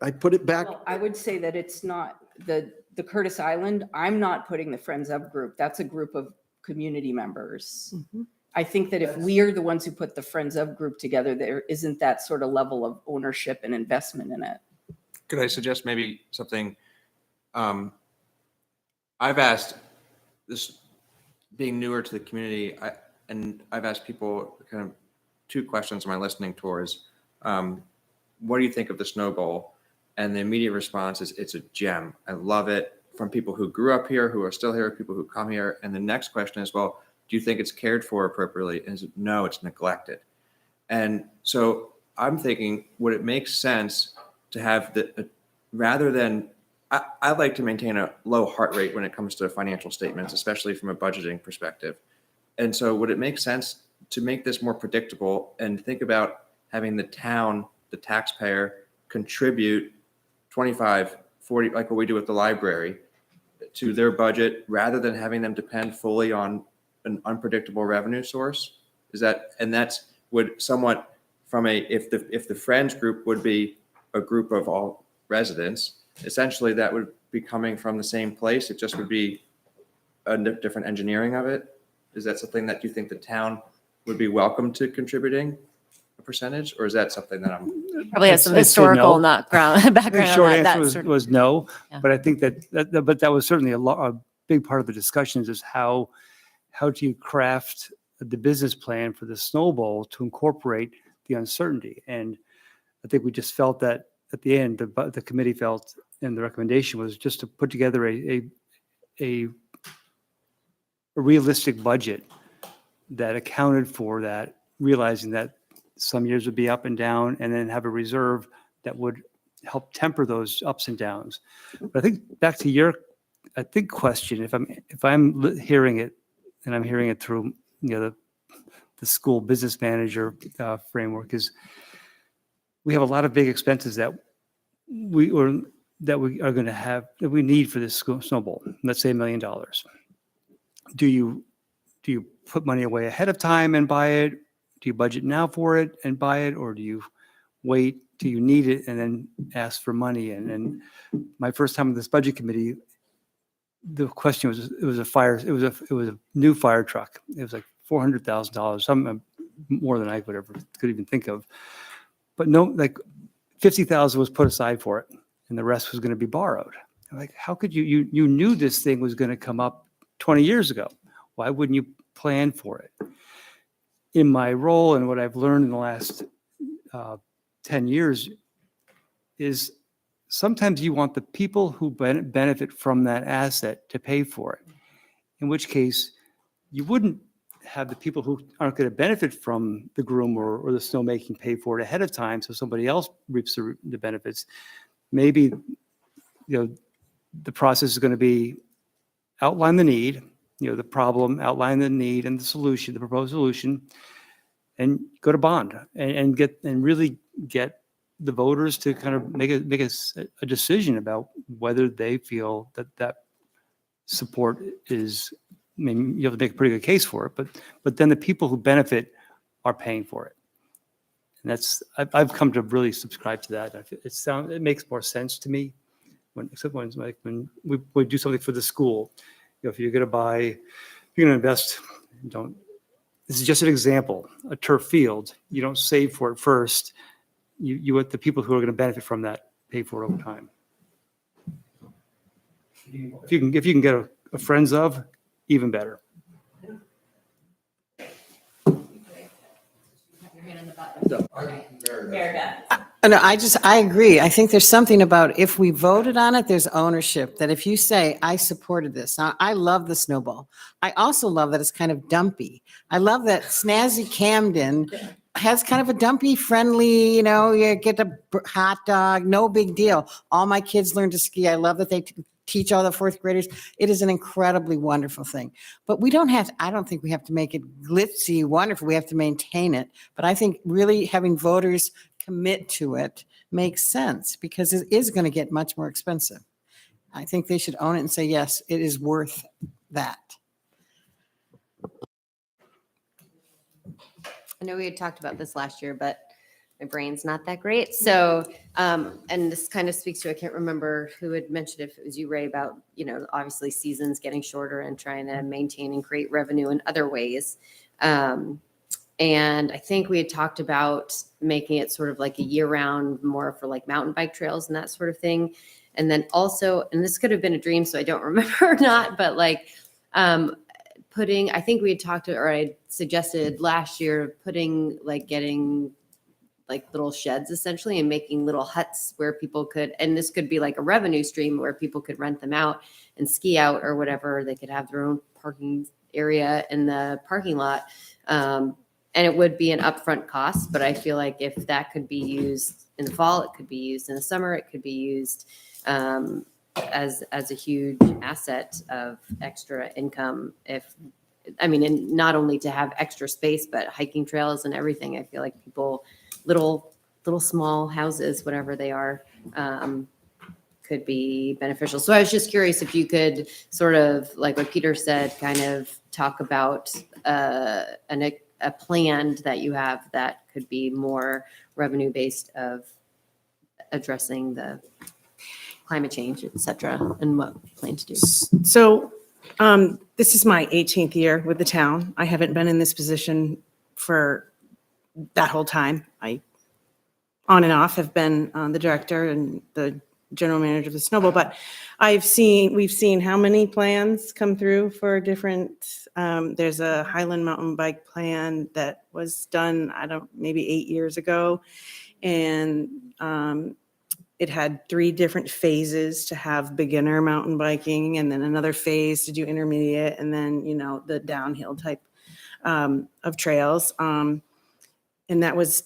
I put it back. Well, I would say that it's not the Curtis Island. I'm not putting the Friends of group. That's a group of community members. I think that if we are the ones who put the Friends of group together, there isn't that sort of level of ownership and investment in it. Could I suggest maybe something? I've asked this, being newer to the community, and I've asked people kind of two questions on my listening tour is, what do you think of the Snow Bowl? And the immediate response is, it's a gem. I love it, from people who grew up here, who are still here, people who come here. And the next question is, well, do you think it's cared for appropriately? And is it, no, it's neglected. And so I'm thinking, would it make sense to have rather than, I like to maintain a low heart rate when it comes to financial statements, especially from a budgeting perspective. And so would it make sense to make this more predictable and think about having the town, the taxpayer, contribute 25, 40, like what we do with the library, to their budget rather than having them depend fully on an unpredictable revenue source? Is that, and that's would somewhat from if the Friends group would be a group of all residents, essentially that would be coming from the same place. It just would be a different engineering of it. Is that something that you think the town would be welcome to contributing a percentage, or is that something that I'm Probably has some I'd say historical no. background The on short that. answer was no, but I think but that was certainly a big part of the discussions is how do you craft the business plan for the Snow Bowl to incorporate the uncertainty? And I think we just felt that at the end, the committee felt, and the recommendation was just to put together a realistic budget that accounted for that, realizing that some years would be up and down, and then have a reserve that would help temper those ups and downs. But I think back to your, question, if I'm hearing it, and I'm hearing it through, the school business manager framework, is we have a lot of big expenses that we are going to have, that we need for this Snow Bowl. Let's say $1 million. Do you put money away ahead of time and buy it? Do you budget now for it and buy it, or do you wait till you need it and then ask for money? And then my first time in this budget committee, the question was, it was a new fire truck. It was like $400,000, some more than I could even think of. But no, like $50,000 was put aside for it, and the rest was going to be borrowed. I'm like, how could you knew this thing was going to come up 20 years ago? Why wouldn't you plan for it? In my role and what I've learned in the last 10 years is sometimes you want the people who benefit from that asset to pay for it, in which case you wouldn't have the people who aren't going to benefit from the groom or the snowmaking pay for it ahead of time so somebody else reaps the benefits. Maybe the process is going to be outline the need, the problem, outline the need and the solution, the proposed solution, and go to bond and really get the voters to kind of make a decision about whether they feel that support is. I mean, you have to make a pretty good case for it, but then the people who benefit are paying for it, and I've come to really subscribe to that. It makes more sense to me when we do something for the school. If you're going to invest, this is just an example, a turf field, you don't save for it first. You let the people who are going to benefit from that pay for it over time. If you can get a friends of, even better. No, I agree. I think there's something about if we voted on it, there's ownership, that if you say, I supported this. Now, I love the Snow Bowl. I also love that it's kind of dumpy. I love that Snazzy Camden has kind of a dumpy, friendly, you get a hot dog, no big deal. All my kids learn to ski. I love that they teach all the fourth graders. It is an incredibly wonderful thing. But I don't think we have to make it glitzy, wonderful. We have to maintain it. But I think really having voters commit to it makes sense because it is going to get much more expensive. I think they should own it and say, yes, it is worth that. I know we had talked about this last year, but my brain's not that great. So, and this kind of speaks to, I can't remember who had mentioned it, if it was you, Ray, about, obviously seasons getting shorter and trying to maintain and create revenue in other ways. And I think we had talked about making it sort of like a year-round, more for like mountain bike trails and that sort of thing. And then also, and this could have been a dream, so I don't remember or not, but like putting, I think we had talked or I suggested last year, getting like little sheds essentially and making little huts where people could, and this could be like a revenue stream where people could rent them out and ski out or whatever. They could have their own parking area in the parking lot. And it would be an upfront cost, but I feel like if that could be used in the fall, it could be used in the summer, it could be used as a huge asset of extra income. And not only to have extra space, but hiking trails and everything. I feel like people, little small houses, whatever they are, could be beneficial. So I was just curious if you could sort of, like what Peter said, kind of talk about a plan that you have that could be more revenue based of addressing the climate change, et cetera, and what you plan to do. So this is my 18th year with the town. I haven't been in this position for that whole time. I, on and off, have been the director and the general manager of the Snowball, but we've seen how many plans come through for different, there's a Highland mountain bike plan that was done, maybe 8 years ago. And it had 3 different phases to have beginner mountain biking, and then another phase to do intermediate, and then, the downhill type of trails. And that was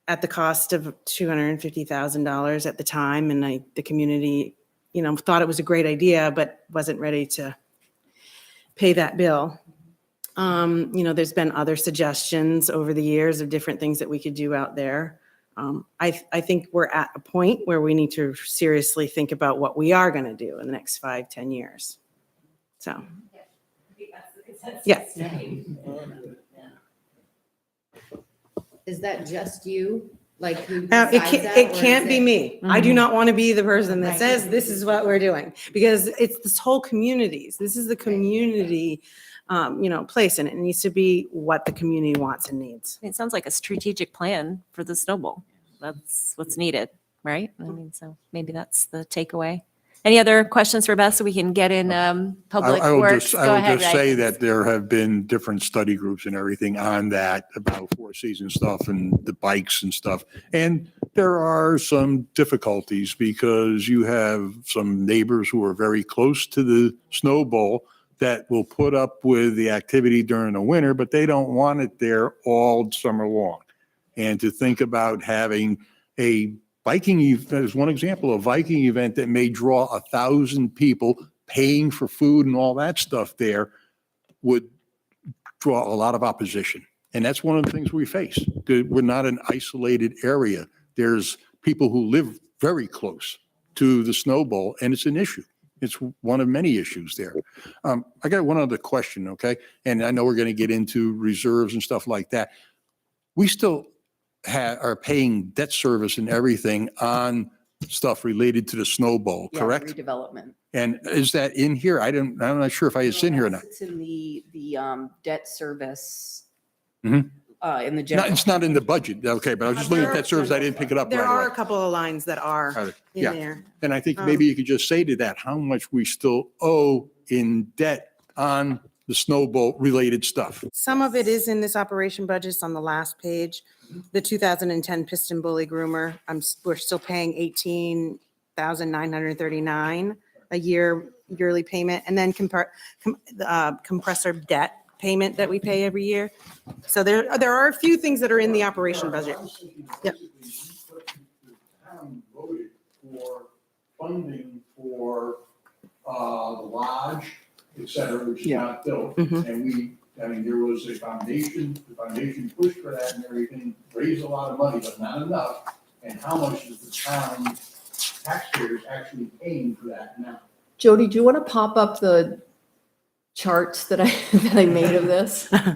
at the cost of $250,000 at the time. And the community, thought it was a great idea, but wasn't ready to pay that bill. There's been other suggestions over the years of different things that we could do out there. I think we're at a point where we need to seriously think about what we are going to do in the next 5-10 years. So, yeah. Is that just you? Like who It decides that, or can't is be it- me. I do not want to be the person that Right. says this is what we're doing, because it's this whole communities. This is the community, place, and it needs to be what the community wants and needs. It sounds like a strategic plan for the Snowball. That's what's needed, right? So maybe that's the takeaway. Any other questions for Beth so we can get in public I will works? just, Go I will ahead, just say Ray. that there have been different study groups and everything on that about Four Seasons stuff and the bikes and stuff. And there are some difficulties because you have some neighbors who are very close to the Snowball that will put up with the activity during the winter, but they don't want it there all summer long. And to think about having a biking, there's one example, a Viking event that may draw 1,000 people paying for food and all that stuff there would draw a lot of opposition. And that's one of the things we face. We're not an isolated area. There's people who live very close to the Snowball, and it's an issue. It's one of many issues there. I got one other question, okay? And I know we're going to get into reserves and stuff like that. We still are paying debt service and everything on stuff related to the Snowball, Yeah, correct? redevelopment. And is that in here? I'm not sure if it's in here or not. It's in the debt service, Mhm. in the No, general. it's not in the budget, okay, but I was just looking at debt service, I didn't pick it up There right are away. a couple of lines that are in Yeah. there. And I think maybe you could just say to that, how much we still owe in debt on the Snowball related stuff. Some of it is in this operation budget. It's on the last page. The 2010 Piston Bully Groomer, we're still paying $18,939 a yearly payment. And then compressor debt payment that we pay every year. So there are a few things that are in the operation budget. Yep. Town voted for funding for the lodge, et cetera, which is not built. Mhm. And there was a foundation, the foundation pushed for that and everything, raised a lot of money, but not enough. And how much is the town taxpayers actually paying for that now? Jody, do you want to pop up the charts that I made of this? Okay.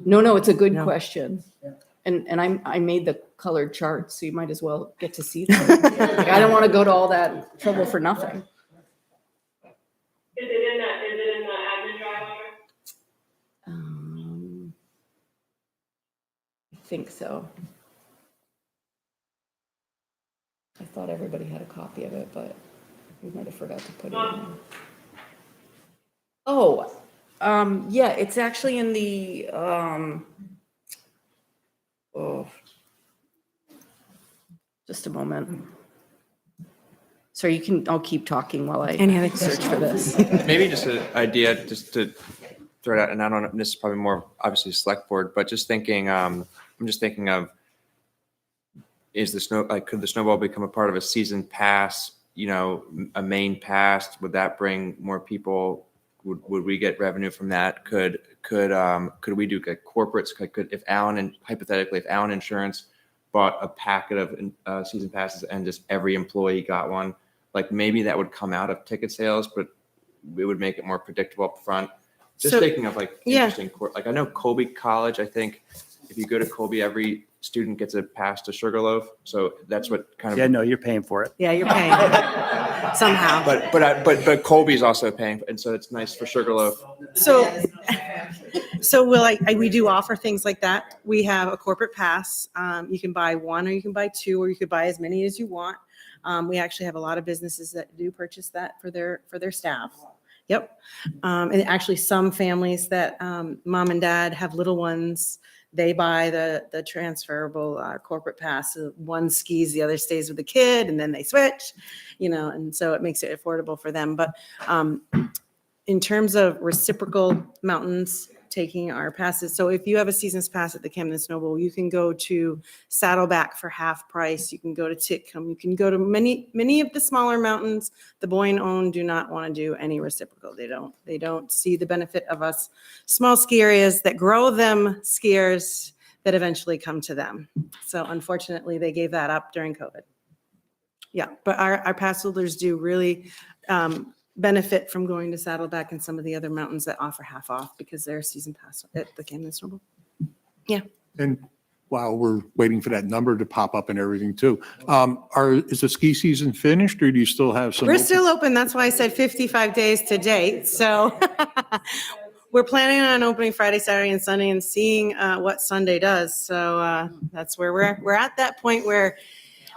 No, it's a good No. question. Yeah. And I made the colored charts, so you might as well get to see them. Like, I don't want to go to all that trouble for nothing. Is it in the admin drive? think so. I thought everybody had a copy of it, but we might have forgot to put it in. Oh, yeah, it's actually in the, oh, just a moment. So you can, I'll keep talking while I Any other search for this. Maybe just an idea, just to throw it out, and I don't know, this is probably more obviously select board, but just thinking, I'm just thinking of, is the could the snowball become a part of a season pass, a main pass? Would that bring more people? Would we get revenue from that? Could we do like corporates? If hypothetically, if Allen Insurance bought a packet of season passes and just every employee got one, like maybe that would come out of ticket sales, but it would make it more predictable up front. Just So- thinking of like Yeah. interesting, like I know Colby College, I think if you go to Colby, every student gets a pass to Sugarloaf. So that's what kind of. Yeah, no, you're paying for it. Yeah, you're paying somehow. But Colby's also paying, and so it's nice for Sugarloaf. So we do offer things like that. We have a corporate pass. You can buy one or you can buy two, or you could buy as many as you want. We actually have a lot of businesses that do purchase that for their staff. Yep. And actually some families that mom and dad have little ones, they buy the transferable corporate pass. One skis, the other stays with the kid, and then they switch, and so it makes it affordable for them. But in terms of reciprocal mountains taking our passes, so if you have a season's pass at the Camden Snowball, you can go to Saddleback for half price. You can go to Titcomb. You can go to many of the smaller mountains. The Boyne-owned do not want to do any reciprocal. They don't see the benefit of us small ski areas that grow them skiers that eventually come to them. So unfortunately, they gave that up during COVID. Yeah, but our pass holders do really benefit from going to Saddleback and some of the other mountains that offer half off because they're season pass at the Camden Snowball. Yeah. And while we're waiting for that number to pop up and everything too, is the ski season finished or do you still have some? We're still open. That's why I said 55 days to date. So we're planning on opening Friday, Saturday, and Sunday and seeing what Sunday does. So that's where we're at that point where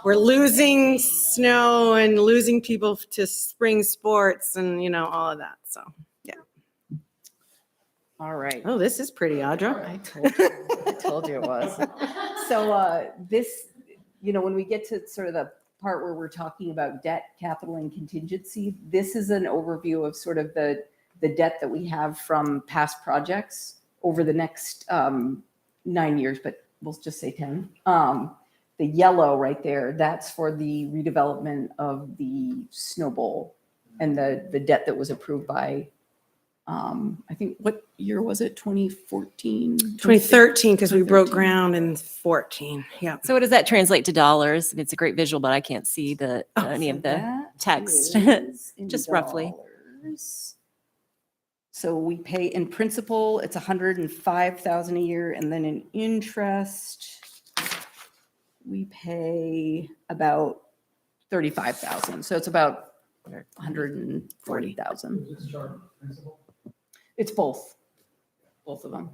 we're losing snow and losing people to spring sports and, all of that. So, yeah. All right. Oh, this is pretty, Audra. I told you it was. So this, when we get to sort of the part where we're talking about debt, capital, and contingency, this is an overview of sort of the debt that we have from past projects over the next 9 years, but we'll just say 10. The yellow right there, that's for the redevelopment of the Snow Bowl and the debt that was approved by, I think, what year was it? 2014? 2013, because we broke ground in 14. Yeah. So what does that translate to dollars? It's a great visual, but I can't see any of the That text, is in just roughly. dollars. So we pay in principal, it's 105,000 a year, and then in interest, we pay about 35,000. So it's about 140,000. It's both of them.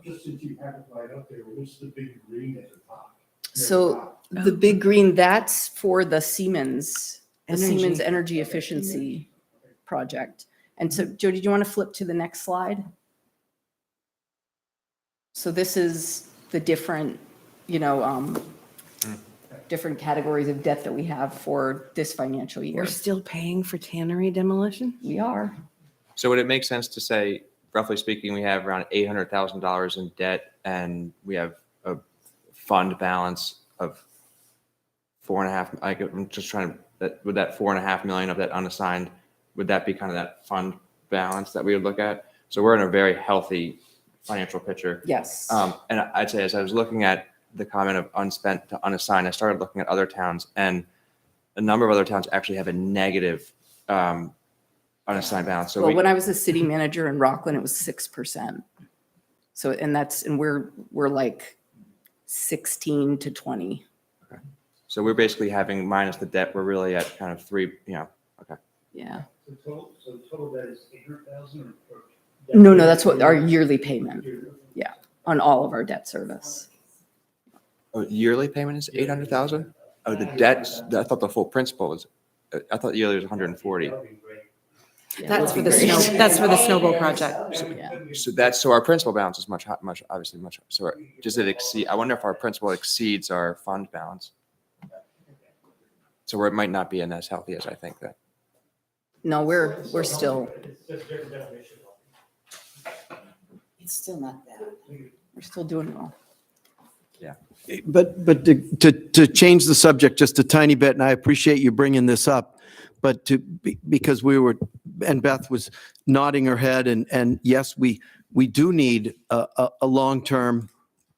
Just since you have it right up there, what's the big green at the top? So the big green, that's for the Siemens Energy. energy efficiency project. And so, Joe, did you want to flip to the next slide? So this is the different, different categories of debt that we have for this financial year. We're still paying for tannery demolition? We are. So would it make sense to say, roughly speaking, we have around $800,000 in debt and we have a fund balance of 4.5, I'm just trying to, would that 4.5 million of that unassigned, would that be kind of that fund balance that we would look at? So we're in a very healthy financial picture. Yes. And I'd say as I was looking at the comment of unspent to unassigned, I started looking at other towns, and a number of other towns actually have a negative unassigned balance. So Well, when I was a city manager in Rockland, it was 6%. So, and we're like 16 to 20. So we're basically having minus the debt, we're really at kind of 3, okay. Yeah. So total debt is 800,000 or? No, that's what our yearly payment. Yeah. On all of our debt service. Oh, yearly payment is 800,000? Oh, the debt, I thought the full principal was, I thought yearly was 140. That's for the snowball project. So that's, so our principal balance is much, obviously much, so does it exceed, I wonder if our principal exceeds our fund balance? So it might not be as healthy as I think that. No, we're still, It's still not bad. we're still doing well. But to change the subject just a tiny bit, and I appreciate you bringing this up, but because we were, and Beth was nodding her head, and yes, we do need a long-term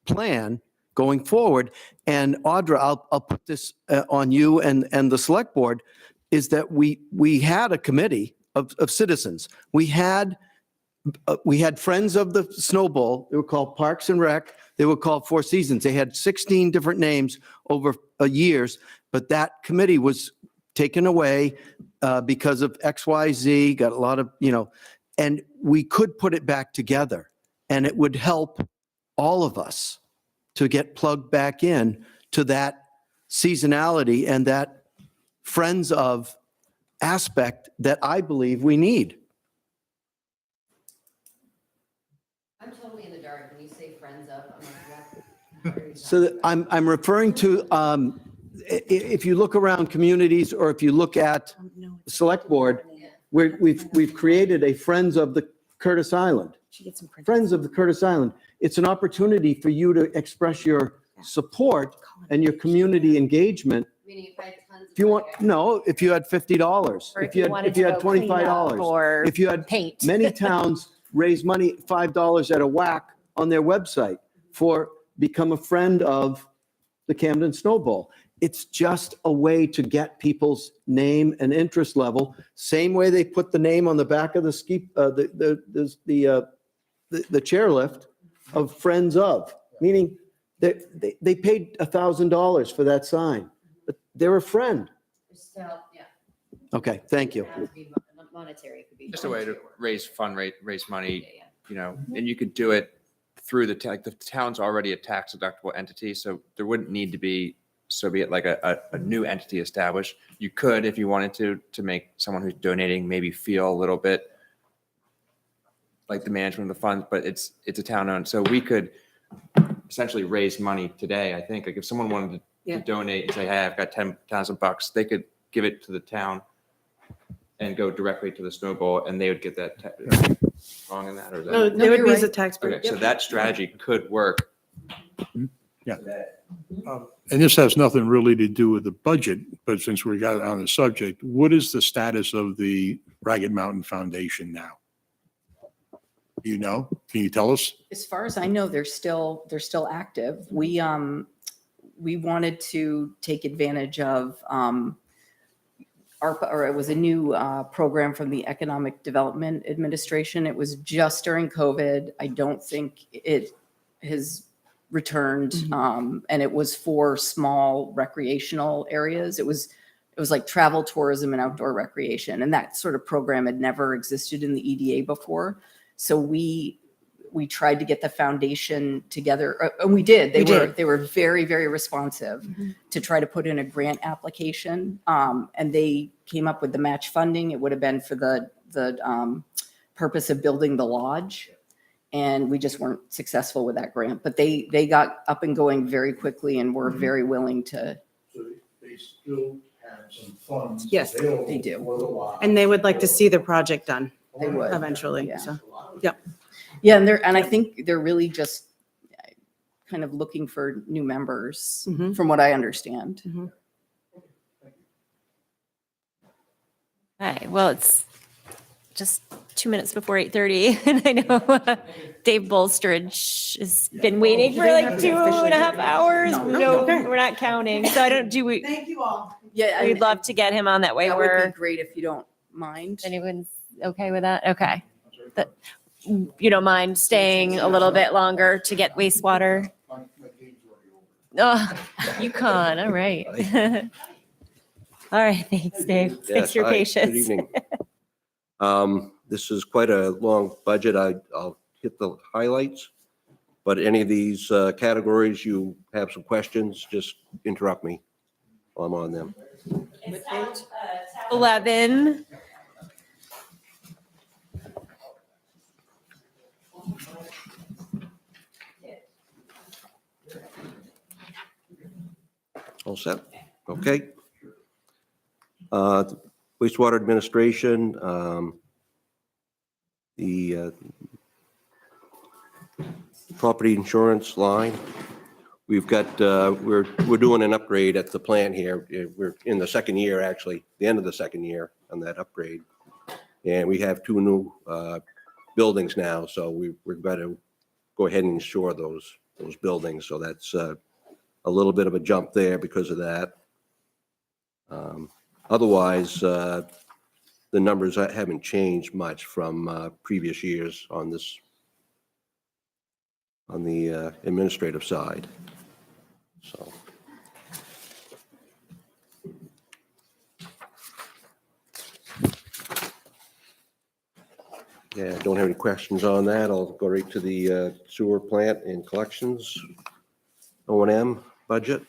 plan going forward. And Audra, I'll put this on you and the select board, is that we had a committee of citizens. We had Friends of the Snowball. They were called Parks and Rec. They were called Four Seasons. They had 16 different names over years, but that committee was taken away because of XYZ, got a lot of, and we could put it back together, and it would help all of us to get plugged back in to that seasonality and that Friends of aspect that I believe we need. I'm totally in the dark when you say friends of, I'm like, what? So I'm referring to, if you look around communities, or if you look at the select board, we've created a Friends of the Curtis Island. Friends of the Curtis Island. It's an opportunity for you to express your support and your community engagement. Meaning if I had tons If you want, no, if you had $50, Or if you wanted to go clean up $25, or if you had, paint. many towns raise money, $5 at a whack on their website for become a friend of the Camden Snowball. It's just a way to get people's name and interest level. Same way they put the name on the back of the the chairlift of Friends of, meaning they paid $1,000 for that sign. But they're a friend. Still, yeah. Okay, thank you. It has to be monetary, it could be. Just a way to raise money, and you could do it through the town's already a tax deductible entity, so there wouldn't need to be, so be it like a new entity established. You could, if you wanted to make someone who's donating maybe feel a little bit like the management of the funds, but it's a town owned, so we could essentially raise money today. I think, like if someone wanted to donate and say, hey, I've got $10,000, they could give it to the town and go directly to the Snowball, and they would get that. Wrong in that, or is that? No, they would be as a tax break. Okay, so that strategy could work. Yeah. And this has nothing really to do with the budget, but since we got on the subject, what is the status of the Ragged Mountain Foundation now? Do you know? Can you tell us? As far as I know, they're still active. We wanted to take advantage of ARPA, or it was a new program from the Economic Development Administration. It was just during COVID. I don't think it has returned, and it was for small recreational areas. It was like travel, tourism, and outdoor recreation, and that sort of program had never existed in the EDA before. So we tried to get the foundation together, and we did. They were very, very responsive to try to put in a grant application, and they came up with the match funding. It would have been for the purpose of building the lodge, and we just weren't successful with that grant. But they got up and going very quickly, and were very willing to. So they still have some funds. Yes, they do. And they would like to see the project done They would eventually, Yeah. so, yep. Yeah, and I think they're really just kind of looking for new members, from what I understand. Okay, well, it's just 2 minutes before 8:30, and I know Dave Bolstridge has been waiting for like 2.5 hours. No, we're not counting. So we? Thank you all. Yeah, We'd love to get him on that way. That would We're be great if you don't mind. Anyone's okay with that? Okay. But you don't mind staying a little bit longer to get wastewater? Oh, UConn, all right. All right, thanks, Dave. Thanks for your patience. Good evening. This is quite a long budget. I'll hit the highlights. But any of these categories, you have some questions, just interrupt me while I'm on them. It's tab 11. All set? Okay. Wastewater administration, the property insurance line. We've got, we're doing an upgrade at the plant here. We're in the second year, actually, the end of the second year on that upgrade. And we have 2 new buildings now, so we're going to go ahead and insure those buildings. So that's a little bit of a jump there because of that. Otherwise, the numbers haven't changed much from previous years on this, on the administrative side. So. Yeah, don't have any questions on that. I'll go right to the sewer plant and collections, O&M budget.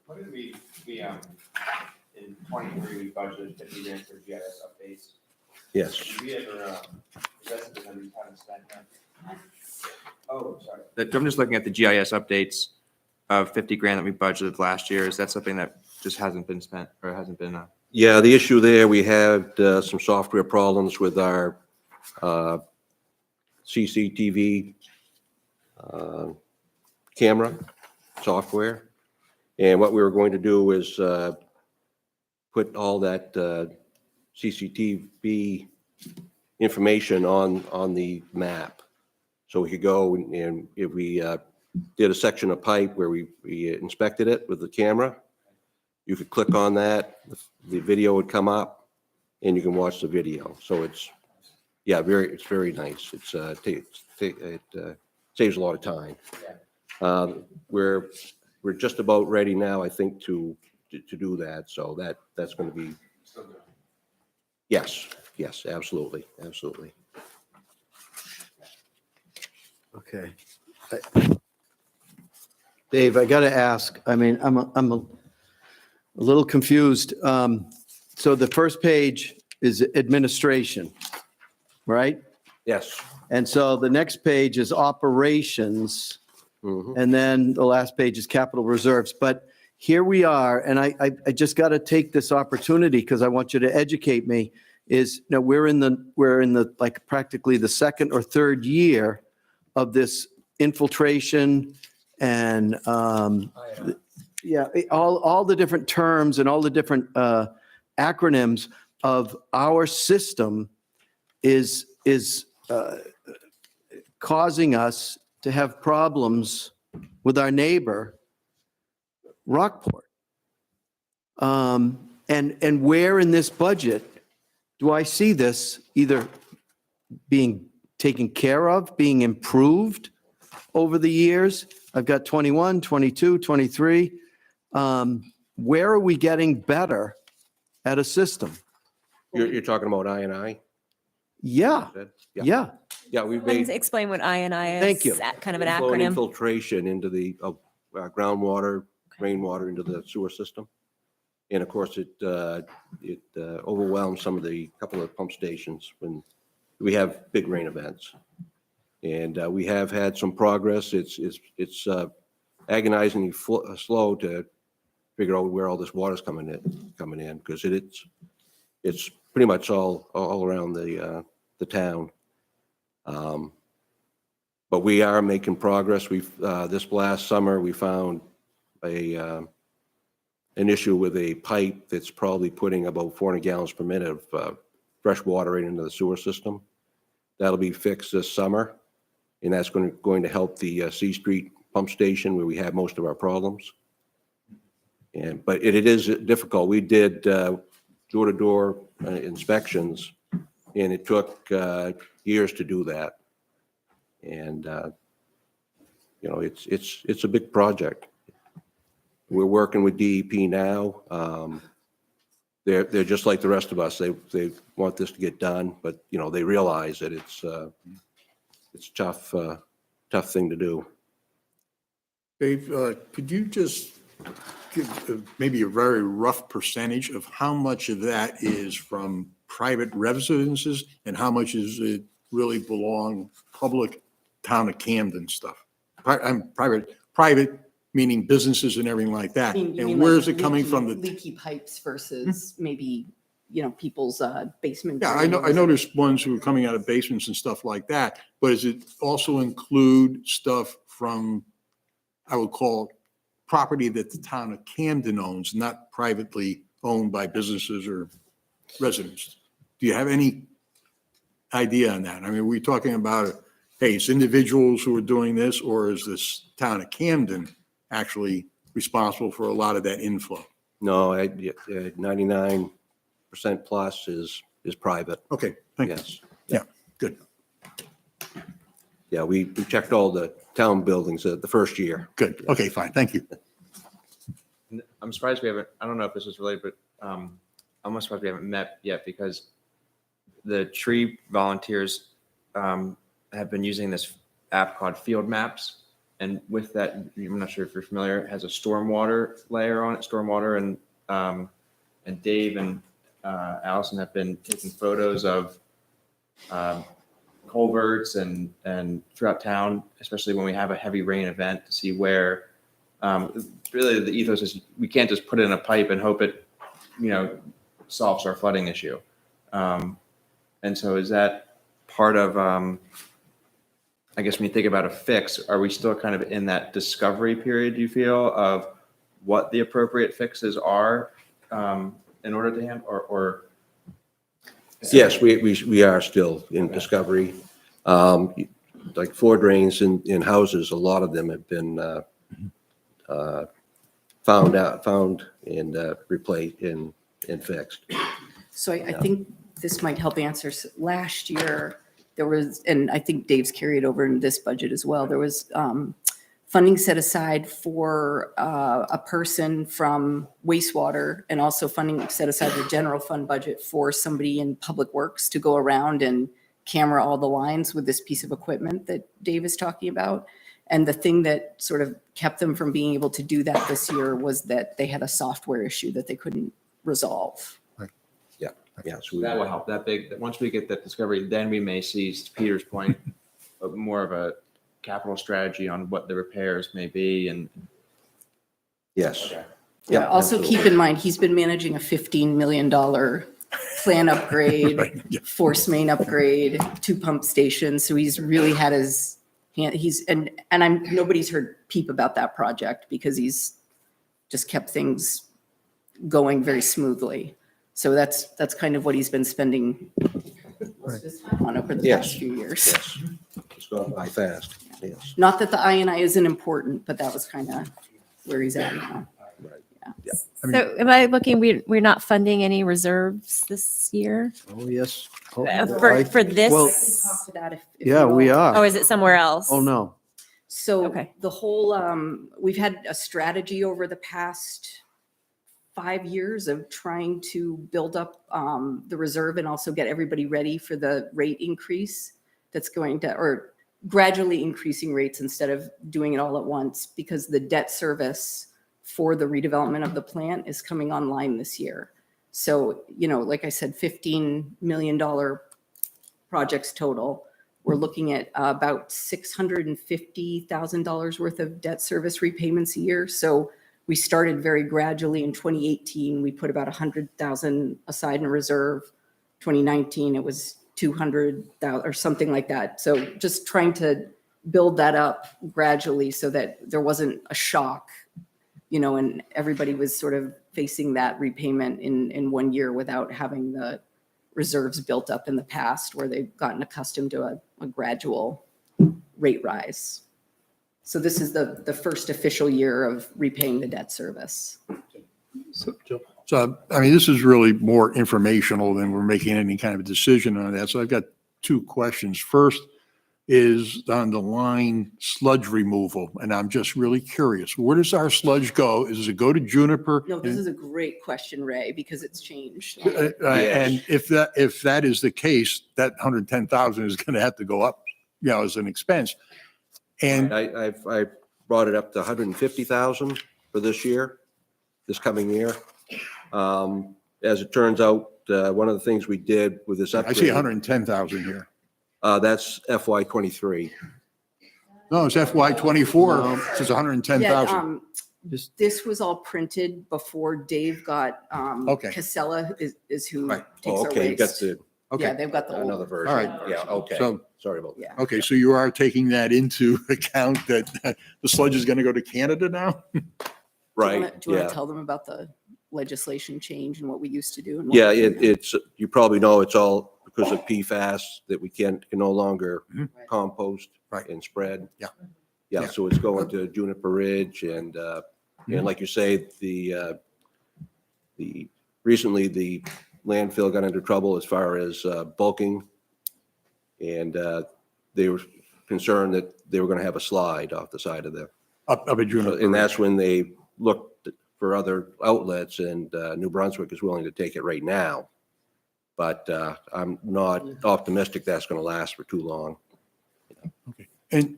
What did we in 23, we budgeted 50 grand for GIS updates. Yes. Did we ever, is that something that we haven't spent yet? Oh, sorry. I'm just looking at the GIS updates of 50 grand that we budgeted last year. Is that something that just hasn't been spent or hasn't been? Yeah, the issue there, we had some software problems with our CCTV camera software. And what we were going to do is put all that CCTV information on the map. So we could go and if we did a section of pipe where we inspected it with the camera, you could click on that, the video would come up, and you can watch the video. So it's, yeah, it's very nice. It's it saves a lot of time. We're just about ready now, I think, to do that. So that's going to be. Yes, absolutely. Okay. Dave, I got to ask, I mean, I'm a little confused. So the first page is administration, right? Yes. And so the next page is operations. And then the last page is capital reserves. But here we are, and I just got to take this opportunity because I want you to educate me, is, you know, we're in the like practically the second or third year of this infiltration and yeah, all the different terms and all the different acronyms of our system is causing us to have problems with our neighbor, Rockport. And where in this budget do I see this either being taken care of, being improved over the years? I've got 21, 22, 23. Where are we getting better at a system? You're talking about I&I? Yeah. Yeah. Yeah, we've Let's made. explain what I&I is. Thank you. That kind of an Flowing acronym. infiltration into the groundwater, rainwater into the sewer system. And of course, it overwhelms some of the couple of pump stations when we have big rain events. And we have had some progress. It's agonizingly slow to figure out where all this water's coming in because it's pretty much all around the town. But we are making progress. We've this last summer we found an issue with a pipe that's probably putting about 400 gallons per minute of fresh water right into the sewer system. That'll be fixed this summer, and that's going to help the C Street pump station where we have most of our problems. But it is difficult. We did door-to-door inspections, and it took years to do that. And you know, it's a big project. We're working with DEP now. they're just like the rest of us. They want this to get done, but, you know, they realize that it's tough thing to do. Dave, could you just give maybe a very rough percentage of how much of that is from private residences and how much is it really belong public town of Camden stuff? I'm private meaning businesses and everything like that. You mean And where like is it coming from? Leaky pipes versus maybe, people's basement. Yeah, I drains. noticed ones who are coming out of basements and stuff like that, but does it also include stuff from, I would call, property that the town of Camden owns, not privately owned by businesses or residents? Do you have any idea on that? I mean, are we talking about, hey, it's individuals who are doing this, or is this town of Camden actually responsible for a lot of that inflow? No, 99% plus is private. Okay, thank you. Yes. Yeah, good. Yeah, we checked all the town buildings the first year. Good. Okay, fine. Thank you. I'm surprised we haven't, I don't know if this is related, but I'm almost surprised we haven't met yet because the tree volunteers have been using this app called Field Maps. And with that, I'm not sure if you're familiar, it has a stormwater layer on it, stormwater, and Dave and Allison have been taking photos of culverts and throughout town, especially when we have a heavy rain event, to see where really the ethos is we can't just put it in a pipe and hope it, solves our flooding issue. And so is that part of, I guess when you think about a fix, are we still kind of in that discovery period, do you feel, of what the appropriate fixes are in order to handle, or? Yes, we are still in discovery. Like floor drains in houses, a lot of them have been found and replaced and fixed. So I think this might help answer. Last year, there was, and I think Dave's carried over in this budget as well, there was funding set aside for a person from wastewater, and also funding set aside the general fund budget for somebody in Public Works to go around and camera all the lines with this piece of equipment that Dave is talking about. And the thing that sort of kept them from being able to do that this year was that they had a software issue that they couldn't resolve. Yeah, so That will help. That once we get that discovery, then we may see, to Peter's point, more of a capital strategy on what the repairs may be. And yes. Yeah, also keep in mind, he's been managing a $15 million plan upgrade, force main upgrade, 2 pump stations. So he's really had his hand, nobody's heard peep about that project because he's just kept things going very smoothly. So that's kind of what he's been spending most of his time on over the past few years. Yes, it's gone by fast, yes. Not that the I&I isn't important, but that was kind of where he's at now. So am I looking, we're not funding any reserves this year? Oh, yes. For Well, this? Talk to that if yeah, you we want. are. Oh, is it somewhere else? Oh, no. So Okay. the whole, we've had a strategy over the past 5 years of trying to build up the reserve and also get everybody ready for the rate increase that's going to, or gradually increasing rates instead of doing it all at once, because the debt service for the redevelopment of the plant is coming online this year. So, like I said, $15 million projects total. We're looking at about $650,000 worth of debt service repayments a year. So we started very gradually in 2018. We put about 100,000 aside in a reserve. 2019, it was 200,000 or something like that. So just trying to build that up gradually so that there wasn't a shock, and everybody was sort of facing that repayment in 1 year without having the reserves built up in the past where they've gotten accustomed to a gradual rate rise. So this is the first official year of repaying the debt service. So, I mean, this is really more informational than we're making any kind of a decision on that. So I've got 2 questions. First, is on the line sludge removal. And I'm just really curious, where does our sludge go? Does it go to Juniper? No, this is a great question, Ray, because it's changed. And if that is the case, that 110,000 is going to have to go up, as an expense. And I brought it up to 150,000 for this coming year. As it turns out, one of the things we did with this I upgrade. see 110,000 here. That's FY +23. No, it's FY '24, it says 110,000. This was all printed before Dave got, Okay. Casella is who Right. takes our Okay, you got waste. the, Yeah, they've got the another old version. All right. Yeah, okay. So- Sorry about that. Yeah. Okay, so you are taking that into account that the sludge is going to go to Canada now? Right, Do you want yeah. to tell them about the legislation change and what we used to do? and what Yeah, we do now? it's, you probably know it's all because of PFAS that we can no longer compost and spread. Yeah. Yeah, so it's going to Juniper Ridge and like you say, recently the landfill got into trouble as far as bulking. And they were concerned that they were going to have a slide off the side of the, Up at Juniper. and that's when they looked for other outlets, and New Brunswick is willing to take it right now. But I'm not optimistic that's going to last for too long. And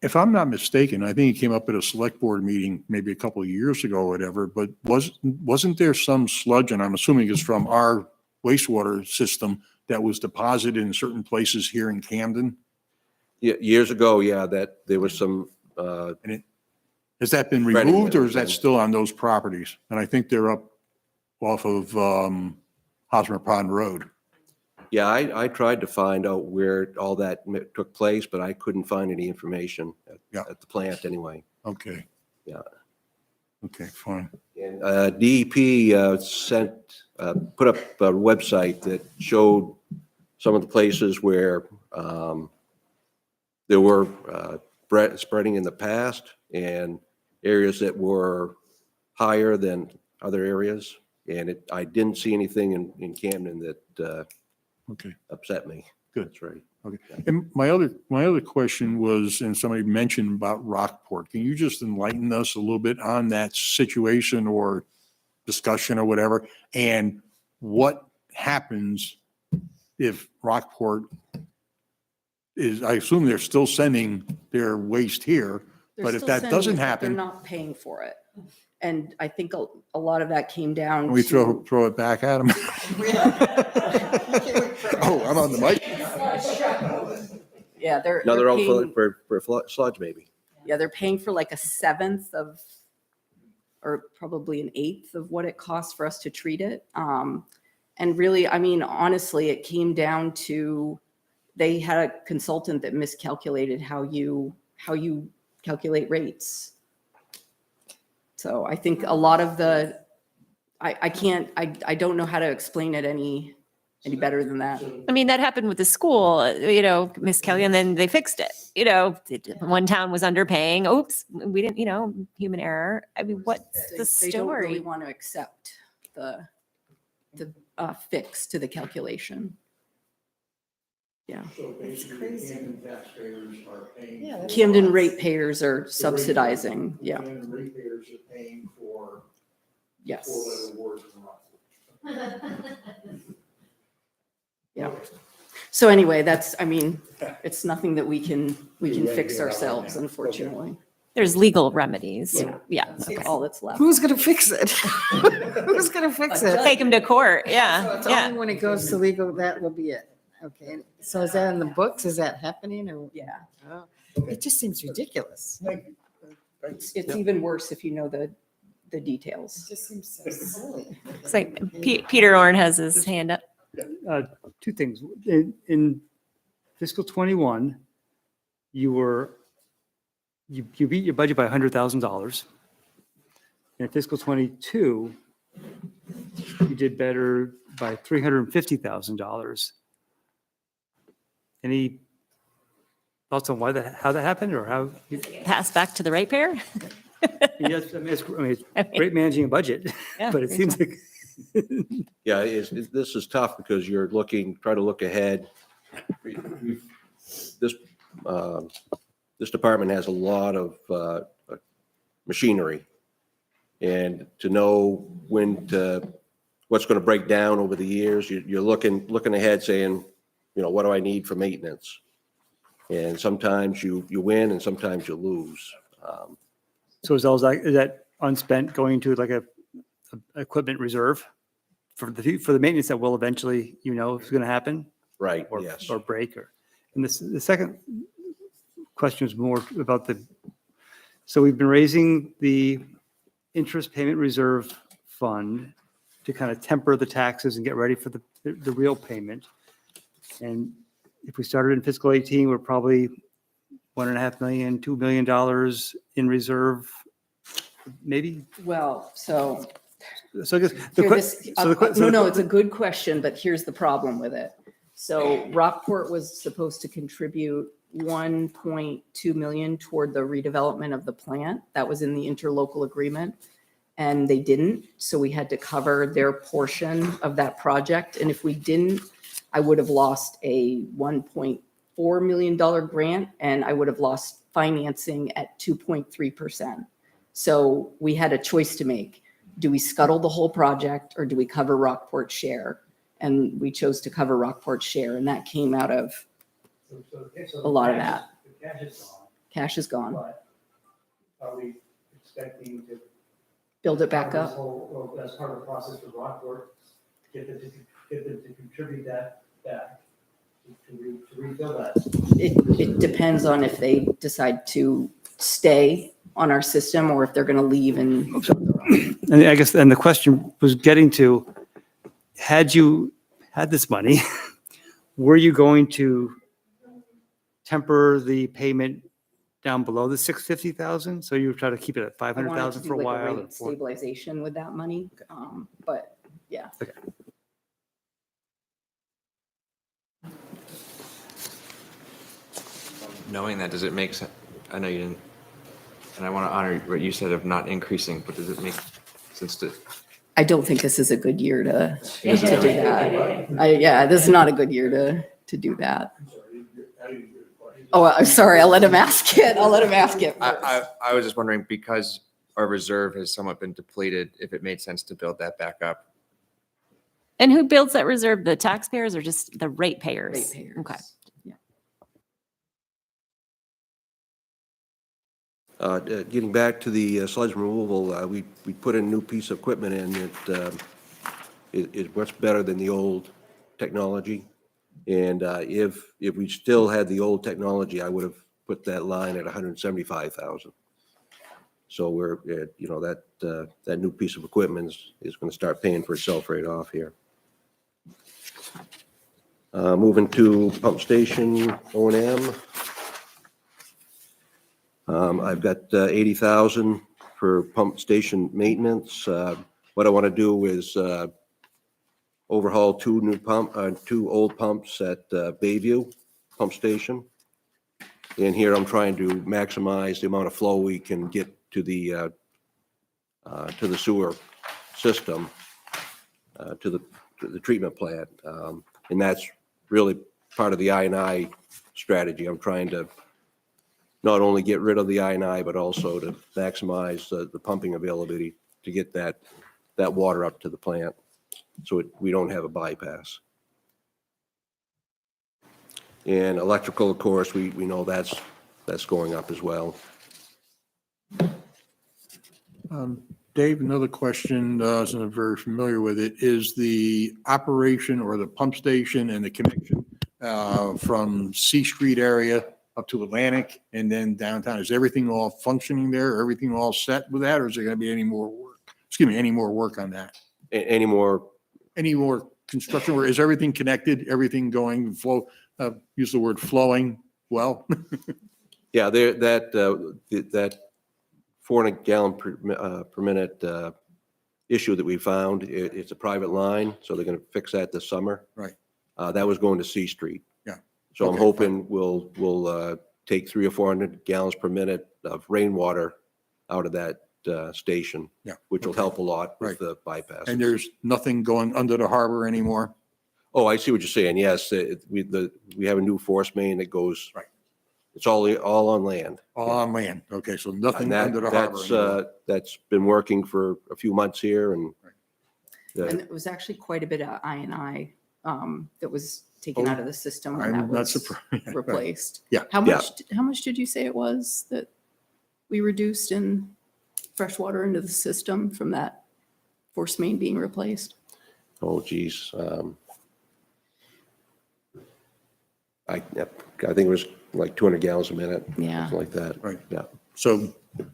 if I'm not mistaken, I think it came up at a select board meeting maybe a couple of years ago or whatever, but wasn't there some sludge, and I'm assuming it's from our wastewater system, that was deposited in certain places here in Camden? Years ago, yeah, that there was some, Has that been Ready, removed, or is yeah. that still on those properties? And I think they're up off of Hosmer Pond Road. yeah, I tried to find out where all that took place, but I couldn't find any information at the plant anyway. Okay. Yeah. Okay, fine. And DEP put up a website that showed some of the places where there were spreading in the past, and areas that were higher than other areas. And I didn't see anything in Camden that Okay. upset me. Good. That's right. Okay. And my other question was, and somebody mentioned about Rockport. Can you just enlighten us a little bit on that situation or discussion or whatever? And what happens if Rockport I assume they're still sending their waste here, They're but if still that sending doesn't it, but happen, They're not paying for it. And I think a lot of that came down we to. throw it back at them. Oh, I'm on the mic. Yeah, they're Another old paying, for sludge, maybe. yeah, they're paying for like a seventh of, or probably an eighth of what it costs for us to treat it. And really, I mean, honestly, it came down to, they had a consultant that miscalculated how you calculate rates. So I think a lot of the, I don't know how to explain it any better than that. I mean, that happened with the school, Miss Kelly, and then they fixed it. One town was underpaying. Oops, we didn't, human error. I mean, what's the They don't really story? want to accept the fix to the calculation. Yeah. It's crazy. Taxpayers are paying. Camden ratepayers are subsidizing, yeah. Camden ratepayers are paying for. Yes. Four-letter words in Rockport. Yeah. So anyway, it's nothing that we can fix ourselves, unfortunately. There's legal remedies. Yeah. That's Okay. all that's left. Who's going to fix it? Who's going to fix it? Take them to court. So Yeah. it's Yeah. only when it goes to legal, that will be it. Okay. So is that in the books? Is that happening or? Yeah. Oh, it just seems ridiculous. It's even worse if you know the details. It just seems so silly. Looks like Peter Orn has his hand up. Two things. In fiscal 21, you beat your budget by $100,000. In fiscal 22, you did better by $350,000. Any thoughts on how that happened, or how? Pass back to the ratepayer? Yes, it's great managing a budget, Yeah, but it great seems job. like. Yeah, this is tough because you're try to look ahead. this department has a lot of machinery. And to know what's going to break down over the years, you're looking ahead saying, what do I need for maintenance? And sometimes you win and sometimes you lose. So is that unspent going to like a equipment reserve for the maintenance that will eventually, is going to happen? Right, Or, yes. or break and the second question is more about so we've been raising the interest payment reserve fund to kind of temper the taxes and get ready for the real payment. And if we started in fiscal 18, we're probably $1.5 million, $2 million in reserve, maybe? Well, so. So I guess It's a good question, but here's the problem with it. So Rockport was supposed to contribute 1.2 million toward the redevelopment of the plant. That was in the interlocal agreement. And they didn't, so we had to cover their portion of that project. And if we didn't, I would have lost a $1.4 million grant, and I would have lost financing at 2.3%. So we had a choice to make. Do we scuttle the whole project, or do we cover Rockport's share? And we chose to cover Rockport's share, and that came out of a lot of that. Cash is gone. Are we expecting to Build it back up. As part of the process for Rockport, get them to contribute that back, to refill that? It depends on if they decide to stay on our system or if they're going to leave and. And I guess, and the question was getting to, had you had this money, were you going to temper the payment down below the 650,000? So you try to keep it at I wanted to 500,000 do for a like while? rate stabilization with that money, but yeah. Okay. Knowing that, does it make sense? I know you didn't, and I want to honor what you said of not increasing, but does it make sense to? I don't think this is a good year to do that. Yeah, this is not a good year to do that. Oh, I'm sorry. I'll let him ask it. I was just wondering, because our reserve has somewhat been depleted, if it made sense to build that back up. And who builds that reserve? The taxpayers or just the ratepayers? Ratepayers. Okay. Getting back to the sludge removal, we put a new piece of equipment in that is much better than the old technology. And if we still had the old technology, I would have put that line at 175,000. So we're, that new piece of equipment is going to start paying for itself right off here. Moving to pump station O&M. I've got 80,000 for pump station maintenance. What I want to do is overhaul two old pumps at Bayview Pump Station. And here I'm trying to maximize the amount of flow we can get to the sewer system, to the treatment plant. And that's really part of the I&I strategy. I'm trying to not only get rid of the I&I, but also to maximize the pumping availability to get that water up to the plant, so we don't have a bypass. And electrical, of course, we know that's going up as well. Dave, another question, since I'm very familiar with it, is the operation or the pump station and the connection from C Street area up to Atlantic and then downtown. Is everything all functioning there? Everything all set with that? Or is there going to be any more work? Any more work on that? Any more construction work? Is everything connected? Everything going, use the word flowing well? Yeah, that 400 gallon per minute issue that we found, it's a private line, so they're going to fix that this summer. Right. That was going to C Street. Yeah. So Okay, I'm hoping we'll take 300 or 400 gallons per minute of rainwater out of that station. Yeah. Which will help a lot with Right. the bypass. And there's nothing going under the harbor anymore? Oh, I see what you're saying. Yes, we have a new force main that goes. Right. It's all on land. All on land. Okay, so nothing And that, under the harbor. anymore. that's been working for a few months here and And it was actually quite a bit of I&I that was taken Oh, out of the system when I'm that not was surprised. replaced. Yeah. How Yeah. much did you say it was that we reduced in fresh water into the system from that force main being replaced? oh geez. I think it was like 200 gallons a minute. Yeah. Something like that. Right. Yeah. So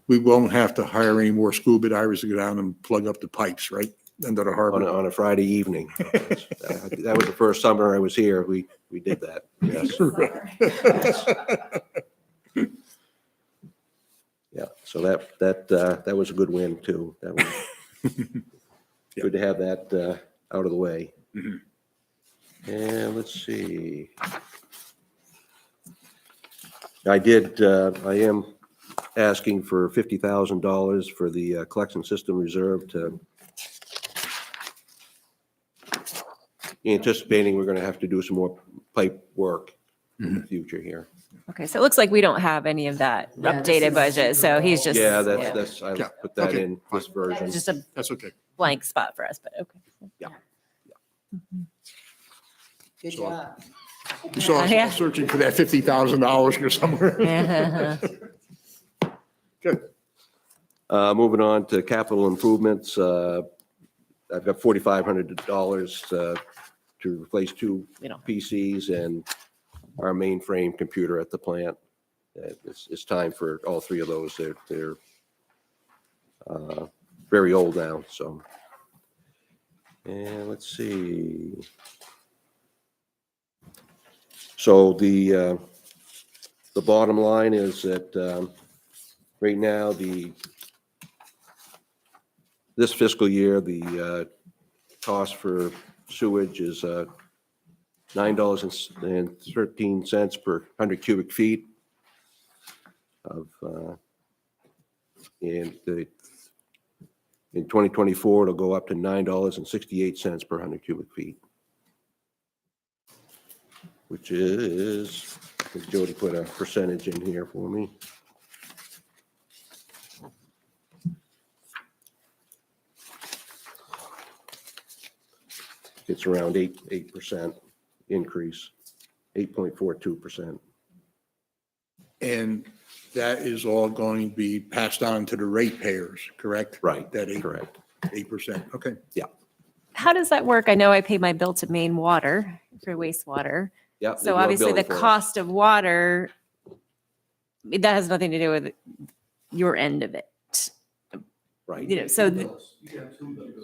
we won't have to hire any more scuba divers to go down and plug up the pipes, right? Under the harbor. On a Friday evening. That was the first summer I was here. We did that. Yes. Yeah. So that was a good win too. That was good to have that out of the way. Mhm. And let's see. I am asking for $50,000 for the collection system reserve to anticipating we're going to have to do some more pipe work in the future here. Okay, so it looks like we don't have any of that Yeah, this updated is- budget, so he's just. Yeah, that's, I Yeah, put that okay, in this version. Just a That's okay. blank spot for us, but okay. Good So- job. You saw Yeah. us searching for that $50,000 here somewhere. Good. Moving on to capital improvements, I've got $4,500 to replace two We don't. PCs and our mainframe computer at the plant. It's time for all three of those. They're very old now, so. And let's see. So the bottom line is that right now, this fiscal year, the cost for sewage is $9.13 per 100 cubic feet of, and in 2024, it'll go up to $9.68 per 100 cubic feet, which is, I think Jody put a percentage in here for me. It's around 8% increase, 8.42%. And that is all going to be passed on to the ratepayers, correct? Right, That correct. 8%, okay. How does that work? I know I pay my bill to Maine Water for wastewater. Yeah. they So do a obviously the billing for us. cost of water, that has nothing to do with your end of it. Right. You know, so,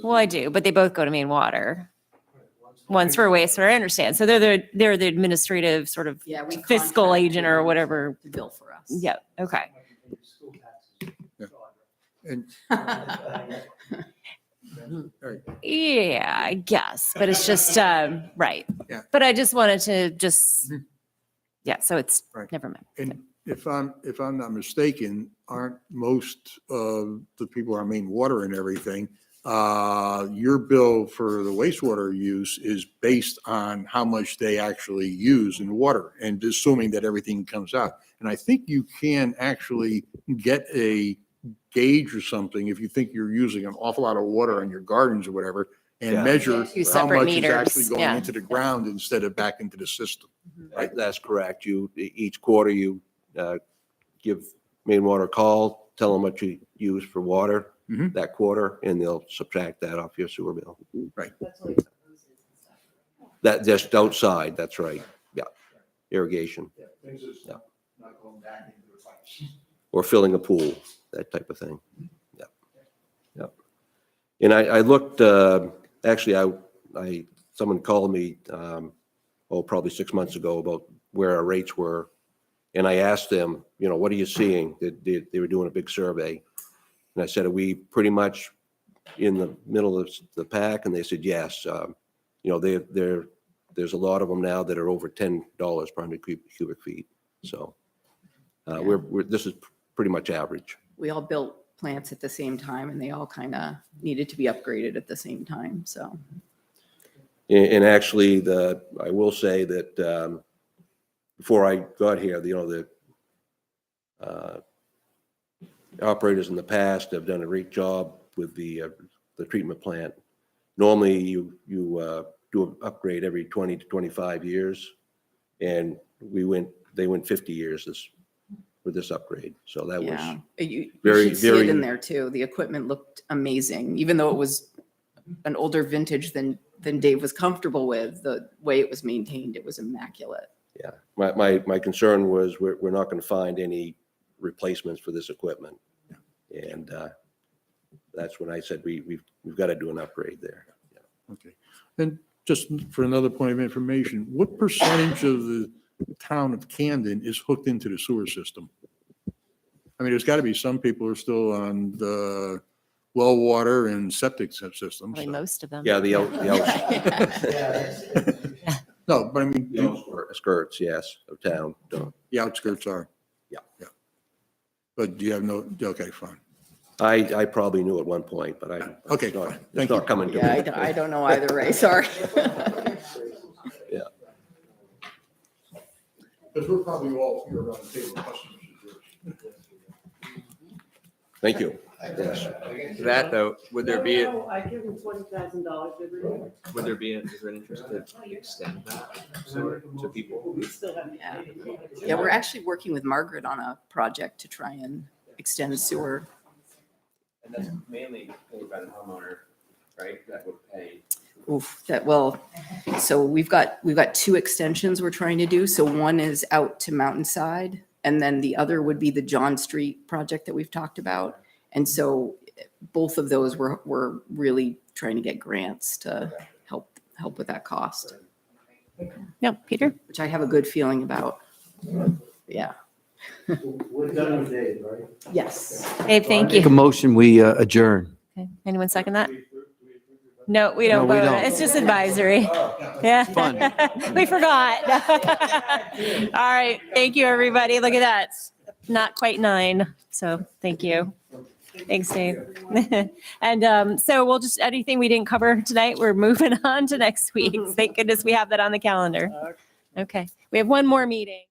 well, I do, but they both go to Maine Water. One's for wastewater, I understand. So they're the administrative sort of Yeah, we fiscal contract agent or with whatever. to bill for us. Yeah, okay. And, Yeah, I guess, but it's just, right. Yeah. But I just wanted to just, yeah, so it's, Right. never mind. and if I'm not mistaken, aren't most of the people on main water and everything, your bill for the wastewater use is based on how much they actually use in water and assuming that everything comes out. And I think you can actually get a gauge or something if you think you're using an awful lot of water on your gardens or whatever and Yeah. measure Two how separate much is actually meters, going yeah. into the ground instead of back into the system. Right, that's correct. Each quarter, you give Maine Water a call, tell them what you use for water Mhm. that quarter, and they'll subtract that off your sewer bill. Right. That, just outside, that's right. Yeah. Irrigation. Yeah. Or filling a pool, that type of thing. Yeah. Yeah. And I looked, actually, someone called me, probably 6 months ago about where our rates were. And I asked them, what are you seeing? They were doing a big survey. And I said, are we pretty much in the middle of the pack? And they said, yes. There's a lot of them now that are over $10 per 100 cubic feet. So this is pretty much average. We all built plants at the same time and they all kind of needed to be upgraded at the same time, so. And actually, I will say that before I got here, the Operators in the past have done a great job with the treatment plant. Normally, you do an upgrade every 20 to 25 years, and they went 50 years with this upgrade. So that was Yeah, you very, should see it very. in there too. The equipment looked amazing, even though it was an older vintage than Dave was comfortable with. The way it was maintained, it was immaculate. Yeah, my concern was we're not going to find any replacements for this equipment. And that's when I said we've got to do an upgrade there. Okay. And just for another point of information, what percentage of the town of Camden is hooked into the sewer system? I mean, there's got to be some people who are still on the well water and septic systems. Probably most of them. Yeah, the No, but I mean, the outskirts, yes, of town. don't. the outskirts are. Yeah. Yeah. But you have no, okay, fine. I probably knew at one point, but Okay, it's not, fine. it's Thank not you. coming to Yeah, me. I don't know either, Ray, sorry. Yeah. Because we're probably all here around the table customers. Thank you. Yes. To that though, would there be, I give them $20,000 every year. would there be, is there an interest to extend that to people? We still haven't Yeah. paid it. Yeah, we're actually working with Margaret on a project to try and extend sewer. And that's mainly paid by the homeowner, right? That would pay. Oof, so we've got two extensions we're trying to do. So one is out to Mountainside, and then the other would be the John Street project that we've talked about. And so both of those we're really trying to get grants to help with that cost, No, Peter? which I have a good feeling about. Yeah. We're done with Dave, right? Yes. Dave, thank Make a you. motion, we adjourn. Okay. Anyone second that? No, we don't No, we vote. don't. It's just advisory. Yeah. Fun. We forgot. All right. Thank you, everybody. Look at that. Not quite 9. So thank you. Thanks, Dave. And so we'll just, anything we didn't cover tonight, we're moving on to next week. Thank goodness we have that on the calendar. Okay. We have one more meeting.